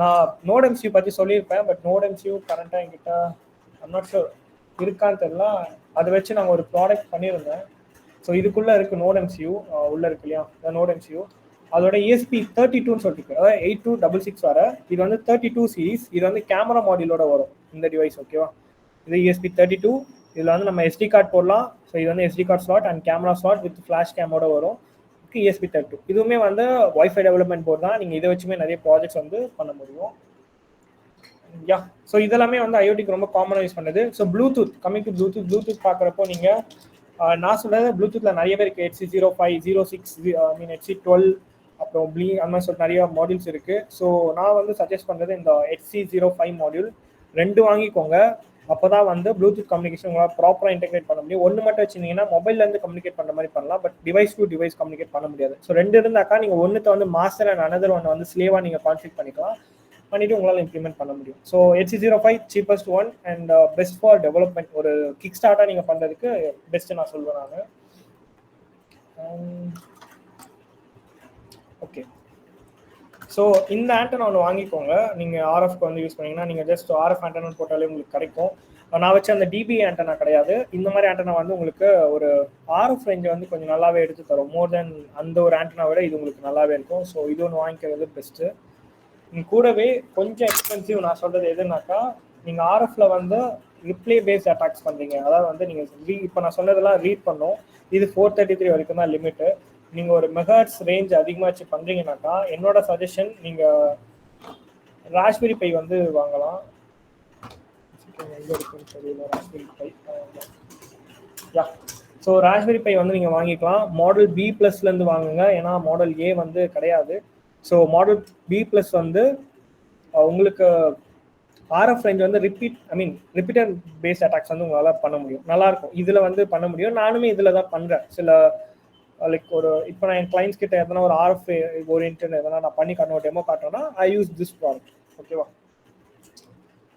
நான் நோட் எம்சியூ பற்றி சொல்லியிருப்பேன், பட் நோட் எம்சியூ கரண்ட்டாக என்கிட்ட ஐம் நாட் ஷூர் இருக்கான்னு தெரியல. அதை வச்சு நாங்கள் ஒரு ப்ராடக்ட் பண்ணியிருந்தேன். ஸோ இதுக்குள்ளே இருக்குது நோட் எம்சியூ, உள்ளே இருக்கு இல்லையா நோட் எம்சியூ. அதோட ESP32ன்னு சொல்லிட்டு, அதாவது 8266 வர. இது வந்து 32 சீரீஸ். இது வந்து கேமரா மாடியூலோட வரும் இந்த டிவைஸ். ஓகேவா, இது ESP32. இதில் வந்து நம்ம SD கார்டு போடலாம். ஸோ இது வந்து SD card slot and camera slot with flash கேமோட வரும். ESP32 இதுவுமே வந்து வைஃபை டெவலப்மெண்ட் போர்டு தான். நீங்கள் இதை வச்சுமே நிறைய ப்ராஜெக்ட்ஸ் வந்து பண்ண முடியும். யா, ஸோ இதெல்லாமே வந்து ஐஓடிக்கு ரொம்ப காமனாக யூஸ் பண்ணுது. So Bluetooth, coming to Bluetooth பார்க்குறப்போ நீங்கள் நான் சொல்கிறது ப்ளூடூத்தில் நிறைய பேருக்கு HC05, 06, ஐ மீன் HC12, அப்புறம் அந்த மாதிரி சொல்லிட்டு நிறைய மாடியூல்ஸ் இருக்குது. ஸோ நான் வந்து சஜஸ்ட் பண்ணுறது இந்த HC05 மாடியூல் 2 வாங்கிக்கோங்க. அப்போ தான் வந்து ப்ளூடூத் கம்யூனிகேஷன் உங்களால் ப்ராப்பராக இன்டெகிரேட் பண்ண முடியும். ஒன்று மட்டும் வச்சுருந்தீங்கன்னா மொபைல்லேருந்து கம்யூனிகேட் பண்ணுற மாதிரி பண்ணலாம், but device to device communicate பண்ண முடியாது. ஸோ 2 இருந்தாக்கா நீங்கள் ஒன்றுத்தை வந்து மாஸ்டர் அண்ட் அனதர் ஒன்று வந்து ஸ்லேவாக நீங்கள் கான்ஃபிக் பண்ணிவிட்டு உங்களால் இம்ப்ளிமெண்ட் பண்ண முடியும். So HC05 cheapest one and best for development. ஒரு கிக் ஸ்டார்ட்டாக நீங்கள் பண்ணுறதுக்கு பெஸ்ட்டு நான் சொல்வேன் நான். ஓகே, ஸோ இந்த ஆண்டனா ஒன்று வாங்கிக்கோங்க. நீங்கள் ஆர்எஃப்க்கு வந்து யூஸ் பண்ணிங்கன்னா நீங்கள் ஜஸ்ட் ஆர்எஃப் ஆண்டனா போட்டாலே உங்களுக்கு கிடைக்கும். நான் வச்ச அந்த டிபி ஆண்டனா கிடையாது. இந்த மாதிரி ஆண்டனா வந்து உங்களுக்கு ஒரு ஆர்எஃப் ரேஞ்சை வந்து கொஞ்சம் நல்லாவே எடுத்து தரும். மோர் தென் அந்த ஒரு ஆண்டனா விட இது உங்களுக்கு நல்லாவே இருக்கும். ஸோ இது ஒன்று வாங்கிக்கிறது பெஸ்ட்டு. கூடவே கொஞ்சம் எக்ஸ்பென்சிவ் நான் சொல்கிறது எதுனாக்கா, நீங்கள் ஆர்எஃப்ல வந்து ரிப்ளே பேஸ்ட் அட்டாக்ஸ் பண்ணுறீங்க. அதாவது வந்து நீங்கள் இப்போ நான் சொன்னதெல்லாம் ரீட் பண்ணோம். இது 433 வரைக்கும் தான் லிமிட்டு. நீங்கள் ஒரு மெகாஹெர்ட்ஸ் ரேஞ்ச் அதிகமாக வச்சு பண்ணுறீங்கனாக்கா என்னோட சஜஷன் நீங்கள் ராஸ்பெரி பை வந்து வாங்கலாம். எங்கே இருக்குன்னு தெரியல. Raspberry Pi. Yeah, so Raspberry Pi வந்து நீங்கள் வாங்கிக்கலாம். மாடல் பி ப்ளஸ்லேருந்து வாங்குங்க, ஏன்னா மாடல் ஏ வந்து கிடையாது. ஸோ மாடல் பி ப்ளஸ் வந்து உங்களுக்கு ஆர்எஃப் ரேஞ்ச் வந்து ரிப்பீட்டர் பேஸ்ட் அட்டாக்ஸ் வந்து உங்களால் பண்ண முடியும். நல்லாயிருக்கும், இதில் வந்து பண்ண முடியும். நானுமே இதில் தான் பண்ணுறேன். சில லைக் ஒரு இப்போ நான் என் கிளைண்ட்ஸ் கிட்ட எதனா ஒரு ஆர்எஃப் ஓரியன்ட் எதனா நான் பண்ணி காட்டுற டெமோ காட்டுறேன்னா ஐ யூஸ் திஸ் ப்ராடக்ட். ஓகேவா?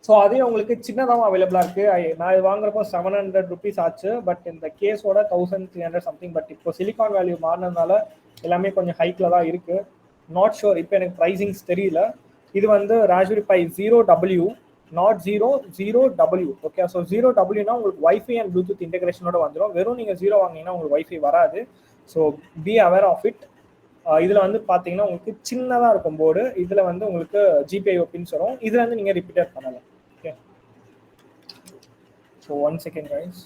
ஸோ அதே உங்களுக்கு சின்னதாகவும் அவைலபிளாக இருக்குது. நான் இது வாங்குறப்போ 700 rupees ஆச்சு. பட் இந்த கேஸோட 1300 சம்திங். பட் இப்போ சிலிகான் வேல்யூ மாறினதுனால எல்லாமே கொஞ்சம் ஹைக்கில் தான் இருக்குது. நாட் ஷோர், இப்போ எனக்கு ப்ரைஸிங்ஸ் தெரியல. இது வந்து Raspberry Pi 0W, not 0W. Okay, so 0Wனா உங்களுக்கு வைஃபை அண்ட் ப்ளூடூத் இன்டெகிரேஷனோட வந்துடும். வெறும் நீங்கள் 0 வாங்கினீங்கன்னா உங்களுக்கு வைஃபை வராது. So be aware of it. இதில் வந்து பார்த்தீங்கன்னா உங்களுக்கு சின்னதாக இருக்கும் போர்டு. இதில் வந்து உங்களுக்கு GPIO பின்ஸ் வரும். இதில் வந்து நீங்கள் ரிப்பீட்டர் பண்ணலாம். Okay, so 1 second guys.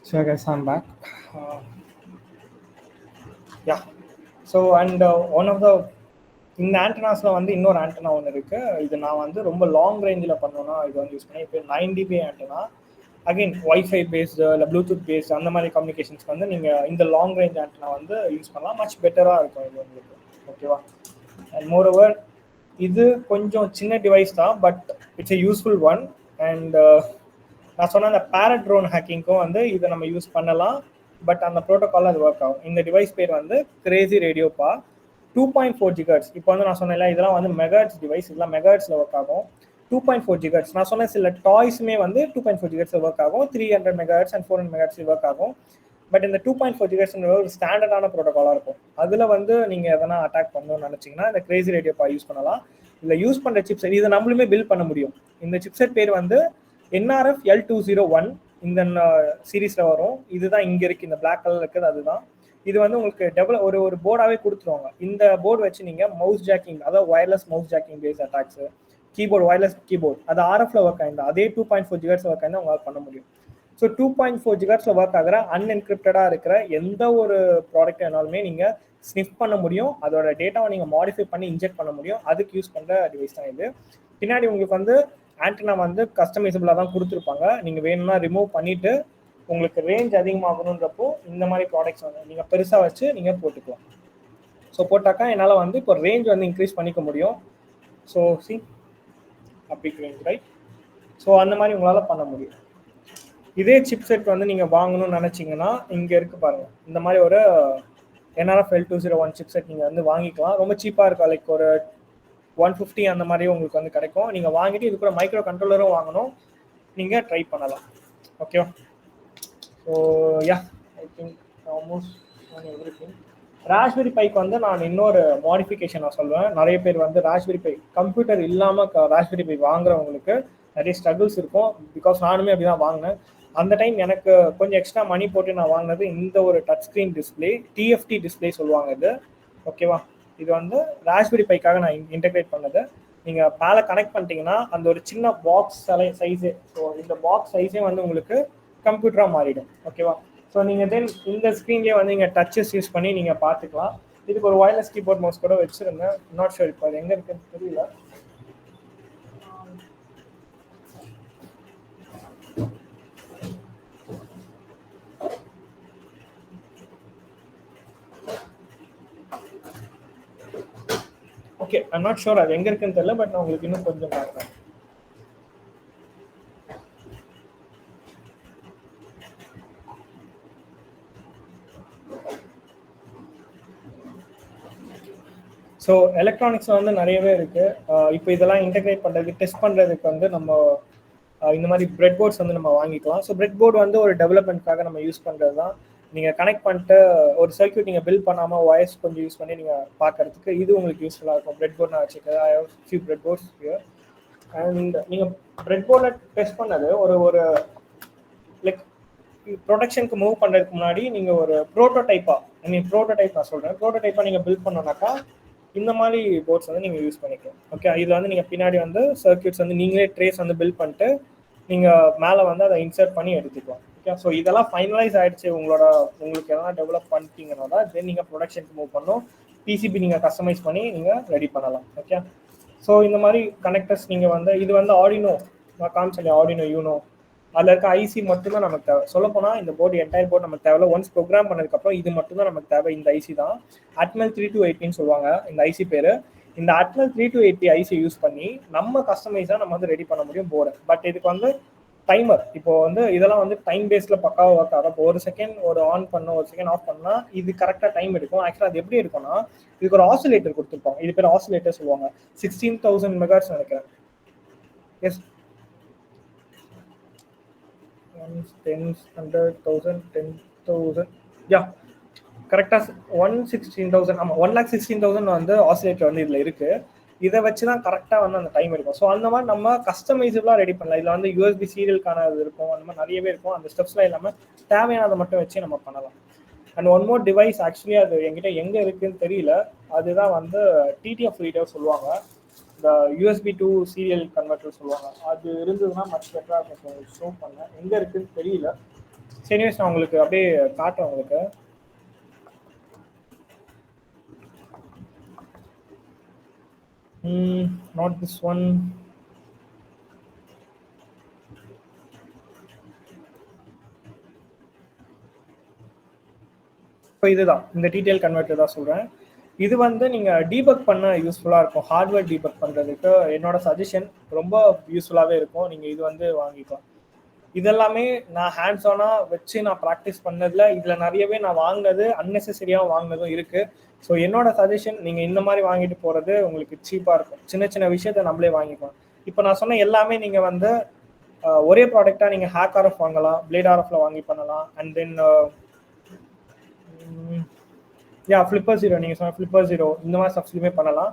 So guys, I'm back. Yeah, so and one of the இந்த ஆண்டனாஸில் வந்து இன்னொரு ஆண்டனா ஒன்று இருக்குது. இது நான் வந்து ரொம்ப லாங் ரேஞ்சில் பண்ணோன்னா இது வந்து யூஸ் பண்ணேன். இப்போ 9dB antenna, again wifi based இல்லை ப்ளூடூத் பேஸ்டு அந்த மாதிரி கம்யூனிகேஷன்ஸ்க்கு வந்து நீங்கள் இந்த லாங் ரேஞ்ச் ஆண்டனா வந்து யூஸ் பண்ணலாம். மச் பெட்டராக இருக்கும் இது உங்களுக்கு. ஓகேவா? அண்ட் மோர் ஓவர் இது கொஞ்சம் சின்ன டிவைஸ் தான், but it's a useful one. And நான் சொன்ன அந்த பேரட் ட்ரோன் ஹேக்கிங்க்கும் வந்து இதை நம்ம யூஸ் பண்ணலாம். பட் அந்த ப்ரோட்டோக்கால் அது ஒர்க் ஆகும். இந்த டிவைஸ் பேர் வந்து கிரேசி ரேடியோப்பா 2.4 GHz. இப்போ வந்து நான் சொன்னேன் இதெல்லாம் வந்து மெகாஹெர்ட்ஸ் டிவைஸ், இதெல்லாம் மெகாஹெர்ட்ஸில் ஒர்க் ஆகும். 2.4 GHz நான் சொன்ன சில டாய்ஸுமே வந்து 2.4 GHz ஒர்க் ஆகும். 300 MHz அண்ட் 400 MHz ஒர்க் ஆகும். பட் இந்த 2.4 GHz ஒரு ஸ்டாண்டர்டான ப்ரோட்டோகாலாக இருக்கும். அதில் வந்து நீங்கள் எதனா அட்டாக் பண்ணணும்னு நினச்சிங்கன்னா இந்த கிரேசி ரேடியோப்பா யூஸ் பண்ணலாம். இதில் யூஸ் பண்ணுற சிப்செட் இதை நம்மளுமே பில்ட் பண்ண முடியும். இந்த சிப்செட் பேர் வந்து NRF L201 இந்த சீரீஸில் வரும். இதுதான் இங்கே இருக்குது, இந்த பிளாக் கலர் இருக்குது அதுதான். இது வந்து உங்களுக்கு ஒரு போர்டாகவே கொடுத்துருவாங்க. இந்த போர்டு வச்சு நீங்கள் மவுஸ் ஜாக்கிங், அதாவது wireless mouse jacking base attacks, keyboard wireless keyboard அது RFல ஒர்க் ஆயிருந்தா அதே 2.4 GHz ஒர்க் ஆயிருந்தா உங்களால் பண்ண முடியும். ஸோ 2.4 GHzல ஒர்க் ஆகிற அன்என்கிரிப்டடாக இருக்கிற எந்த ஒரு ப்ராடக்ட் வேணாலுமே நீங்கள் ஸ்னிஃப் பண்ண முடியும். அதோட டேட்டாவை நீங்கள் மாடிஃபை பண்ணி இன்ஜெக்ட் பண்ண முடியும். அதுக்கு யூஸ் பண்ணுற டிவைஸ் தான் இது. பின்னாடி உங்களுக்கு வந்து ஆண்டனா வந்து கஸ்டமைசபிளாக தான் கொடுத்துருப்பாங்க. நீங்கள் வேணும்னா ரிமூவ் பண்ணிவிட்டு உங்களுக்கு ரேஞ்ச் அதிகமாகணுன்றப்போ இந்த மாதிரி ப்ராடக்ட்ஸ் வந்து நீங்கள் பெருசாக வச்சு நீங்கள் போட்டுக்கலாம். ஸோ போட்டாக்கா என்னால் வந்து இப்போ ரேஞ்ச் வந்து இன்க்ரீஸ் பண்ணிக்க முடியும். ஸோ சி அப்படி ரேஞ்ச் ரைட். ஸோ அந்த மாதிரி உங்களால் பண்ண முடியும். இதே சிப் செட் வந்து நீங்கள் வாங்கணும்னு நினச்சிங்கன்னா இங்கே இருக்குது பாருங்கள். இந்த மாதிரி ஒரு NRF L201 சிப் செட் நீங்கள் வந்து வாங்கிக்கலாம். ரொம்ப சீப்பாக இருக்கும். லைக் ஒரு 150 அந்த மாதிரி உங்களுக்கு வந்து கிடைக்கும். நீங்கள் வாங்கிட்டு இது கூட மைக்ரோ கண்ட்ரோலரும் வாங்கணும், நீங்கள் ட்ரை பண்ணலாம். ஓகேவா? ஸோ யா, ஐ think almost everything. Raspberry bike வந்து நான் இன்னொரு மாடிஃபிகேஷன் நான் சொல்லுவேன். நிறைய பேர் வந்து ராஸ்பெரி பை கம்ப்யூட்டர் இல்லாமல் ராஸ்பெரி பை வாங்குறவங்களுக்கு நிறைய ஸ்ட்ரகிள்ஸ் இருக்கும். பிகாஸ் நானுமே அப்படி தான் வாங்கினேன். அந்த டைம் எனக்கு கொஞ்சம் எக்ஸ்ட்ரா மணி போட்டு நான் வாங்கினது இந்த ஒரு touch screen display, TFT display சொல்லுவாங்க இது. ஓகேவா? இது வந்து ராஸ்பெரி பைக்காக நான் இன்டெகிரேட் பண்ணது. நீங்கள் மேலே கனெக்ட் பண்ணிட்டீங்கன்னா அந்த ஒரு சின்ன பாக்ஸ் சைஸே, ஸோ இந்த பாக்ஸ் சைஸே வந்து உங்களுக்கு கம்ப்யூட்டராக மாறிடும். ஓகேவா? ஸோ நீங்கள் தென் இந்த ஸ்க்ரீன்லேயே வந்து நீங்கள் டச்சஸ் யூஸ் பண்ணி நீங்கள் பார்த்துக்கலாம். இதுக்கு ஒரு ஒயர்லெஸ் கீபோர்ட் மவுஸ் கூட வச்சுருந்தேன். நாட் ஷூர் இப்போ அது எங்கே இருக்குன்னு தெரியல. ஓகே, ஐம் நாட் ஷூர் அது எங்கே இருக்குன்னு தெரியல, பட் நான் உங்களுக்கு இன்னும் கொஞ்சம் பார்க்குறேன். ஸோ எலக்ட்ரானிக்ஸ் வந்து நிறையவே இருக்குது. இப்போ இதெல்லாம் இன்டெகிரேட் பண்ணுறதுக்கு, டெஸ்ட் பண்ணுறதுக்கு வந்து நம்ம இந்த மாதிரி பிரெட் போர்ட்ஸ் வந்து நம்ம வாங்கிக்கலாம். ஸோ பிரெட் போர்டு வந்து ஒரு டெவலப்மெண்ட்காக நம்ம யூஸ் பண்ணுறது தான். நீங்கள் கனெக்ட் பண்ணிட்டு ஒரு சர்க்யூட் நீங்கள் பில்ட் பண்ணாமல் ஒயர்ஸ் கொஞ்சம் யூஸ் பண்ணி நீங்கள் பார்க்கறதுக்கு இது உங்களுக்கு யூஸ்ஃபுல்லாக இருக்கும். பிரெட் போர்ட் நான் வச்சுக்கிறேன். I have few breadboards here. And நீங்கள் பிரெட் போர்டில் டெஸ்ட் பண்ணது ஒரு லைக் ப்ரொடக்ஷனுக்கு மூவ் பண்ணுறதுக்கு முன்னாடி நீங்கள் ஒரு ப்ரோட்டோடைப் நான் சொல்கிறேன், ப்ரோட்டோடைப்பாக நீங்கள் பில்ட் பண்ணோன்னாக்கா இந்த மாதிரி போர்ட்ஸ் வந்து நீங்கள் யூஸ் பண்ணிக்கலாம். ஓகே, இதில் வந்து நீங்கள் பின்னாடி வந்து சர்க்யூட்ஸ் வந்து நீங்களே ட்ரேஸ் வந்து பில்ட் பண்ணிட்டு நீங்கள் மேலே வந்து அதை இன்சர்ட் பண்ணி எடுத்துக்கலாம். ஓகே, ஸோ இதெல்லாம் ஃபைனலைஸ் ஆகிடுச்சு. உங்களுக்கு எல்லாம் டெவலப் பண்ணிட்டீங்கன்னா தான் தென் நீங்கள் ப்ரொடக்ஷனுக்கு மூவ் பண்ணணும். பிசிபி நீங்கள் கஸ்டமைஸ் பண்ணி நீங்கள் ரெடி பண்ணலாம். ஓகே, ஸோ இந்த மாதிரி கனெக்டர்ஸ் நீங்கள் வந்து இது வந்து ஆர்டினோ, நான் காமிச்சேன் ஆர்டினோ யூனோ, அதில் இருக்க ஐசி மட்டும்தான் நமக்கு தேவை. சொல்லப்போனால் இந்த போர்டு என்டையர் போர்டு நமக்கு தேவை. ஒன்ஸ் ப்ரோக்ராம் பண்ணதுக்கப்புறம் இது மட்டும்தான் நமக்கு தேவை. இந்த ஐசி தான் அட்மல் 3280 சொல்லுவாங்க இந்த ஐசி பேர். இந்த அட்மல் 3280 ஐசி யூஸ் பண்ணி நம்ம கஸ்டமைஸாக நம்ம வந்து ரெடி பண்ண முடியும் போர்டு. பட் இதுக்கு வந்து டைமர், இப்போ வந்து இதெல்லாம் வந்து டைம் பேஸில் பக்காவாக ஒர்க் ஆகும். இப்போ ஒரு செகண்ட் ஒரு ஆன் பண்ணோம், ஒரு செகண்ட் ஆஃப் பண்ணால் இது கரெக்டாக டைம் எடுக்கும். ஆக்சுவலாக அது எப்படி இருக்கும்னா இதுக்கு ஒரு ஆசிலேட்டர் கொடுத்துருப்பாங்க. இது பேர் ஆசிலேட்டர் சொல்லுவாங்க. 16,000 மெகாஹெர்ட்ஸ் நினைக்கிறேன். எஸ், 10,000 10,000 யா கரெக்டாக 116,000. ஆமாம், 1,16,000 வந்து ஆசிலேட்டர் வந்து இதில் இருக்குது. இதை வச்சு தான் கரெக்டாக வந்து அந்த டைம் இருக்கும். ஸோ அந்த மாதிரி நம்ம கஸ்டமைசபிளாக ரெடி பண்ணலாம். இதில் வந்து யூஎஸ்பி சீரியலுக்கான இது இருக்கும், அந்த மாதிரி நிறையவே இருக்கும். அந்த ஸ்டெப்ஸ்லாம் இல்லாமல் தேவையானதை மட்டும் வச்சு நம்ம பண்ணலாம். And one more device, actually அது என்கிட்ட எங்கே இருக்குதுன்னு தெரியல. அதுதான் வந்து டிடிஎஃப் ரீடர் சொல்லுவாங்க, இந்த யூஎஸ்பி டு சீரியல் கன்வெர்ட்டர் சொல்லுவாங்க. அது இருந்ததுன்னா மச் பெட்டராக இருக்கும். ஷோ பண்ணேன், எங்கே இருக்குதுன்னு தெரியல. சரிவேஸ், நான் உங்களுக்கு அப்படியே காட்டுறேன் உங்களுக்கு. Not this one. இப்போ இதுதான் இந்த டீடைல் கன்வெர்ட்டர் தான் சொல்கிறேன். இது வந்து நீங்கள் டீபக் பண்ண யூஸ்ஃபுல்லாக இருக்கும். ஹார்ட்வேர் டீபக் பண்ணுறதுக்கு என்னோட சஜஷன் ரொம்ப யூஸ்ஃபுல்லாகவே இருக்கும். நீங்கள் இது வந்து வாங்கிக்கலாம். இதெல்லாமே நான் ஹேண்ட்ஸ் ஆனாக வச்சு நான் ப்ராக்டிஸ் பண்ணதில் இதில் நிறையவே நான் வாங்கினது அன்னெசரியாக வாங்கினதும் இருக்குது. ஸோ என்னோட சஜஷன், நீங்கள் இந்த மாதிரி வாங்கிட்டு போகிறது உங்களுக்கு சீப்பாக இருக்கும். சின்ன சின்ன விஷயத்த நம்மளே வாங்கிக்கலாம். இப்போ நான் சொன்ன எல்லாமே நீங்கள் வந்து ஒரே ப்ராடக்டாக நீங்கள் ஹேக் ஆர்எஃப் வாங்கலாம், பிளேட் ஆர்எஃப்ல வாங்கி பண்ணலாம். அண்ட் தென் ஃப்ளிப்பர் ஜீரோ, நீங்கள் சொன்ன ஃப்ளிப்பர் ஜீரோ இந்த மாதிரி சப்ஸ்லையுமே பண்ணலாம்.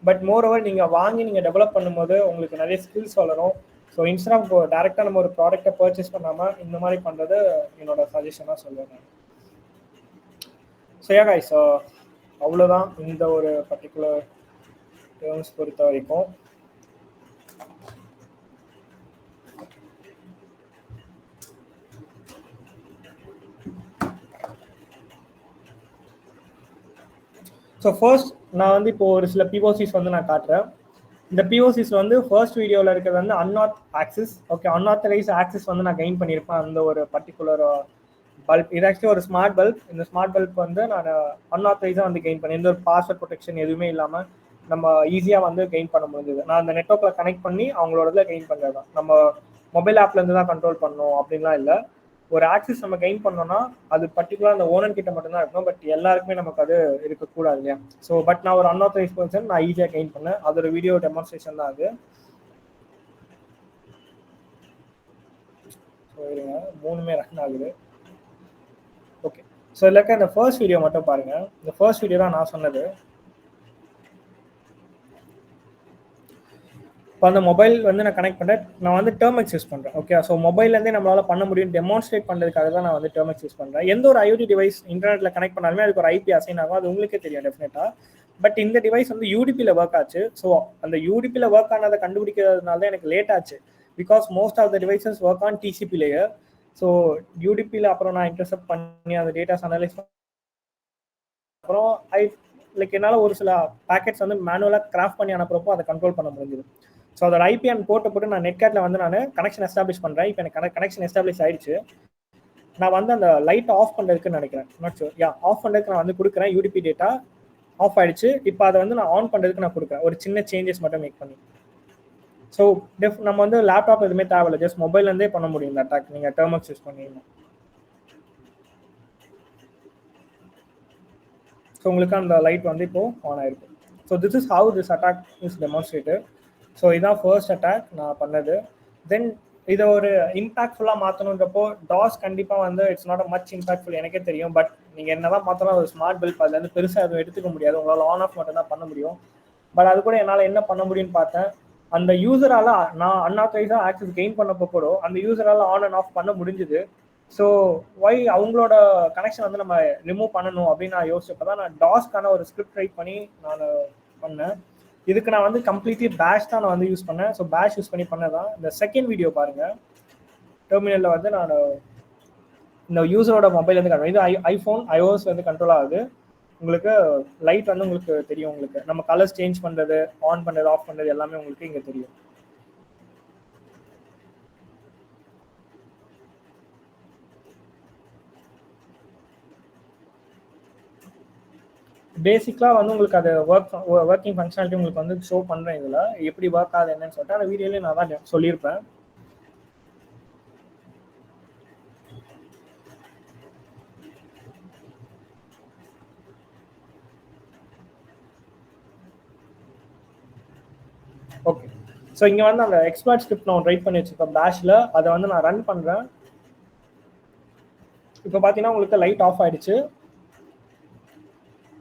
பட் மோர் ஓவர் நீங்கள் வாங்கி நீங்கள் டெவலப் பண்ணும்போது உங்களுக்கு நிறைய ஸ்கில்ஸ் வளரும். ஸோ இன்ஸ்டா டேரெக்டாக நம்ம ஒரு ப்ராடக்டை பர்ச்சேஸ் பண்ணாமல் இந்த மாதிரி பண்ணுறது என்னோட சஜஷனாக சொல்லுவேன் நான். ஸோ யா கைஸ், அவ்வளோதான் இந்த ஒரு பர்டிகுலர் டேர்ம்ஸ் பொறுத்த வரைக்கும். ஸோ ஃபர்ஸ்ட் நான் வந்து இப்போ ஒரு சில பிஓசிஸ் வந்து நான் காட்டுறேன். இந்த பிஓசிஸ் வந்து ஃபர்ஸ்ட் வீடியோவில் இருக்கிறது வந்து அன்ஆத் ஆக்சஸ். ஓகே, அன்ஆத்தரைஸ் ஆக்சஸ் வந்து நான் கெயின் பண்ணியிருப்பேன் அந்த ஒரு பர்டிகுலர் பல்ப். இது ஆக்சுவலி ஒரு ஸ்மார்ட் பல்ப். இந்த ஸ்மார்ட் பல்ப் வந்து நான் அன்ஆத்தரைஸாக வந்து கெயின் பண்ணேன். எந்த ஒரு பாஸ்வேர்ட் ப்ரொடெக்ஷன் எதுவுமே இல்லாமல் நம்ம ஈஸியாக வந்து கெயின் பண்ண முடிஞ்சது. நான் அந்த நெட்வொர்க்கில் கனெக்ட் பண்ணி அவங்களோட இதில் கெயின் பண்ணுறது தான். நம்ம மொபைல் ஆப்லேருந்து தான் கண்ட்ரோல் பண்ணணும் அப்படின்லாம் இல்லை. ஒரு ஆக்சஸ் நம்ம கெயின் பண்ணோம்னா அது பர்டிகுலர் அந்த ஓனர் கிட்ட மட்டும்தான் இருக்கணும். பட் எல்லாருக்குமே நமக்கு அது இருக்கக்கூடாது இல்லையா? ஸோ பட் நான் ஒரு அன்ஆத்தரைஸ் பர்சன், நான் ஈஸியாக கெயின் பண்ணேன். அதோட வீடியோ டெமான்ஸ்ட்ரேஷன் தான் அது. ஸோ இருங்க, 3மே ரன் ஆகுது. ஓகே, ஸோ இல்லைக்கா இந்த ஃபர்ஸ்ட் வீடியோ மட்டும் பாருங்க. இந்த ஃபர்ஸ்ட் வீடியோ தான் நான் சொன்னது. இப்போ அந்த மொபைல் வந்து நான் கனெக்ட் பண்ணுறேன். நான் வந்து டெர்மெக்ஸ் யூஸ் பண்ணுறேன். ஓகே, ஸோ மொபைல்லேருந்தே நம்மளால் பண்ண முடியும் டெமான்ஸ்ட்ரேட் பண்ணுறதுக்காக தான் நான் வந்து டெர்மெக்ஸ் யூஸ் பண்ணுறேன். எந்த ஒரு ஐஓடி டிவைஸ் இன்டர்நெட்டில் கனெக்ட் பண்ணாலுமே அதுக்கு ஒரு ஐபி அசைன் ஆகும். அது உங்களுக்கே தெரியும் டெஃபினட்டாக. பட் இந்த டிவைஸ் வந்து யூடிபியில் ஒர்க் ஆச்சு. ஸோ அந்த யூடிபியில் ஒர்க் ஆனதை கண்டுபிடிக்கிறதுனால தான் எனக்கு லேட் ஆச்சு. Because most of the devices work on TCP layer. So யூடிபியில் அப்புறம் நான் இன்டர்செப்ட் பண்ணி அந்த டேட்டாஸ் அனலைஸ் அப்புறம் என்னால் ஒரு சில பேக்கெட்ஸ் வந்து மேனுவலாக கிராஃப்ட் பண்ணி அனுப்புறப்போ அதை கண்ட்ரோல் பண்ண முடிஞ்சுது. ஸோ அதோட ஐபி அண்ட் போட்டு நான் நெட்கேட்டில் வந்து நான் கனெக்ஷன் எஸ்டாப்ளிஷ் பண்ணுறேன். இப்போ எனக்கு கனெக்ஷன் எஸ்டாப்ளிஷ் ஆயிடுச்சு. நான் வந்து அந்த லைட் ஆஃப் பண்ணுறதுக்குன்னு நினைக்கிறேன். Not sure. ஆஃப் பண்ணுறதுக்கு நான் வந்து கொடுக்குறேன் யூடிபி டேட்டா. ஆஃப் ஆயிடுச்சு. இப்போ அதை வந்து நான் ஆன் பண்ணுறதுக்கு நான் கொடுக்குறேன், ஒரு சின்ன சேஞ்சஸ் மட்டும் மேக் பண்ணி. ஸோ நம்ம வந்து லேப்டாப் எதுவுமே தேவையில்லை, ஜஸ்ட் மொபைல்லேருந்தே பண்ண முடியும் இந்த அட்டாக் நீங்கள் டெர்மக்ஸ் யூஸ் பண்ணிடணும். ஸோ உங்களுக்கு அந்த லைட் வந்து இப்போ ஆன் ஆயிருக்கு. So this is how this attack is demonstrated. So இதான் ஃபர்ஸ்ட் அட்டாக் நான் பண்ணது. தென் இதை ஒரு இம்பாக்ட்ஃபுல்லாக மாற்றணுன்றப்போ டாஸ் கண்டிப்பாக வந்து it's not a much impactful எனக்கே தெரியும். பட் நீங்கள் என்ன தான் மாற்றினாலும் ஒரு ஸ்மார்ட் பில்ப் அதுலேருந்து பெருசாக எதுவும் எடுத்துக்க முடியாது, உங்களால் ஆன் ஆஃப் மட்டும் தான் பண்ண முடியும். பட் அது கூட என்னால் என்ன பண்ண முடியும்னு பார்த்தேன், அந்த யூசரால் நான் அன்ஆத்தரைஸாக ஆக்சஸ் கெயின் பண்ணப்போ கூட அந்த யூசரால் ஆன் அண்ட் ஆஃப் பண்ண முடிஞ்சுது. ஸோ ஒய் அவங்களோட கனெக்ஷன் வந்து நம்ம ரிமூவ் பண்ணணும் அப்படின்னு நான் யோசிச்சப்போ தான் நான் டாஸ்க்கான ஒரு ஸ்கிரிப்ட் ரைட் பண்ணி நான் பண்ணேன். இதுக்கு நான் வந்து கம்ப்ளீட்லி பேஷ் தான் நான் வந்து யூஸ் பண்ணேன். ஸோ பேஷ் யூஸ் பண்ணி பண்ணதான். இந்த செகண்ட் வீடியோ பாருங்கள், டெர்மினலில் வந்து நான் இந்த யூசரோட மொபைல் வந்து காட்டுறேன். இது ஐஃபோன் iOS வந்து கண்ட்ரோல் ஆகுது. உங்களுக்கு லைட் வந்து உங்களுக்கு தெரியும், உங்களுக்கு நம்ம கலர்ஸ் சேஞ்ச் பண்ணுறது, ஆன் பண்ணுறது, ஆஃப் பண்ணுறது எல்லாமே உங்களுக்கு இங்கே தெரியும். பேசிக்காக வந்து உங்களுக்கு அது ஒர்க்கிங் ஃபங்க்ஷனாலிட்டி உங்களுக்கு வந்து ஷோ பண்ணுறேன். இதில் எப்படி ஒர்க் ஆகுது என்னன்னு சொல்லிட்டு அந்த வீடியோலேயே நான் தான் சொல்லியிருப்பேன். ஓகே, ஸோ இங்கே வந்து அந்த எக்ஸ்பர்ட் ஸ்கிரிப்ட் நான் ரைட் பண்ணி வச்சுருக்கேன் பேஷில், அதை வந்து நான் ரன் பண்ணுறேன். இப்போ பார்த்தீங்கன்னா உங்களுக்கு லைட் ஆஃப் ஆயிடுச்சு.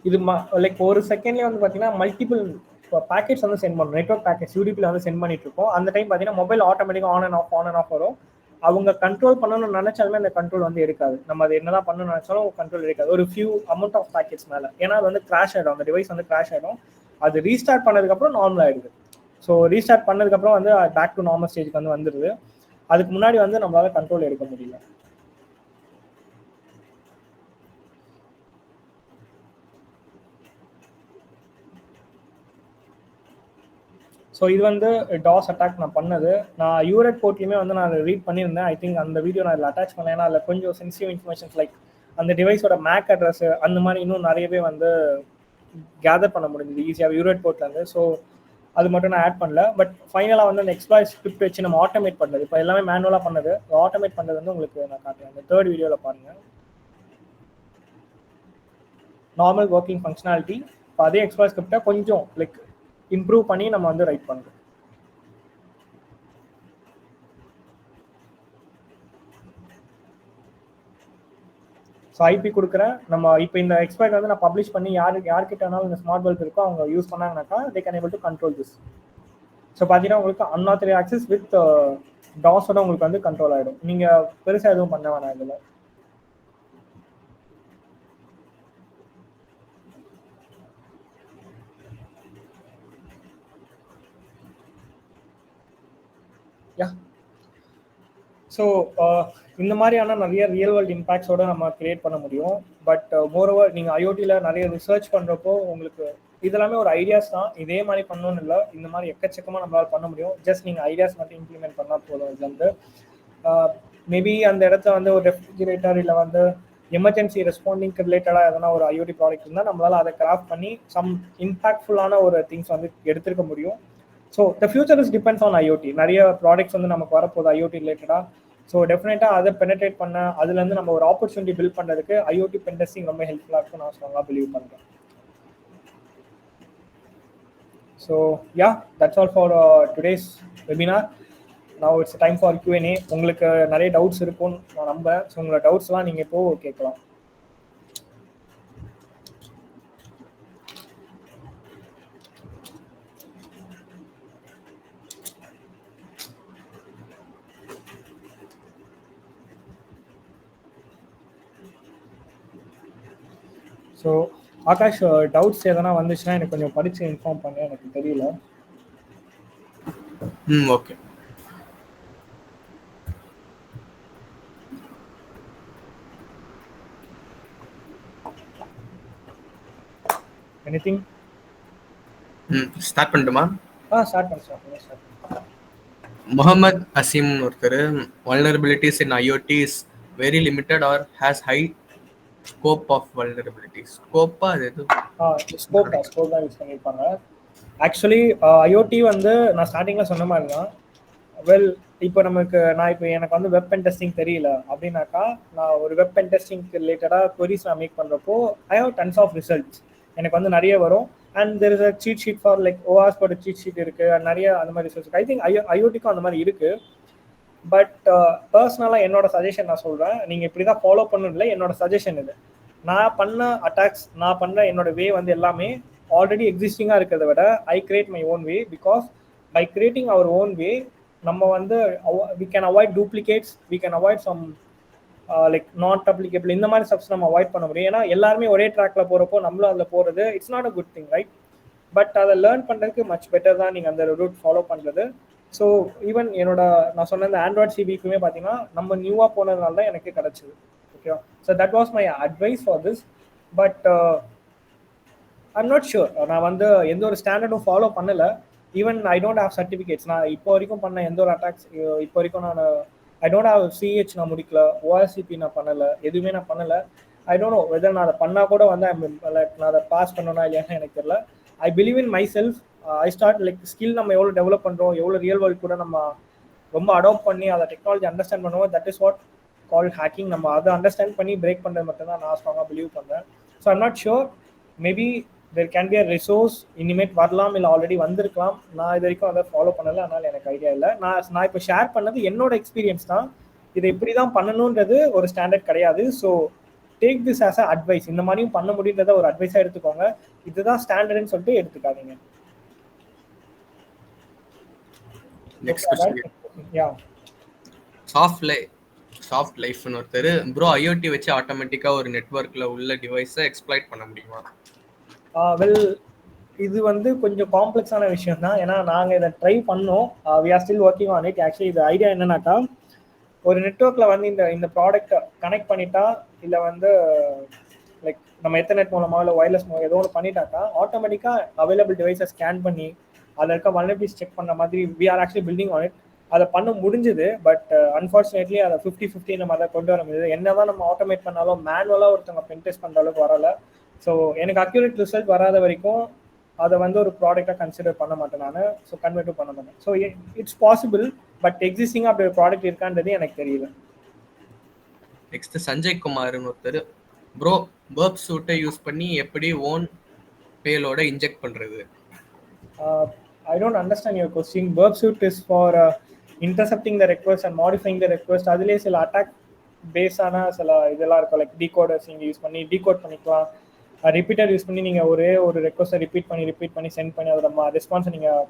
இது லைக் ஒரு செகண்ட்லேயே வந்து பார்த்தீங்கன்னா மல்டிபிள் பேக்கெட்ஸ் வந்து சென்ட் பண்ணணும், நெட்வொர்க் பேக்கெட்ஸ் யூடிபியில் வந்து சென்ட் பண்ணிட்டு இருக்கோம். அந்த டைம் பார்த்தீங்கன்னா மொபைல் ஆட்டோமேட்டிக்காக ஆன் அண்ட் ஆஃப் வரும். அவங்க கண்ட்ரோல் பண்ணணும்னு நினைச்சாலுமே அந்த கண்ட்ரோல் வந்து இருக்காது. நம்ம அது என்னதான் பண்ணணும்னு நினைச்சாலும் கண்ட்ரோல் இருக்காது ஒரு ஃபியூ அமௌண்ட் ஆஃப் பேக்கெட்ஸ் மேலே. ஏன்னா அது வந்து கிராஷ் ஆகிடும், அந்த டிவைஸ் வந்து கிராஷ் ஆகிடும். அது ரீஸ்டார்ட் பண்ணதுக்கப்புறம் நார்மல் ஆகிடுது. ஸோ ரீஸ்டார்ட் பண்ணதுக்கப்புறம் வந்து பேக் டு நார்மல் ஸ்டேஜுக்கு வந்து வந்துடுது. அதுக்கு முன்னாடி வந்து நம்மளால கண்ட்ரோல் எடுக்க முடியல. ஸோ இது வந்து டாஸ் அட்டாக் நான் பண்ணது. நான் யூரெட் போர்ட்லையுமே வந்து நான் ரீட் பண்ணியிருந்தேன். ஐ திங்க் அந்த வீடியோ நான் இதில் அட்டாச் பண்ணேன். ஏன்னா அதில் கொஞ்சம் சென்சிட்டிவ் இன்ஃபர்மேஷன்ஸ் லைக் அந்த டிவைஸோட மேக் அட்ரஸ் அந்த மாதிரி இன்னும் நிறையவே வந்து கேதர் பண்ண முடிஞ்சது ஈஸியாக யூரெட் போர்ட்லேருந்து. ஸோ அது மட்டும் நான் ஆட் பண்ணல. பட் ஃபைனலாக வந்து அந்த எக்ஸ்ப்ளாய்ட் ஸ்கிரிப்ட் வச்சு நம்ம ஆட்டோமேட் பண்ணது, இப்போ எல்லாமே மேனுவலாக பண்ணது, ஆட்டோமேட் பண்ணது வந்து உங்களுக்கு நான் காட்டுறேன். அந்த தேர்ட் வீடியோவில் பாருங்கள், நார்மல் ஒர்க்கிங் ஃபங்க்ஷனாலிட்டி. இப்போ அதே எக்ஸ்ப்ளாய்ட் ஸ்கிரிப்டை கொஞ்சம் லைக் இம்ப்ரூவ் பண்ணி நம்ம வந்து ரைட் பண்ணுறோம். ஸோ ஐபி கொடுக்குறேன். நம்ம இப்போ இந்த எக்ஸ்பர்ட் வந்து நான் பப்ளிஷ் பண்ணி யார்கிட்டனாலும் இந்த ஸ்மார்ட் பல்ப் இருக்கும் அவங்க யூஸ் பண்ணாங்கனாக்கா they can able to control this. So பார்த்தீங்கன்னா உங்களுக்கு அன்ஆத்தரைஸ்ட் ஆக்சஸ் வித் டாஸோட உங்களுக்கு வந்து கண்ட்ரோல் ஆகிடும். நீங்கள் பெருசாக எதுவும் பண்ண வேணாம் இதில். யா ஸோ இந்த மாதிரியான நிறைய ரியல் வேர்ல்டு இம்பேக்ட்ஸோட நம்ம கிரியேட் பண்ண முடியும். பட் மோரோவர் நீங்கள் ஐஓடியில் நிறைய ரிசர்ச் பண்ணுறப்போ உங்களுக்கு இதெல்லாமே ஒரு ஐடியாஸ் தான். இதே மாதிரி பண்ணணும்னு இல்லை, இந்த மாதிரி எக்கச்சக்கமாக நம்மளால் பண்ண முடியும். ஜஸ்ட் நீங்கள் ஐடியாஸ் மட்டும் இம்ப்ளிமெண்ட் பண்ணால் போதும். இது வந்து மேபி அந்த இடத்த வந்து ஒரு ரெஃப்ரிஜிரேட்டர் இல்லை வந்து எமர்ஜென்சி ரெஸ்பாண்டிங்க்கு ரிலேட்டடாக எதனா ஒரு ஐஓடி ப்ராடக்ட் இருந்தால் நம்மளால் அதை கிராஃப்ட் பண்ணி சம் இம்பாக்ட்ஃபுல்லான ஒரு திங்ஸ் வந்து எடுத்துருக்க முடியும். So the future is depends on IoT. நிறைய ப்ராடக்ட்ஸ் வந்து நமக்கு வரப்போகுது ஐஓடி ரிலேட்டடாக. ஸோ டெஃபினட்டாக அதை பெனட்ரேட் பண்ண அதுலேருந்து நம்ம ஒரு ஆப்பர்ச்சுனிட்டி பில்ட் பண்ணுறதுக்கு ஐஓடி பென் டெஸ்டிங் ரொம்ப ஹெல்ப்ஃபுல்லாக இருக்கும் நான் ஸ்ட்ராங்காக பிலீவ் பண்ணுறேன். So yeah that's all for today's webinar. Now it's time for Q&A. உங்களுக்கு நிறைய டவுட்ஸ் இருக்கும்னு நான் நம்புறேன். ஸோ உங்களோட டவுட்ஸ்லாம் நீங்கள் இப்போ கேட்கலாம். ஸோ ஆகாஷ், டவுட்ஸ் எதனா வந்துச்சுன்னா எனக்கு கொஞ்சம் படித்து இன்ஃபார்ம் பண்ண, எனக்கு தெரியல. ஓகே. எனிதிங்? ஸ்டார்ட் பண்ணட்டுமா? ஸ்டார்ட் பண்ணு. முகமது அசீம் ஒருத்தர், vulnerabilities in IoT is very limited or has high scope of vulnerability ஸ்கோப்பா அது எது ஸ்கோப் தான் யூஸ் பண்ணியிருப்பாங்க. ஆக்சுவலி ஐஓடி வந்து நான் ஸ்டார்டிங்கில் சொன்ன மாதிரி தான். வெல், இப்போ எனக்கு வந்து வெப் பென் டெஸ்டிங் தெரியல அப்படின்னாக்கா, நான் ஒரு வெப் பென் டெஸ்டிங்க்கு ரிலேட்டடாக queries நான் மேக் பண்ணுறப்போ I have tons of results. எனக்கு வந்து நிறைய வரும். And there is a cheat sheet for like ORs ஒரு சீட் ஷீட் இருக்குது. நிறைய அந்த மாதிரி ரிசல்ட்ஸ் இருக்குது. ஐ திங்க் ஐஓடிக்கும் அந்த மாதிரி இருக்குது. பட் பர்சனலாக என்னோட சஜஷன் நான் சொல்கிறேன், நீங்கள் இப்படி தான் ஃபாலோ பண்ணணும் இல்லை, என்னோட சஜஷன் இது. நான் பண்ண அட்டாக்ஸ், நான் பண்ண என்னோட வே வந்து எல்லாமே ஆல்ரெடி எக்ஸிஸ்டிங்காக இருக்கிறத விட I create my own way. Because by creating our own way நம்ம வந்து we can avoid duplicates, we can avoid some like not applicable, இந்த மாதிரி ஸ்டெப்ஸ் நம்ம அவாய்ட் பண்ண முடியும். ஏன்னா எல்லாருமே ஒரே ட்ராக்ல போகிறப்போ நம்மளும் அதில் போகிறது it's not a good thing, right? But அதை லேர்ன் பண்ணுறதுக்கு மச் பெட்டர் தான் நீங்கள் அந்த ரூட் ஃபாலோ பண்ணுறது. ஸோ ஈவன் நான் சொன்ன இந்த ஆண்ட்ராய்ட் சிபிக்குமே பார்த்தீங்கன்னா நம்ம நியூவாக போனதுனால தான் எனக்கு கிடச்சிது. ஓகேவா? So that was my advice for this. But I'm not sure, நான் வந்து எந்த ஒரு ஸ்டாண்டர்டும் ஃபாலோ பண்ணலை. Even I don't have certificates. நான் இப்போ வரைக்கும் பண்ண எந்த ஒரு அட்டாக்ஸ், இப்போ வரைக்கும் நான் ஐ டோன்ட் ஹேவ் சிஹெச் நான் முடிக்கல, ஓஆர்சிபி நான் பண்ணலை, எதுவுமே நான் பண்ணலை. ஐ டோன்ட் நோ வெதர் நான் அதை பண்ணால் கூட வந்து லைக் நான் அதை பாஸ் பண்ணணும்னா இல்லையான்னு எனக்கு தெரியல. I believe in my self. I start like skill நம்ம எவ்வளோ டெவலப் பண்ணுறோம், எவ்வளோ ரியல் வேர்ல்டு கூட நம்ம ரொம்ப அடாப்ட் பண்ணி அதை டெக்னாலஜி அண்டர்ஸ்டாண்ட் பண்ணுவோம். That is what call hacking. நம்ம அதை அண்டர்ஸ்டாண்ட் பண்ணி பிரேக் பண்ணுறது மட்டும்தான் நான் ஸ்ட்ராங்காக பிலீவ் பண்ணுறேன். So I'm not sure, maybe there can be a resource இனிமேட் வரலாம், இல்லை ஆல்ரெடி வந்திருக்கலாம். நான் இது வரைக்கும் அதை ஃபாலோ பண்ணலை, அதனால் எனக்கு ஐடியா இல்லை. நான் இப்போ ஷேர் பண்ணது என்னோட எக்ஸ்பீரியன்ஸ் தான். இதை இப்படி தான் பண்ணணுன்றது ஒரு ஸ்டாண்டர்ட் கிடையாது. So take this as a advice. இந்த மாதிரியும் பண்ண முடியுன்றத ஒரு அட்வைஸாக எடுத்துக்கோங்க. இதுதான் ஸ்டாண்டர்ட்னு சொல்லிட்டு எடுத்துக்காதீங்க. சாஃப்ட் லைஃப்னு ஒருத்தர் ப்ரோ ஐஓடி வச்சு ஆட்டோமேட்டிக்கா ஒரு நெட்வொர்க்ல உள்ள டிவைஸை எக்ஸ்ப்ளாய்ட் பண்ண முடியுமா? வெல், இது வந்து கொஞ்சம் காம்ப்ளெக்ஸான விஷயம் தான். ஏன்னா நாங்கள் இதை ட்ரை பண்ணோம். We are still working on it. Actually இது ஐடியா என்னன்னாக்கா, ஒரு நெட்வொர்க்கில் வந்து இந்த ப்ராடக்ட்டை கனெக்ட் பண்ணிட்டா, இல்லை வந்து லைக் நம்ம எத்தர்நெட் மூலமாக இல்லை ஒயர்லெஸ் மூலம் ஏதோ ஒன்று பண்ணிட்டாக்கா ஆட்டோமேட்டிக்காக அவைலபிள் டிவைஸை ஸ்கேன் பண்ணி அதில் இருக்க வல்னரபிலிட்டிஸ் செக் பண்ணுற மாதிரி we are actually building on it. அதை பண்ண முடிஞ்சுது. பட் அன்ஃபார்ச்சுனேட்லி அதை 50-50 நம்ம அதை கொண்டு வர முடியுது. என்ன தான் நம்ம ஆட்டோமேட் பண்ணாலும் மேனுவலாக ஒருத்தவங்க பென் டெஸ்ட் பண்ணுற அளவுக்கு வரலை. ஸோ எனக்கு அக்யூரேட் ரிசல்ட் வராத வரைக்கும் அதை வந்து ஒரு ப்ராடக்டாக கன்சிடர் பண்ண மாட்டேன் நான். ஸோ கன்வெர்ட்டும் பண்ண மாட்டேன். ஸோ இட்ஸ் பாசிபிள், பட் எக்ஸிஸ்டிங்காக அப்படி ஒரு ப்ராடக்ட் இருக்கான்றது எனக்கு தெரியல. நெக்ஸ்ட் சஞ்சய் குமார்னு ஒருத்தர், ப்ரோ பர்ப் சூட்டை யூஸ் பண்ணி எப்படி ஓன் பேலோட இன்ஜெக்ட் பண்ணுறது? I don't understand your question. Burp Suite is for intercepting the request and modifying the request. அதுலேயே சில அட்டாக் பேஸான சில இதெல்லாம் இருக்கும். லைக் டீகோடர்ஸ் நீங்கள் யூஸ் பண்ணி டீகோட் பண்ணிக்கலாம். ரிப்பீட்டர் யூஸ் பண்ணி நீங்கள் ஒரே ஒரு ரெக்வஸ்ட்டை ரிப்பீட் பண்ணி சென்ட் பண்ணி அதோட ரெஸ்பான்ஸை நீங்கள்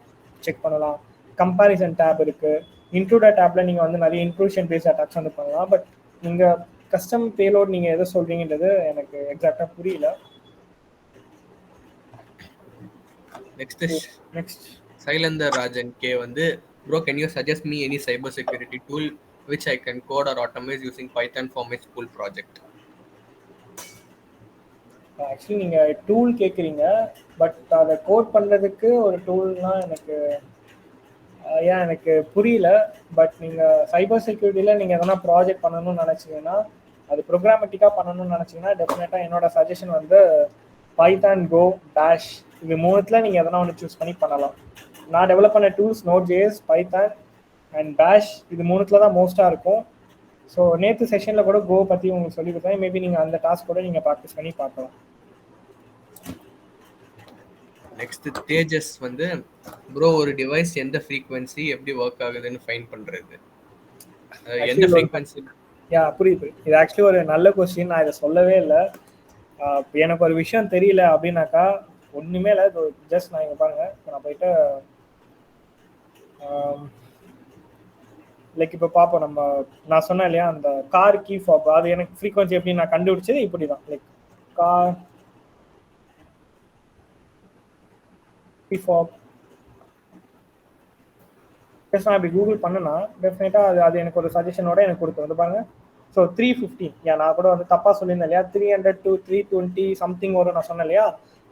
செக் பண்ணலாம். கம்பேரிசன் டேப் இருக்குது. இன்க்ளூடர் டேப்பில் நீங்கள் வந்து நிறைய இன்க்ளூஷன் பேஸ்ட் அட்டாக்ஸ் வந்து பண்ணலாம். பட் நீங்கள் கஸ்டம் பேலோட் நீங்கள் எதை சொல்கிறீங்கன்றது எனக்கு எக்ஸாக்டாக புரியல. நெக்ஸ்ட் சைலந்தர் ராஜன் கே வந்து, bro can you suggest me any cyber security tool which I can code or automate using Python for my school project? Actually நீங்கள் டூல் கேட்குறீங்க, பட் அதை கோட் பண்ணுறதுக்கு ஒரு டூல்னால் எனக்கு புரியல. பட் நீங்கள் சைபர் செக்யூரிட்டியில் நீங்கள் எதனா ப்ராஜெக்ட் பண்ணணும்னு நினச்சிங்கன்னா, அது ப்ரோக்ராமேட்டிக்காக பண்ணணும்னு நினச்சிங்கன்னா டெஃபினட்டாக என்னோட சஜஷன் வந்து பைத்தான், கோ, பேஷ், இது மூணுத்தில் நீங்கள் எதனா ஒன்று சூஸ் பண்ணி பண்ணலாம். நான் டெவலப் பண்ண டூல்ஸ் Node.js, பைத்தான் அண்ட் பேஷ், இது மூணுத்தில் தான் மோஸ்ட்டாக இருக்கும். ஸோ நேற்று செஷனில் கூட கோ பற்றி உங்களுக்கு சொல்லி கொடுத்தேன். மேபி நீங்கள் அந்த டாஸ்க் கூட நீங்கள் ப்ராக்டிஸ் பண்ணி பார்க்கலாம். நெக்ஸ்ட் தேஜஸ் வந்து, ப்ரோ ஒரு டிவைஸ் எந்த ஃப்ரீக்வன்சி எப்படி ஒர்க் ஆகுதுன்னு ஃபைன் பண்ணுறது? எந்த ஃப்ரீக்வன்சி? புரியுது. இது ஆக்சுவலி ஒரு நல்ல கொஸ்டின். நான் இதை சொல்லவே இல்லை. எனக்கு ஒரு விஷயம் தெரியல அப்படின்னாக்கா ஒன்றுமே இல்லை. ஜஸ்ட் நான் இங்கே பாருங்கள், நான் போயிட்டு லைக் இப்போ பார்ப்போம். நான் சொன்னேன் இல்லையா அந்த கார் கீ ஃபாப், அது எனக்கு ஃப்ரீக்வன்சி எப்படி நான் கண்டுபிடிச்சது இப்படி தான். லைக் கார் கீ ஃபாப் நான் இப்படி கூகுள் பண்ணேன்னா டெஃபினட்டாக அது எனக்கு ஒரு சஜஷனோட எனக்கு கொடுத்து வந்து பாருங்க. ஸோ 315, நான் கூட வந்து தப்பாக சொல்லியிருந்தேன் இல்லையா, 300 to 320 சம்திங் வரும் நான் சொன்னேன் இல்லையா.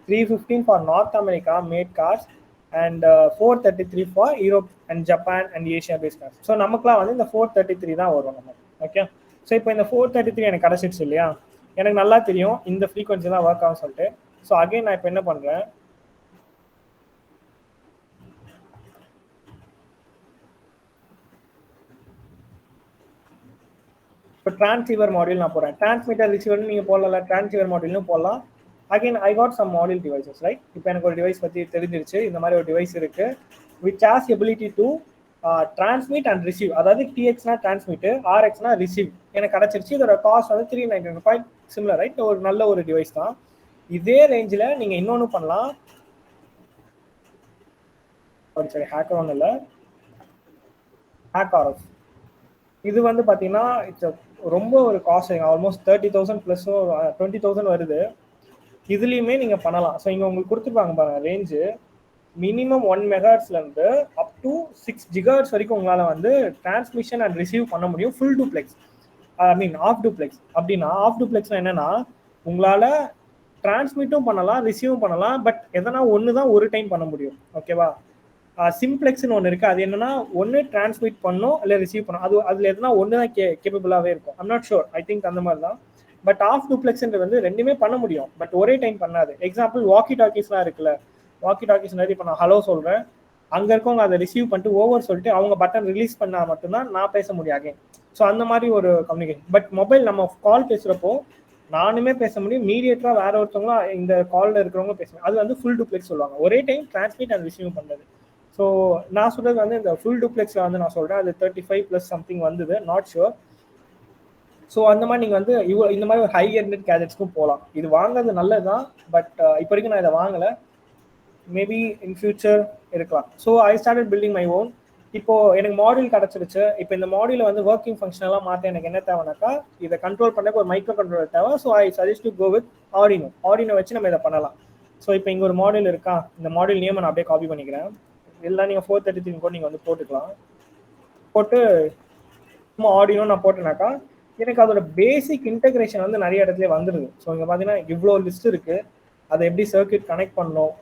315 for North America made cars and 433 for Europe and Japan and Asia based cars. So நமக்குலாம் வந்து இந்த 433 தான் வரும் நம்ம. ஓகே, ஸோ இப்போ இந்த 433 எனக்கு கிடச்சிடுச்சு இல்லையா. எனக்கு நல்லா தெரியும் இந்த ஃப்ரீக்வன்சி தான் ஒர்க் ஆகும் சொல்லிட்டு. ஸோ அகைன் நான் இப்போ என்ன பண்ணுறேன், இப்போ டிரான்ஸ்சீவர் மாடியூல் நான் போகிறேன். டிரான்ஸ்மிட்டர் ரிசீவர்னு நீங்கள் போடல, டிரான்ஸ்சீவர் மாடியூல்னு போடலாம். Again I got some module devices, right? இப்போ எனக்கு ஒரு டிவைஸ் பற்றி தெரிஞ்சிருச்சு, இந்த மாதிரி ஒரு டிவைஸ் இருக்குது which has ability to transmit and receive. அதாவது டிஎக்ஸ்னா டிரான்ஸ்மிட், ஆர்எக்ஸ்னா ரிசீவ் எனக்கு கிடச்சிருச்சு. இதோட காஸ்ட் வந்து 399 சிமிலர், ரைட்? ஒரு நல்ல ஒரு டிவைஸ் தான். இதே ரேஞ்சில் நீங்கள் இன்னொன்று பண்ணலாம். சரி, ஹேக்கர் ஒன்றும் இல்லை, ஹேக்ஆர்எஃப். இது வந்து பார்த்தீங்கன்னா இட்ஸ் ரொம்ப ஒரு காஸ்ட், ஆல்மோஸ்ட் 30,000 ப்ளஸ் 20,000 வருது. இதுலேயுமே நீங்கள் பண்ணலாம். ஸோ இங்கே உங்களுக்கு கொடுத்துருப்பாங்க பாருங்க ரேஞ்சு, மினிமம் 1 மெகாஹெர்ட்ஸ்லேருந்து அப் டு 6 ஜிகாஹெர்ட்ஸ் வரைக்கும் உங்களால் வந்து டிரான்ஸ்மிஷன் அண்ட் ரிசீவ் பண்ண முடியும். Full duplex, I mean half duplex. அப்படின்னா ஆஃப் டூப்ளெக்ஸ்ல என்னன்னா உங்களால் டிரான்ஸ்மிட்டும் பண்ணலாம், ரிசீவும் பண்ணலாம், பட் எதனா ஒன்று தான் ஒரு டைம் பண்ண முடியும். ஓகேவா? சிம்ப்ளெக்ஸ்னு ஒன்று இருக்குது. அது என்னன்னா ஒன்று டிரான்ஸ்மிட் பண்ணும் இல்லை ரிசீவ் பண்ணும். அதில் எதனா ஒன்று தான் கேப்பபிளாகவே இருக்கும். I'm not sure, I think அந்த மாதிரி தான். பட் ஆஃப் டூப்ளெக்ஸ்ன்றது வந்து ரெண்டுமே பண்ண முடியும், பட் ஒரே டைம் பண்ணாது. எக்ஸாம்பிள் வாக்கி டாக்கிஸ்லாம் இருக்குல்ல, வாக்கி டாக்கிஸ் நிறைய இப்போ நான் ஹலோ சொல்கிறேன், அங்கே இருக்கவங்க அதை ரிசீவ் பண்ணிட்டு ஓவர் சொல்லிட்டு அவங்க பட்டன் ரிலீஸ் பண்ணால் மட்டும்தான் நான் பேச முடியும் அகைன். ஸோ அந்த மாதிரி ஒரு கம்யூனிகேஷன். பட் மொபைல் நம்ம கால் பேசுகிறப்போ நானுமே பேச முடியும், மீடியேட்டராக வேற ஒருத்தவங்களும் இந்த காலில் இருக்கிறவங்க பேசுவேன். அது வந்து ஃபுல் டூப்ளெக்ஸ் சொல்லுவாங்க, ஒரே டைம் டிரான்ஸ்மிட் அண்ட் ரிசீவ் பண்ணுறது. ஸோ நான் சொல்கிறது வந்து இந்த ஃபுல் டூப்ளெக்ஸில் வந்து நான் சொல்கிறேன், அது 35 ப்ளஸ் சம்திங் வந்தது, நாட் ஷுர். ஸோ அந்த மாதிரி நீங்கள் வந்து இந்த மாதிரி ஒரு ஹை எண்டட் கேஜெட்ஸ்க்கும் போகலாம். இது வாங்குறது நல்லது தான், பட் இப்போ வரைக்கும் நான் இதை வாங்கலை, மேபி இன் ஃபியூச்சர் இருக்கலாம். So I started building my own. இப்போது எனக்கு மாடியூல் கிடச்சிருச்சு. இப்போ இந்த மாடியூலை வந்து ஒர்க்கிங் ஃபங்க்ஷனெல்லாம் மாற்ற எனக்கு என்ன தேவைனாக்கா, இதை கண்ட்ரோல் பண்ணக்கு ஒரு மைக்ரோ கண்ட்ரோலர் தேவை. So I suggest to go with Arduino. Arduino வச்சு நம்ம இதை பண்ணலாம். ஸோ இப்போ இங்கே ஒரு மாடியூல் இருக்கா, இந்த மாடியூல் நேம் நான் அப்படியே காப்பி பண்ணிக்கிறேன். எல்லாம் நீங்கள் 433 கூட நீங்கள் வந்து போட்டுக்கலாம். போட்டு சும்மா ஆடியோ நான் போட்டேனாக்கா எனக்கு அதோட பேசிக் இன்டெகிரேஷன் வந்து நிறைய இடத்துல வந்துடுது. ஸோ இங்கே பார்த்தீங்கன்னா இவ்வளோ லிஸ்ட் இருக்குது, அதை எப்படி சர்க்யூட் கனெக்ட் பண்ணணும்,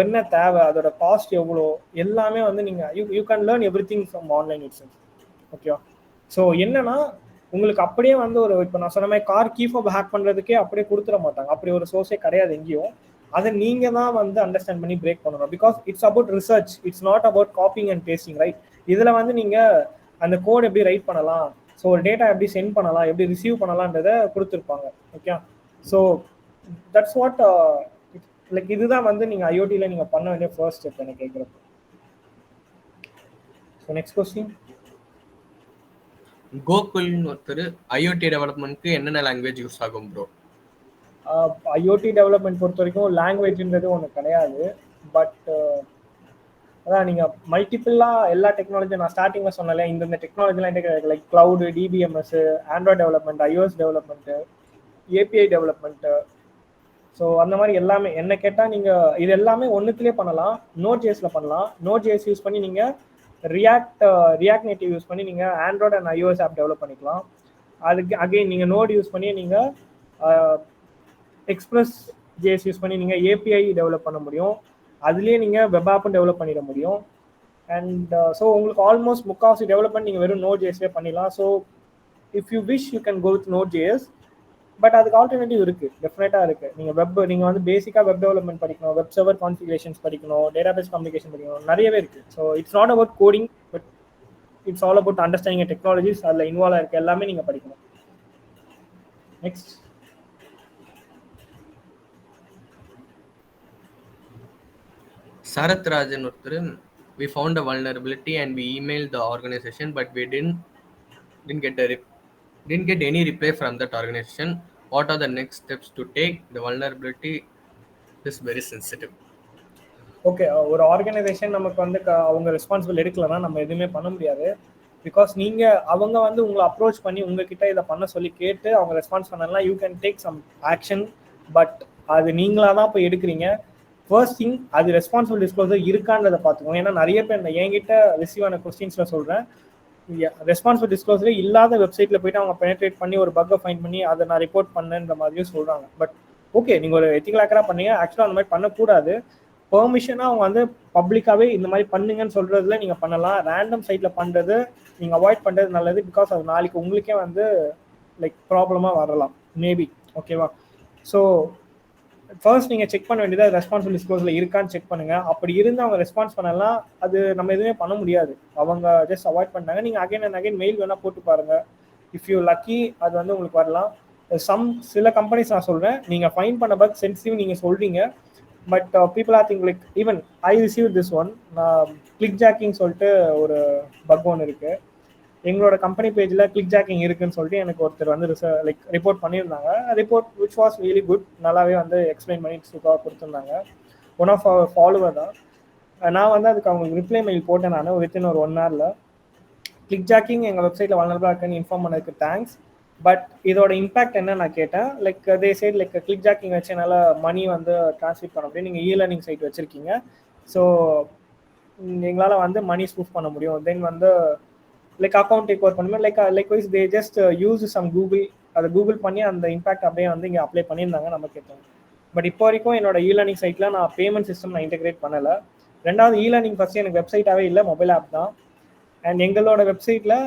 என்ன தேவை, அதோட காஸ்ட் எவ்வளோ, எல்லாமே வந்து நீங்கள் you can learn every thing from online itself. ஓகேவா? ஸோ என்னன்னா உங்களுக்கு அப்படியே வந்து ஒரு இப்போ நான் சொன்ன மாதிரி கார் கீ ஃபோப் ஹேக் பண்ணுறதுக்கே அப்படியே கொடுத்துட மாட்டாங்க, அப்படி ஒரு சோர்ஸே கிடையாது எங்கேயும். அதை நீங்கள் தான் வந்து அண்டர்ஸ்டாண்ட் பண்ணி பிரேக் பண்ணணும். Because it's about research, it's not about copying and pasting, right? இதில் வந்து நீங்கள் அந்த கோட் எப்படி ரைட் பண்ணலாம், ஸோ ஒரு டேட்டா எப்படி சென்ட் பண்ணலாம், எப்படி ரிசீவ் பண்ணலான்றதை கொடுத்துருப்பாங்க. Okay, so that's what like இதுதான் வந்து நீங்கள் ஐஓடியில் நீங்கள் பண்ண வேண்டிய ஃபர்ஸ்ட் ஸ்டெப் எனக்கு கேட்குறப்ப. So next question. கோகுல்னு ஒருத்தர் ஐஓடி டெவலப்மெண்ட்க்கு என்னென்ன லாங்குவேஜ் யூஸ் ஆகும் ப்ரோ? ஐஓடி டெவலப்மெண்ட் பொறுத்த வரைக்கும் லாங்குவேஜ்ன்றது ஒன்று கிடையாது. பட் அதான் நீங்கள் மல்டிபிளாக எல்லா டெக்னாலஜியும் நான் ஸ்டார்டிங்கில் சொன்னாலே இந்த டெக்னாலஜிலாம் என்ன like cloud, DBMS, Android development, iOS development, API development, so அந்த மாதிரி எல்லாமே என்ன கேட்டால் நீங்கள் இது எல்லாமே ஒன்றுத்துலேயே பண்ணலாம். நோட் ஜேஸில் பண்ணலாம். நோட் ஜேஸ் யூஸ் பண்ணி நீங்கள் ரியாக்ட் நேட்டிவ் யூஸ் பண்ணி நீங்கள் Android and iOS app develop பண்ணிக்கலாம். அதுக்கு அகெயின் நீங்கள் நோட் யூஸ் பண்ணி நீங்கள் எக்ஸ்பிரஸ் ஜேஸ் யூஸ் பண்ணி நீங்கள் ஏபிஐ டெவலப் பண்ண முடியும். அதுலேயே நீங்கள் வெப் ஆப்பும் டெவலப் பண்ணிட முடியும். அண்ட் ஸோ உங்களுக்கு ஆல்மோஸ்ட் முக்கால்வாசி டெவலப்மெண்ட் நீங்கள் வெறும் நோட் ஜேஸ்லேயே பண்ணிடலாம். So if you wish you can go with node JS. But அதுக்கு ஆல்டர்னேட்டிவ் இருக்குது, டெஃபினட்டாக இருக்குது. நீங்கள் வந்து பேசிக்காக வெப் டெவலப்மெண்ட் படிக்கணும், வெப் சர்வர் கான்ஃபிகரேஷன்ஸ் படிக்கணும், டேட்டாபேஸ் கம்யூனிகேஷன் படிக்கணும், நிறையவே இருக்குது. So it's not about coding, but it's all about understanding technologies. அதில் இன்வால்வ் ஆகிருக்கு எல்லாமே நீங்கள் படிக்கணும். நெக்ஸ்ட். சரத் ராஜன் ஒருத்தர், we found a vulnerability and we emailed the organization but we didn't get any reply from that organization. What are the next steps to take? The vulnerability is very sensitive. Okay, ஒரு ஆர்கனைசேஷன் நமக்கு வந்து அவங்க ரெஸ்பான்சிபிள் எடுக்கலன்னா நம்ம எதுவுமே பண்ண முடியாது. பிகாஸ் அவங்க வந்து உங்களை அப்ரோச் பண்ணி உங்ககிட்ட இதை பண்ண சொல்லி கேட்டு அவங்க ரெஸ்பான்ஸ் பண்ணலாம், you can take some action. But அது நீங்களாக தான் இப்போ எடுக்கிறீங்க. ஃபர்ஸ்ட் திங், அது ரெஸ்பான்சிபிள் டிஸ்க்ளோசர் இருக்கான்றதை பார்த்துக்கோங்க. ஏன்னா நிறைய பேர் என்கிட்ட ரிசீவ் ஆன கொஸ்டின்ஸில் சொல்கிறேன், ரெஸ்பான்சிபிள் டிஸ்க்ளோசரே இல்லாத வெப்சைட்டில் போய்ட்டு அவங்க பெனட்ரேட் பண்ணி ஒரு பக்கை ஃபைண்ட் பண்ணி அதை நான் ரிப்போர்ட் பண்ணேன்ற மாதிரியும் சொல்கிறாங்க. பட் ஓகே, நீங்கள் ஒரு எத்திக்கல் ஹேக்கராக பண்ணீங்க, ஆக்சுவலாக அந்த மாதிரி பண்ணக்கூடாது. பெர்மிஷனாக அவங்க வந்து பப்ளிக்காகவே இந்த மாதிரி பண்ணுங்கன்னு சொல்கிறதுல நீங்கள் பண்ணலாம். ரேண்டம் சைட்டில் பண்ணுறது நீங்கள் அவாய்ட் பண்ணுறது நல்லது. பிகாஸ் அது நாளைக்கு உங்களுக்கே வந்து லைக் ப்ராப்ளமாக வரலாம் மேபி. ஓகேவா? ஸோ ஃபர்ஸ்ட் நீங்கள் செக் பண்ண வேண்டியது ரெஸ்பான்சிபிள் டிஸ்க்ளோஸில் இருக்கான்னு செக் பண்ணுங்கள். அப்படி இருந்து அவங்க ரெஸ்பான்ஸ் பண்ணலாம், அது நம்ம எதுவுமே பண்ண முடியாது. அவங்க ஜஸ்ட் அவாய்ட் பண்ணாங்க. நீங்கள் அகைன் அண்ட் அகைன் மெயில் வேணால் போட்டு பாருங்கள். இஃப் யூ லக்கி அது வந்து உங்களுக்கு வரலாம். சில கம்பெனிஸ் நான் சொல்கிறேன், நீங்கள் ஃபைன் பண்ண பக் சென்சிட்டிவ் நீங்கள் சொல்கிறீங்க, but people are think like even I receive this one. நான் கிளிக் ஜாக்கிங் சொல்லிட்டு ஒரு பக் ஒன்று இருக்குது. எங்களோட கம்பெனி பேஜில் கிளிக் ஜாக்கிங் இருக்குன்னு சொல்லிட்டு எனக்கு ஒருத்தர் வந்து ரிப்போர்ட் பண்ணியிருந்தாங்க. Report which was really good. நல்லாவே வந்து எக்ஸ்பிளைன் பண்ணி சூப்பராக கொடுத்துருந்தாங்க. ஒன் ஆஃப் அவர் ஃபாலோவர் தான். நான் வந்து அதுக்கு அவங்களுக்கு ரிப்ளை மெயில் போட்டேன். நான் வித்தின் ஒரு 1 hour கிளிக் ஜாக்கிங் எங்கள் வெப்சைட்டில் வல்னரபிளாக இருக்குன்னு இன்ஃபார்ம் பண்ணதுக்கு தேங்க்ஸ். பட் இதோட இம்பாக்ட் என்ன நான் கேட்டேன். Like the site like click jacking வச்சு என்னால் மணி வந்து ட்ரான்ஸ்ஃபர் பண்ண முடியும். நீங்கள் லேர்னிங் சைட் வச்சுருக்கீங்க, ஸோ எங்களால் வந்து மணி ஸ்பூஃப் பண்ண முடியும். தென் வந்து லைக் அக்கௌண்ட் டேக் ஓவர் பண்ணுமே likewise they just use some Google, அதை கூகுள் பண்ணி அந்த இம்பாக்ட் அப்படியே வந்து இங்கே அப்ளை பண்ணியிருந்தாங்க நம்ம கேட்டோம். பட் இப்போ வரைக்கும் என்னோட லேர்னிங் சைட்டில் நான் பேமெண்ட் சிஸ்டம் நான் இன்டெகிரேட் பண்ணலை. ரெண்டாவது லேர்னிங் ஃபஸ்ட்டு எனக்கு வெப்சைட்டாகவே இல்லை, மொபைல் ஆப் தான். அண்ட் எங்களோட வெப்சைட்டில்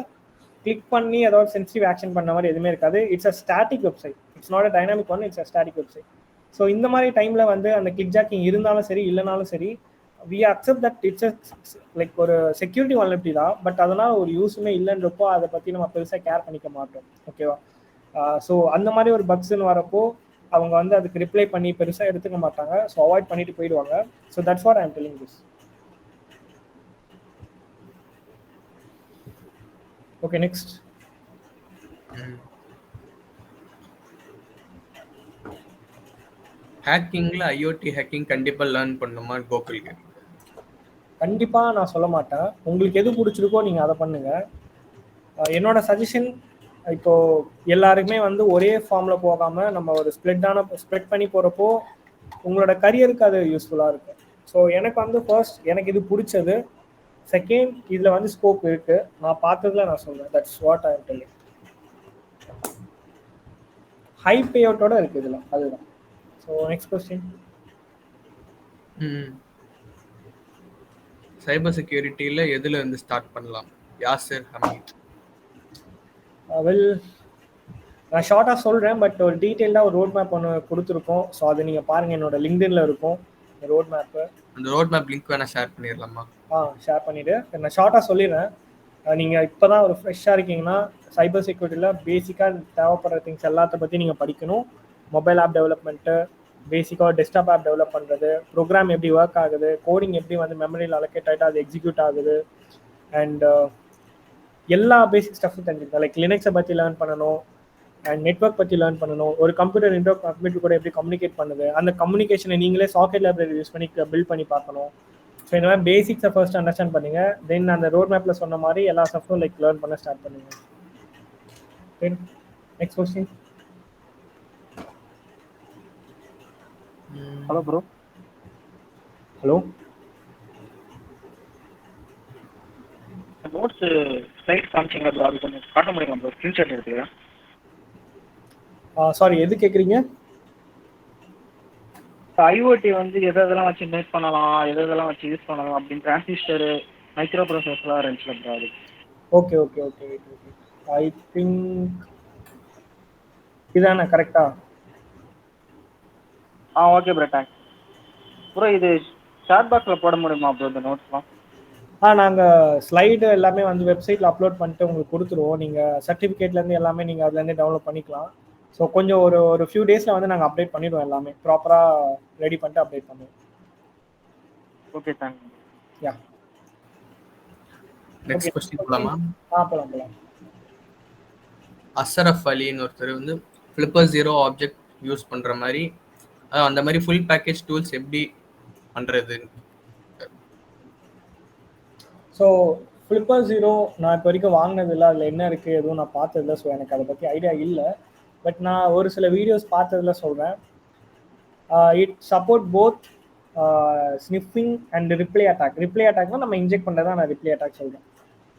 கிளிக் பண்ணி ஏதாவது சென்சிட்டிவ் ஆக்ஷன் பண்ண மாதிரி எதுவுமே இருக்காது. It's a static website, it's not a dynamic one, it's a static website. So இந்த மாதிரி டைமில் வந்து அந்த கிளிக் ஜாக்கிங் இருந்தாலும் சரி இல்லைனாலும் சரி, we accept that it's like ஒரு செக்யூரிட்டி வல்னரபிலிட்டி தான். பட் அதனால் ஒரு யூஸுமே இல்லைன்றப்போ அதை பற்றி நம்ம பெருசாக கேர் பண்ணிக்க மாட்டோம். ஓகேவா? ஸோ அந்த மாதிரி ஒரு பக்ஸ்ன்னு வரப்போ அவங்க வந்து அதுக்கு ரிப்ளை பண்ணி பெருசாக எடுத்துக்க மாட்டாங்க. ஸோ அவாய்ட் பண்ணிட்டு போயிடுவாங்க. So that's what I am telling this. Okay, next. ஹேக்கிங்ல ஐஓடி ஹேக்கிங் கண்டிப்பா லேர்ன் பண்ணுமா கோகுல்? கண்டிப்பா நான் சொல்ல மாட்டேன். உங்களுக்கு எது பிடிச்சிருக்கோ நீங்க அதை பண்ணுங்க. என்னோட சஜஷன், இப்போ எல்லாருக்குமே வந்து ஒரே ஃபார்ம்ல போகாம நம்ம ஒரு ஸ்ப்ரெட் பண்ணி போறப்போ உங்களோட கரியருக்கு அது யூஸ்ஃபுல்லா இருக்கும். ஸோ எனக்கு வந்து ஃபர்ஸ்ட் எனக்கு இது பிடிச்சது. செகண்ட், இதுல வந்து ஸ்கோப் இருக்கு. நான் பார்த்ததுல நான் சொல்றேன். That's what I am telling. High pay அவுட்டோட இருக்கு இதுல, அதுதான். So next question. சைபர் செக்யூரிட்டியில் எதுல இருந்து ஸ்டார்ட் பண்ணலாம்? யாசிர் ஹமீத். வெல், நான் ஷார்ட்டாக சொல்கிறேன், பட் ஒரு டீட்டெயிலாக ஒரு ரோட் மேப் ஒன்று கொடுத்துருக்கோம். ஸோ அதை நீங்கள் பாருங்கள், என்னோட லிங்க்டின்ல இருக்கும் ரோட் மேப்பு. அந்த ரோட் மேப் லிங்க் வேணால் ஷேர் பண்ணிடலாமா? ஷேர் பண்ணிவிட்டு நான் ஷார்ட்டாக சொல்லிடுறேன். நீங்கள் இப்போ தான் ஒரு ஃப்ரெஷ்ஷாக இருக்கீங்கன்னா சைபர் செக்யூரிட்டியில் பேசிக்காக தேவைப்படுற திங்ஸ் எல்லாத்த பற்றி நீங்கள் படிக்கணும். மொபைல் ஆப் டெவலப்மெண்ட்டு, பேசிக்காக டெஸ்க்டாப் ஆப் டெவலப் பண்ணுறது, ப்ரோக்ராம் எப்படி ஒர்க் ஆகுது, கோடிங் எப்படி வந்து மெமரியில் அலோகேட் ஆகிட்டு அது எக்ஸிக்யூட் ஆகுது, அண்ட் எல்லா பேசிக் ஸ்டஃப்பும் தெரிஞ்சுக்கணும். லைக் லினக்ஸை பற்றி லேர்ன் பண்ணணும், அண்ட் நெட்வொர்க் பற்றி லேர்ன் பண்ணணும். ஒரு கம்ப்யூட்டர் கம்ப்யூட்டர் கூட எப்படி கம்யூனிகேட் பண்ணுது, அந்த கம்யூனிகேஷனை நீங்களே சாக்கெட் லைப்ரரி யூஸ் பண்ணி பில்ட் பண்ணி பார்க்கணும். ஸோ இந்த மாதிரி பேசிக்ஸை ஃபர்ஸ்ட் அண்டர்ஸ்டாண்ட் பண்ணுங்க. தென் அந்த ரோட் மேப்பில் சொன்ன மாதிரி எல்லா ஸ்டஃப்பும் லைக் லேர்ன் பண்ண ஸ்டார்ட் பண்ணுங்க. Then next question. Hello bro. Hello. Notes slide காமிச்சிங்க ப்ரோ, அது கொஞ்சம் காட்ட முடியுமா ப்ரோ? ஸ்க்ரீன்ஷாட் எடுத்துக்கிறேன். சாரி, எது கேட்குறீங்க? ஐஓடி வந்து எதெல்லாம் வச்சு மேக் பண்ணலாம், எதெல்லாம் வச்சு யூஸ் பண்ணலாம் அப்படின்னு டிரான்சிஸ்டரு, மைக்ரோ ப்ராசஸர்லாம் இருந்துச்சுல ப்ரோ, அது. Okay okay okay okay I think இதானே கரெக்டா? Okay bro, thanks bro. இது ஷேர் பாக்ஸில் போட முடியுமா ப்ரோ இந்த நோட்ஸ்லாம்? நாங்கள் ஸ்லைடு எல்லாமே வந்து வெப்சைட்டில் அப்லோட் பண்ணிட்டு உங்களுக்கு கொடுத்துருவோம். நீங்கள் சர்டிஃபிகேட்லேருந்து எல்லாமே நீங்கள் அதுலேருந்து டவுன்லோட் பண்ணிக்கலாம். ஸோ கொஞ்சம் ஒரு ஃபியூ டேஸில் வந்து நாங்கள் அப்டேட் பண்ணிடுவோம், எல்லாமே ப்ராப்பராக ரெடி பண்ணிட்டு அப்டேட் பண்ணுவோம். Okay, thanks. Yeah, next question போலாமா? போகலாம். அசரஃப் அலின்னு ஒருத்தர் வந்து ஃப்ளிப்பர் 0 ஆப்ஜெக்ட் யூஸ் பண்ணுற மாதிரி, அந்த மாதிரி ஃபுல் பேக்கேஜ் டூல்ஸ் எப்படி பண்ணுறது? ஸோ ஃப்ளிப்பர் 0 நான் இப்போ வரைக்கும் வாங்கினதில்லை, அதில் என்ன இருக்குது எதுவும் நான் பார்த்ததில்ல. ஸோ எனக்கு அதை பற்றி ஐடியா இல்லை. பட் நான் ஒரு சில வீடியோஸ் பார்த்ததுல சொல்கிறேன். It support both sniffing and reply attack. Reply அட்டாக்னா நம்ம இன்ஜெக்ட் பண்ணுறதா நான் ரிப்ளை அட்டாக் சொல்கிறேன்.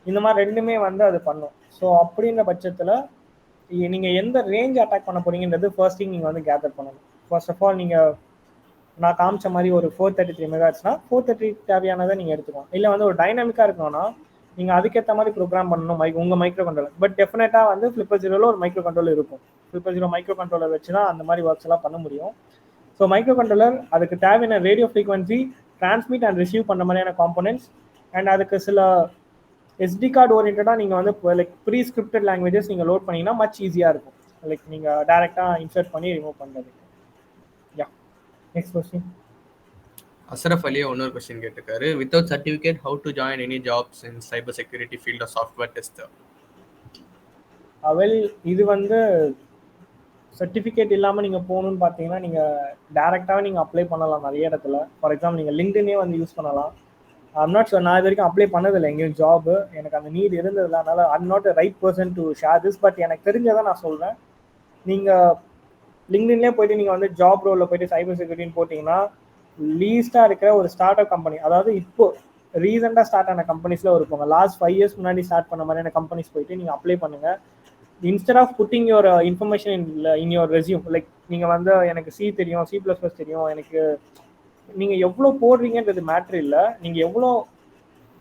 இந்த மாதிரி ரெண்டுமே வந்து அது பண்ணும். ஸோ அப்படின்ற பட்சத்தில் நீங்கள் எந்த ரேஞ்ச் அட்டாக் பண்ண போறீங்கன்றது ஃபர்ஸ்ட் திங் நீங்கள் வந்து கேதர் பண்ணணும். ஃபர்ஸ்ட் ஆஃப் ஆல் நீங்கள் நான் காமிச்ச மாதிரி ஒரு 433 மெகாஹெர்ட்ஸ்னா 430 தேவையானதை நீங்கள் எடுத்துக்கணும். இல்லை வந்து ஒரு டைனாமிக்காக இருக்கணும்னா நீங்கள் அதுக்கேற்ற மாதிரி ப்ரோக்ராம் பண்ணணும் உங்கள் மைக்ரோ கண்ட்ரோலர். பட் டெஃபினட்டாக வந்து ஃப்ளிப்பர் ஜீரோவில் ஒரு மைக்ரோ கண்ட்ரோலர் இருக்கும். ஃப்ளிப்பர் ஜீரோ மைக்ரோ கண்ட்ரோலர் வச்சு தான் அந்த மாதிரி ஒர்க்ஸ் எல்லாம் பண்ண முடியும். ஸோ மைக்ரோ கண்ட்ரோலர் அதுக்கு தேவையான radio frequency transmit and receive பண்ணுற மாதிரியான காம்போனன்ட்ஸ் அண்ட் அதுக்கு சில எஸ்டி கார்டு ஓரியன்டாக நீங்கள் வந்து லைக் ப்ரீ ஸ்கிரிப்டட் லாங்குவேஜஸ் நீங்கள் லோட் பண்ணிங்கன்னா மச் ஈஸியாக இருக்கும். லைக் நீங்கள் டேரெக்டாக இன்சர்ட் பண்ணி ரிமூவ் பண்ணுறது. Yeah, next question. Ashraf Aliya இன்னொரு கொஸ்டின் கேட்டிருக்காரு. Without certificate how to join any jobs in cyber security field of software tester? Well, இது வந்து சர்டிஃபிகேட் இல்லாமல் நீங்கள் போகணுன்னு பார்த்தீங்கன்னா நீங்கள் டேரெக்டாகவே நீங்கள் அப்ளை பண்ணலாம் நிறைய இடத்துல. ஃபார் எக்ஸாம்பிள் நீங்கள் லிங்க்டினே வந்து யூஸ் பண்ணலாம். ஐம் நாட் ஷுர், நான் இது வரைக்கும் அப்ளை பண்ணதில்லை எங்கேயும் ஜாப். எனக்கு அந்த நீட் இருந்ததில்ல, அதனால் I'm not right person to share this. But எனக்கு தெரிஞ்சதை நான் சொல்கிறேன். நீங்கள் லிங்க்டின்லேயே போயிட்டு நீங்கள் வந்து ஜாப் ரோலில் போயிட்டு சைபர் செக்யூரிட்டின்னு போட்டிங்கன்னா லீஸ்ட்டாக இருக்கிற ஒரு ஸ்டார்ட் அப் கம்பெனி, அதாவது இப்போ ரீசெண்டாக ஸ்டார்ட் ஆன கம்பெனிஸில் இருப்பாங்க. லாஸ்ட் 5 years முன்னாடி ஸ்டார்ட் பண்ண மாதிரியான கம்பெனிஸ் போயிட்டு நீங்கள் அப்ளை பண்ணுங்கள். Instead of putting your information in your resume, like நீங்கள் வந்து எனக்கு சி தெரியும், C++ தெரியும், எனக்கு நீங்கள் எவ்வளோ போடுறீங்கன்றது மேட்ரு இல்லை, நீங்கள் எவ்வளோ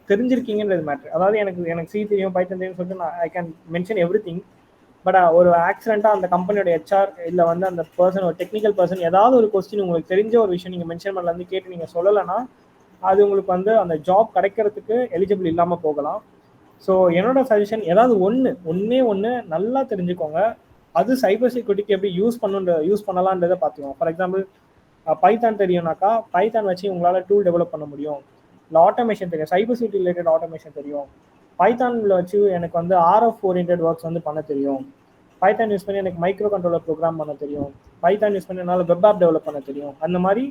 தெரிஞ்சிருக்கீங்கன்றது மேட்ரு. அதாவது எனக்கு சி தெரியும், பைத்தன் தெரியும் சொல்லிட்டு நான் I can mention every thing. But ஒரு ஆக்சிடென்ட்டாக அந்த கம்பெனியோட HR இல்லை வந்து அந்த பர்சன் ஒரு டெக்னிக்கல் பர்சன் ஏதாவது ஒரு கொஸ்டின் உங்களுக்கு தெரிஞ்ச ஒரு விஷயம் நீங்கள் மென்ஷன் பண்ணலேருந்து கேட்டு நீங்கள் சொல்லலைன்னா அது உங்களுக்கு வந்து அந்த ஜாப் கிடைக்கிறதுக்கு எலிஜிபிள் இல்லாமல் போகலாம். ஸோ என்னோட சஜஷன் ஏதாவது ஒன்று நல்லா தெரிஞ்சுக்கோங்க. அது சைபர் செக்யூரிட்டிக்கு எப்படி யூஸ் பண்ணலான்றதை பார்த்துக்கோங்க. ஃபார் எக்ஸாம்பிள் பைத்தான் தெரியும்னாக்கா பைத்தான் வச்சு உங்களால் டூல் டெவலப் பண்ண முடியும். இல்லை ஆட்டோமேஷன் தெரியும், சைபர் செக்யூரிட்டி ரிலேட்டட் ஆட்டோமேஷன் தெரியும். பைத்தானில் வச்சு எனக்கு வந்து RF ஓரியன்ட் ஒர்க்ஸ் வந்து பண்ண தெரியும். பைத்தான் யூஸ் பண்ணி எனக்கு மைக்ரோ கண்ட்ரோலர் ப்ரோக்ராம் பண்ண தெரியும். பைத்தான் யூஸ் பண்ணி என்னால் வெப் ஆப் டெவலப் பண்ண தெரியும். அந்த மாதிரி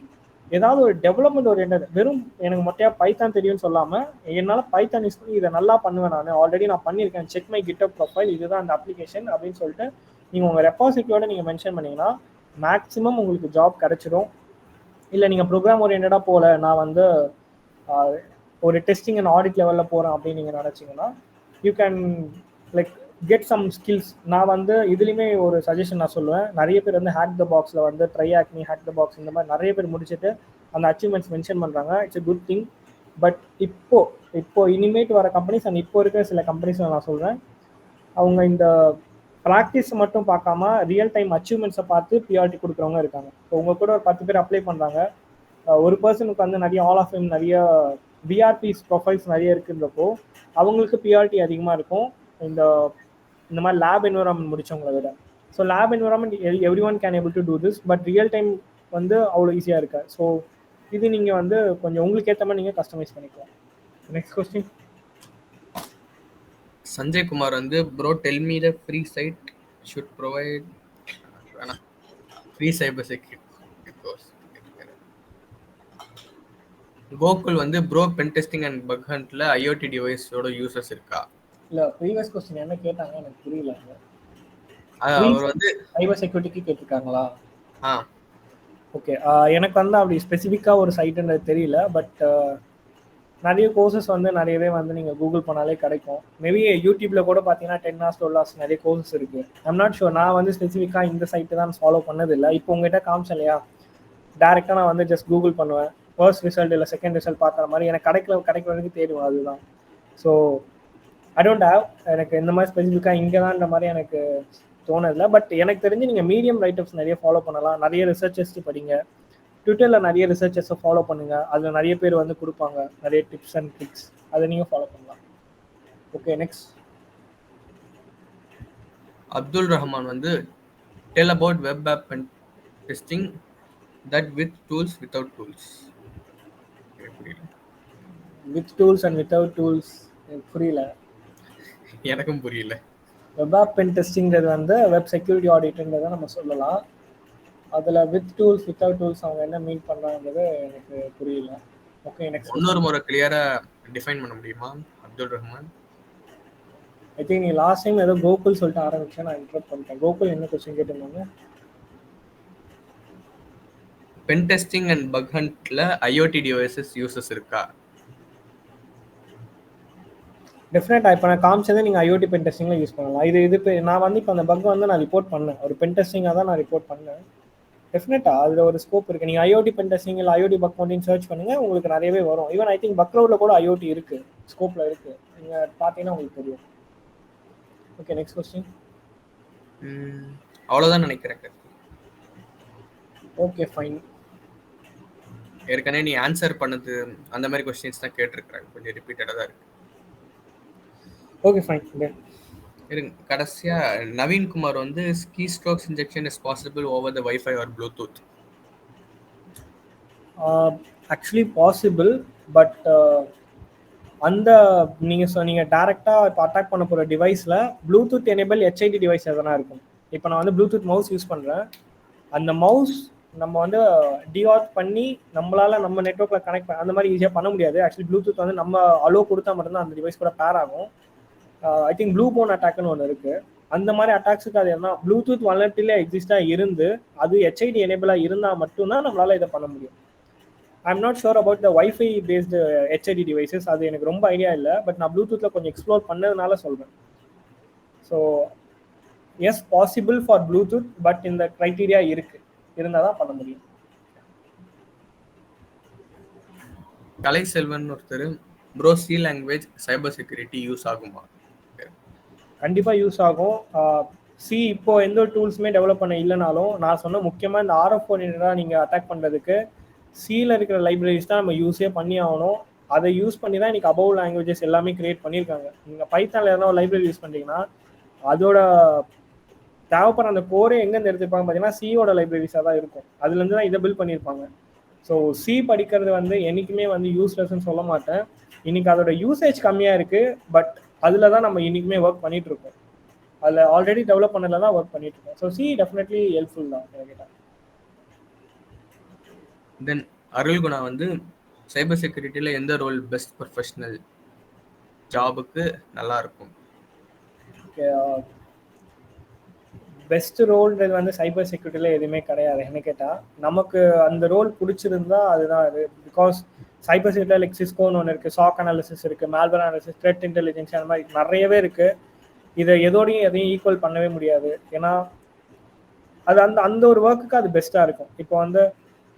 ஏதாவது ஒரு டெவலப்மெண்ட் ஓரியன்ட், வெறும் எனக்கு மொட்டையாக பைத்தான் தெரியும்னு சொல்லாமல் என்னால் பைத்தான் யூஸ் பண்ணி இதை நல்லா பண்ணுவேன், நான் ஆல்ரெடி நான் பண்ணியிருக்கேன், செக் மை கிட்டப் ப்ரொஃபைல், இதுதான் அந்த அப்ளிகேஷன் அப்படின்னு சொல்லிட்டு நீங்கள் உங்கள் ரெப்பாசிட்டியோட நீங்கள் மென்ஷன் பண்ணிங்கன்னா மேக்ஸிமம் உங்களுக்கு ஜாப் கிடைச்சிடும். இல்லை நீங்கள் ப்ரோக்ராம் ஓரியன்டாக போகல, நான் வந்து ஒரு டெஸ்டிங் அண்ட் ஆடிட் லெவலில் போகிறேன் அப்படின்னு நீங்கள் நினச்சிங்கன்னா you can like get some skills. நான் வந்து இதுலேயுமே ஒரு சஜஷன் நான் சொல்லுவேன். நிறைய பேர் வந்து ஹேக் த பாக்ஸில் வந்து try Acme, hack the box இந்த மாதிரி நிறைய பேர் முடிச்சுட்டு அந்த அச்சீவ்மெண்ட்ஸ் மென்ஷன் பண்ணுறாங்க. It's a good thing. But இப்போ இனிமேட்டு வர கம்பெனிஸ் அண்ட் இப்போ இருக்கிற சில கம்பெனிஸில் நான் சொல்கிறேன், அவங்க இந்த ப்ராக்டிஸ் மட்டும் பார்க்காம ரியல் டைம் அச்சீவ்மெண்ட்ஸை பார்த்து பிஆர்டி கொடுக்குறவங்க இருக்காங்க. இப்போ உங்கள் கூட ஒரு 10 பேர் அப்ளை பண்ணுறாங்க, ஒரு பர்சனுக்கு வந்து நிறைய ஆல் ஆஃப் ஃபேம் நிறைய விஆர்பிஸ் ப்ரொஃபைல்ஸ் நிறைய இருக்குன்றப்போ அவங்களுக்கு பிஆர்டி அதிகமாக இருக்கும் இந்த மாதிரி லேப் என்விரான்மெண்ட் முடிச்சவங்களை விட. So lab environment every one can able to do this, but real time வந்து அவ்வளோ ஈஸியாக இருக்கா. ஸோ இது நீங்கள் வந்து கொஞ்சம் உங்களுக்கு ஏற்ற மாதிரி நீங்கள் கஸ்டமைஸ் பண்ணிக்கலாம். Next question. சஞ்சய் குமார் வந்து bro tell me the free site should provide free cyber security course. Gokul வந்து bro pen testing and bug ஹண்ட்ல IoT டிவைஸோட யூசர்ஸ் இருக்கா? இல்லை, ப்ரீவியஸ் கொஸ்டின் என்ன கேட்டாங்க எனக்கு புரியல. அவர் வந்து சைபர் செக்யூரிட்டிக்கு கேட்டிருக்காங்களா? ஆ ஓகே. எனக்கு வந்து அப்படி ஸ்பெசிஃபிக்காக ஒரு சைட்டுன்றது தெரியல. பட் நிறைய கோர்சஸ் வந்து நிறையவே வந்து நீங்கள் கூகுள் பண்ணாலே கிடைக்கும். மேபி யூடியூப்பில் கூட பார்த்தீங்கன்னா 10 hours 12 hours நிறைய கோர்சஸ் இருக்குது. ஐம் நாட் ஷுர், நான் வந்து ஸ்பெசிஃபிக்காக இந்த சைட்டு தான் ஃபாலோ பண்ணதில்லை. இப்போ உங்கள்கிட்ட காமிச்சேன் இல்லையா, டேரெக்டாக நான் வந்து ஜஸ்ட் கூகுள் பண்ணுவேன், ஃபர்ஸ்ட் ரிசல்ட் இல்லை செகண்ட் ரிசல்ட் பார்க்குற மாதிரி எனக்கு கிடைக்கிற வரைக்கும் தேடுவேன், அதுதான். ஸோ ஐ டோன்ட் ஹேவ் எனக்கு இந்த மாதிரி ஸ்பெசிஃபிக்காக இங்கே தான்ன்ற மாதிரி எனக்கு தோணதில்லை. பட் எனக்கு தெரிஞ்சு நீங்கள் மீடியம் ரைட்டப்ஸ் நிறைய ஃபாலோ பண்ணலாம், நிறைய ரிசர்ச்சர்ஸ் படிங்க, ட்விட்டரில் நிறைய ரிசர்ச்சர்ஸை ஃபாலோ பண்ணுங்கள், அதில் நிறைய பேர் வந்து கொடுப்பாங்க நிறைய டிப்ஸ் அண்ட் ட்ரிக்ஸ், அதை நீங்கள் ஃபாலோ பண்ணலாம். Okay, next. அப்துல் ரஹ்மான் வந்து tell about web app and testing that with tools without tools. With tools and without tools புரியல. எனக்கும் புரியல. வெப் ஆப் பென் டெஸ்டிங்கிறது வந்து வெப் செக்யூரிட்டி ஆடிட்ன்றதை நம்ம சொல்லலாம். அதில் வித் டூல்ஸ் வித்தவுட் டூல்ஸ் அவங்க என்ன மீன் பண்ணுறாங்கிறது எனக்கு புரியல. Okay, next. இன்னொரு முறை கிளியராக டிஃபைன் பண்ண முடியுமா அப்துல் ரஹ்மான்? ஐ திங்க் நீ லாஸ்ட் டைம் ஏதோ கோகுல் சொல்லிட்டு ஆரம்பிச்சேன், நான் இன்டரப்ட் பண்ணிட்டேன். கோகுல் என்ன கொஸ்டின் கேட்டிருந்தாங்க? பென் டெஸ்டிங் அண்ட் பக் ஹண்ட்ல IoT டிவைசஸ் யூசஸ் இருக்கா? டெஃபினட்டாக இப்போ நான் காமிச்சதை நீங்கள் IoT பென் டெஸ்டிங்கில் யூஸ் பண்ணலாம். இது இப்போ நான் வந்து இப்போ அந்த பக் வந்து நான் ரிப்போர்ட் பண்ணேன், ஒரு பென் டெஸ்டிங்காக தான் நான் ரிப்போர்ட் பண்ணேன். டெஃபினட்டாக அதில் ஒரு ஸ்கோப் இருக்குது. நீங்கள் IoT பென் டெஸ்டிங் இல்லை IoT பக் கவுண்டிங் சர்ச் பண்ணுங்கள், உங்களுக்கு நிறையவே வரும். ஈவன் ஐ திங்க் பக்ரவுடில் கூட IoT இருக்குது, ஸ்கோப்பில் இருக்குது. நீங்கள் பார்த்தீங்கன்னா உங்களுக்கு தெரியும். Okay, next question. அவ்வளோதான் நினைக்கிறேன். Okay, fine. ஏற்கனவே நீ ஆன்சர் பண்ணது அந்த மாதிரி கொஸ்டின்ஸ் தான் கேட்டிருக்கிறாங்க, கொஞ்சம் ரிப்பீட்டடாக தான் இருக்கு. Okay, fine. இருங்க, கடைசியா நவீன்குமார் வந்து key strokes injection is possible over the wifi or Bluetooth. Actually possible, but அந்த நீங்கள் டேரெக்டாக இப்போ அட்டாக் பண்ண போகிற டிவைஸில் ப்ளூடூத் எனேபிள் HID டிவைஸ் எதனா இருக்கும். இப்போ நான் வந்து ப்ளூடூத் மவுஸ் யூஸ் பண்ணுறேன். அந்த மவுஸ் நம்ம வந்து டிஆட் பண்ணி நம்மளால நம்ம நெட்ஒர்க்கில் கனெக்ட் பண்ண அந்த மாதிரி ஈஸியாக பண்ண முடியாது. ஆக்சுவலி ப்ளூடூத் வந்து நம்ம அலோ கொடுத்தா மட்டும்தான் அந்த டிவைஸ் கூட பேர் ஆகும். ஐ திங்க் ப்ளூ போன் அட்டாக்னு ஒன்று இருக்குது. அந்த மாதிரி அட்டாக்ஸுக்கு அது என்ன ப்ளூடூத் வல்னரபிலிட்டிலே எக்ஸிஸ்டாக இருந்து அது HID எனேபிளாக இருந்தால் மட்டும்தான் நம்மளால் இதை பண்ண முடியும். I'm not sure about the wifi based HID devices. அது எனக்கு ரொம்ப ஐடியா இல்லை, பட் நான் ப்ளூடூத்தில் கொஞ்சம் எக்ஸ்ப்ளோர் பண்ணதுனால சொல்கிறேன். So yes, possible for Bluetooth, but இந்த க்ரைட்டீரியா இருந்தால் தான் பண்ண முடியும். கலை செல்வன் ஒருத்தர், bro C language cyber security use ஆகுமா? கண்டிப்பாக யூஸ் ஆகும். சி இப்போ எந்த ஒரு டூல்ஸுமே டெவலப் பண்ண இல்லைனாலும் நான் சொன்ன முக்கியமாக இந்த RF நீங்கள் அட்டாக் பண்ணுறதுக்கு சியில் இருக்கிற லைப்ரரிஸ் தான் நம்ம யூஸே பண்ணி ஆகணும். அதை யூஸ் பண்ணி தான் இன்றைக்கி அபவ் லாங்குவேஜஸ் எல்லாமே கிரியேட் பண்ணியிருக்காங்க. நீங்கள் பைத்தானில் எதனா ஒரு லைப்ரரி யூஸ் பண்ணிட்டீங்கன்னா அதோட தேவைப்படுற அந்த கோரே எங்கேருந்து எடுத்துருப்பாங்க பார்த்தீங்கன்னா சியோட லைப்ரரிஸாக தான் இருக்கும். அதுலேருந்து தான் இதை பில்ட் பண்ணியிருப்பாங்க. ஸோ சி படிக்கிறது வந்து என்றைக்குமே வந்து யூஸ்லெஸ்ன்னு சொல்ல மாட்டேன். இன்றைக்கி அதோட யூசேஜ் கம்மியாக இருக்குது, பட் அதில் தான் நம்ம இன்றைக்குமே ஒர்க் பண்ணிகிட்ருக்கோம். அதில் ஆல்ரெடி டெவலப் பண்ணதில் தான் ஒர்க் பண்ணிகிட்ருக்கோம். ஸோ சி டெஃபினெட்லி ஹெல்ப்ஃபுல் தான் என்கிட்ட. தென் அருள்குணா வந்து சைபர் செக்யூரிட்டியில் எந்த ரோல் பெஸ்ட் ப்ரொஃபஷனல் ஜாபுக்கு நல்லா இருக்கும்? பெஸ்ட் ரோல்ன்றது வந்து சைபர் செக்யூரிட்டியில் எதுவுமே கிடையாது. என்ன கேட்டால் நமக்கு அந்த ரோல் பிடிச்சிருந்தா அதுதான் அது. பிகாஸ் சைபர் செக்யூரிட்டியில் லைக் சிஸ்கோன்னு ஒன்று இருக்குது, சாக் அனாலிசிஸ் இருக்குது, மால்வேர் அனாலிசிஸ், த்ரெட் இன்டெலிஜென்ஸ், அந்த மாதிரி நிறையவே இருக்குது. இதை எதையும் ஈக்குவல் பண்ணவே முடியாது. ஏன்னா அது அந்த ஒரு ஒர்க்குக்கு அது பெஸ்ட்டாக இருக்கும். இப்போ வந்து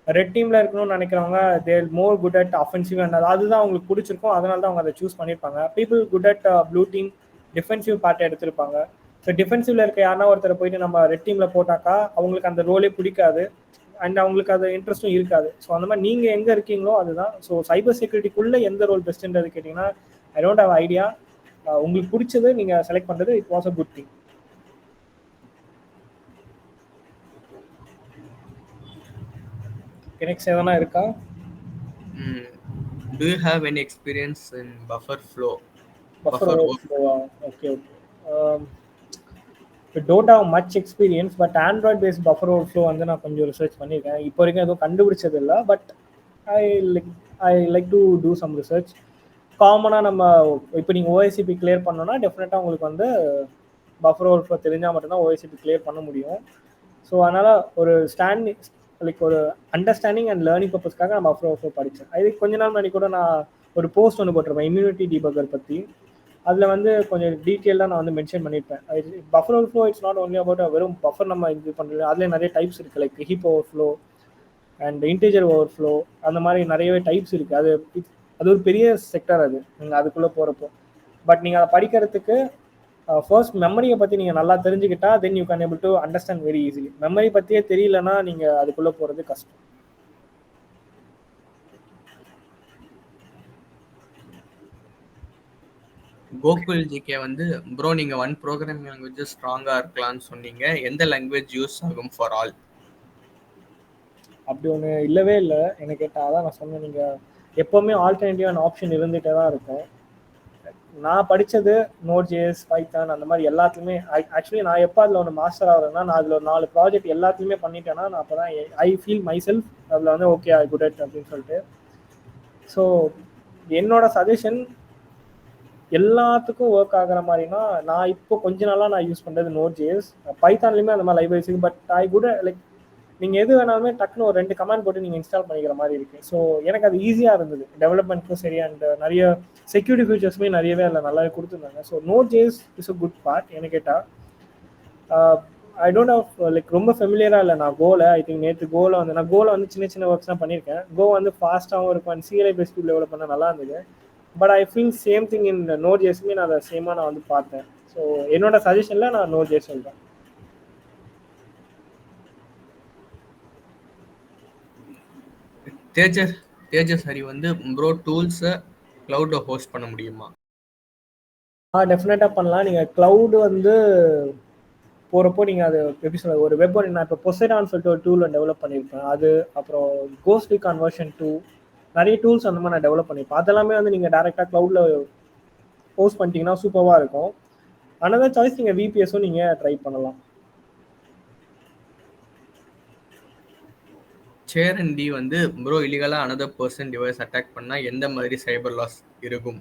ரெட் டீமில் இருக்கணும்னு நினைக்கிறவங்க they're more good at offensive and அதுதான் அவங்களுக்கு பிடிச்சிருக்கும், அதனால தான் அவங்க அதை சூஸ் பண்ணியிருப்பாங்க. People good at blue team defensive பார்ட்டை எடுத்திருப்பாங்க. ஸோ டிஃபென்சிவ்ல இருக்க யாருன்னா ஒருத்தரை போயிட்டு நம்ம ரெட் டீமில் போட்டாக்கா அவங்களுக்கு அந்த ரோலே பிடிக்காது அண்ட் அவங்களுக்கு அது இன்ட்ரெஸ்ட்டும் இருக்காது. ஸோ அந்த மாதிரி நீங்கள் எங்கே இருக்கீங்களோ அதுதான். ஸோ சைபர் செக்யூரிட்டிக்குள்ளே எந்த ரோல் பெஸ்ட்டுன்றது கேட்டிங்கன்னா ஐ டோன்ட் ஹவ் ஐடியா. உங்களுக்கு பிடிச்சது நீங்கள் செலக்ட் பண்ணுறது it was a good thing. Next எதனா இருக்கா? Do you have any experience in buffer flow? Buffer overflow. Okay. Don't have much experience, but Android based buffer overflow வந்து நான் கொஞ்சம் ரிசர்ச் பண்ணியிருக்கேன். இப்போ வரைக்கும் எதுவும் கண்டுபிடிச்சது இல்லை, but I like to do some research. காமனாக நம்ம இப்போ நீங்கள் OSCP கிளியர் பண்ணோன்னா டெஃபினட்டாக உங்களுக்கு வந்து பஃபர் ஓவர்ஃப்ளோ தெரிஞ்சால் மட்டும்தான் OSCP கிளியர் பண்ண முடியும். ஸோ அதனால் ஒரு லைக் ஒரு அண்டர்ஸ்டாண்டிங் அண்ட் லேர்னிங் பர்பஸ்க்காக நான் பஃபர் ஓவர்ஃப்ளோ படித்தேன். அது கொஞ்ச நாள் முன்னாடி கூட நான் ஒரு போஸ்ட் ஒன்று போட்டிருப்பேன் இம்யூனிட்டி டீபக்கர் பற்றி. அதில் வந்து கொஞ்சம் டீட்டெயிலாக நான் வந்து மென்ஷன் பண்ணியிருப்பேன். Buffer overflow it's not only about வெறும் பஃபர் நம்ம இது பண்ணுறது. அதில் நிறைய டைப்ஸ் இருக்குது, like heap overflow and integer overflow, அந்த மாதிரி நிறையவே டைப்ஸ் இருக்குது. அது ஒரு பெரிய செக்டர் அது நீங்கள் அதுக்குள்ளே போகிறப்போ. பட் நீங்கள் அதை படிக்கிறதுக்கு ஃபர்ஸ்ட் மெமரியை பற்றி நீங்கள் நல்லா தெரிஞ்சுக்கிட்டா then you can able to understand very easily. Memory பற்றியே தெரியலன்னா நீங்கள் அதுக்குள்ளே போகிறது கஷ்டம். கோகுல் ஜிகே வந்து ப்ரோ நீங்கள் ஒன் ப்ரோக்ராமிங் லாங்குவேஜ் ஸ்ட்ராங்காக இருக்கலாம்னு சொன்னீங்க, எந்த லாங்குவேஜ் யூஸ் ஆகும் ஃபார் ஆல்? அப்படி ஒன்று இல்லவே இல்லை. என்ன கேட்டால் அதான் நான் சொன்னேன், நீங்கள் எப்போவுமே ஆல்டர்னேட்டிவான ஆப்ஷன் இருந்துகிட்டே தான் இருக்கும். நான் படித்தது Node.js, பைத்தான், அந்த மாதிரி எல்லாத்துலேயுமே ஆக்சுவலி நான் எப்போ அதில் ஒன்று மாஸ்டர் ஆகிறேன்னா நான் அதில் ஒரு 4 ப்ராஜெக்ட் எல்லாத்துலேயுமே பண்ணிட்டேன்னா நான் அப்போ தான் ஐ ஃபீல் மை செல்ஃப் அதில் வந்து ஓகே ஐ குட் அட் அப்படின்னு சொல்லிட்டு. ஸோ என்னோட சஜஷன் எல்லாத்துக்கும் ஒர்க் ஆகிற மாதிரினா நான் இப்போ கொஞ்ச நாளாக நான் யூஸ் பண்ணுறது Node.js. பைத்தான்லேயுமே அந்த மாதிரி லைப்ரரிஸ் இருக்குது, பட் ஐ குட் லைக் நீங்கள் எது வேணாலுமே டக்குன்னு ஒரு 2 கமாண்ட் போட்டு நீங்கள் இன்ஸ்டால் பண்ணிக்கிற மாதிரி இருக்குது. ஸோ எனக்கு அது ஈஸியாக இருந்தது டெவலப்மெண்ட்க்கும் சரி, அண்ட் நிறைய செக்யூரிட்டி ஃபீச்சர்ஸுமே நிறையவே அதில் நல்லாவே கொடுத்துருந்தாங்க. So Node.js is a good part. என்ன கேட்டால் ஐ டோன்ட் ஹவ் லைக் ரொம்ப ஃபெமிலியராக இல்லை. நான் கோவில் ஐ திங்க் நேற்று கோவில் வந்து சின்ன சின்ன ஒர்க்ஸ் தான் பண்ணியிருக்கேன். கோ வந்து ஃபாஸ்ட்டாகவும் இருக்கும் அண்ட் CLI பேஸ்ட் டெவலப் பண்ண நல்லா இருந்தது. But I feel same thing in Node ஜேஸ்மே நான் அதை சேமாக நான் வந்து பார்த்தேன். ஸோ என்னோட சஜஷனில் நான் நோட் ஜேஸ் சொல்கிறேன். தேஜஸ் ஹரி வந்து ப்ரோ டூல்ஸை க்ளவுட்ல ஹோஸ்ட் பண்ண முடியுமா? டெஃபினட்டாக பண்ணலாம். நீங்கள் க்ளவுடு வந்து போகிறப்போ நீங்கள் அது எப்படி சொல்ல ஒரு வெப் நான் இப்போ பொசைடான்னு சொல்லிட்டு ஒரு டூல் டெவலப் பண்ணியிருப்பேன். அது அப்புறம் கோஸ்ட்லி கன்வர்ஷன் 2 நிறைய டூல்ஸ் அந்த மாதிரி நான் டெவலப் பண்ணியிருப்பேன். அதெல்லாமே வந்து நீங்கள் டேரெக்டாக க்ளவுடில் ஹோஸ்ட் பண்ணிட்டீங்கன்னா சூப்பராக இருக்கும். அனதர் சாய்ஸ் நீங்கள் விபிஎஸும் நீங்கள் ட்ரை பண்ணலாம். சேர் அண்ட் டி வந்து ப்ரோ இல்லீகலா அனதர் பர்சன் டிவைஸ் அட்டாக் பண்ணா எந்த மாதிரி சைபர் லாஸ் இருக்கும்?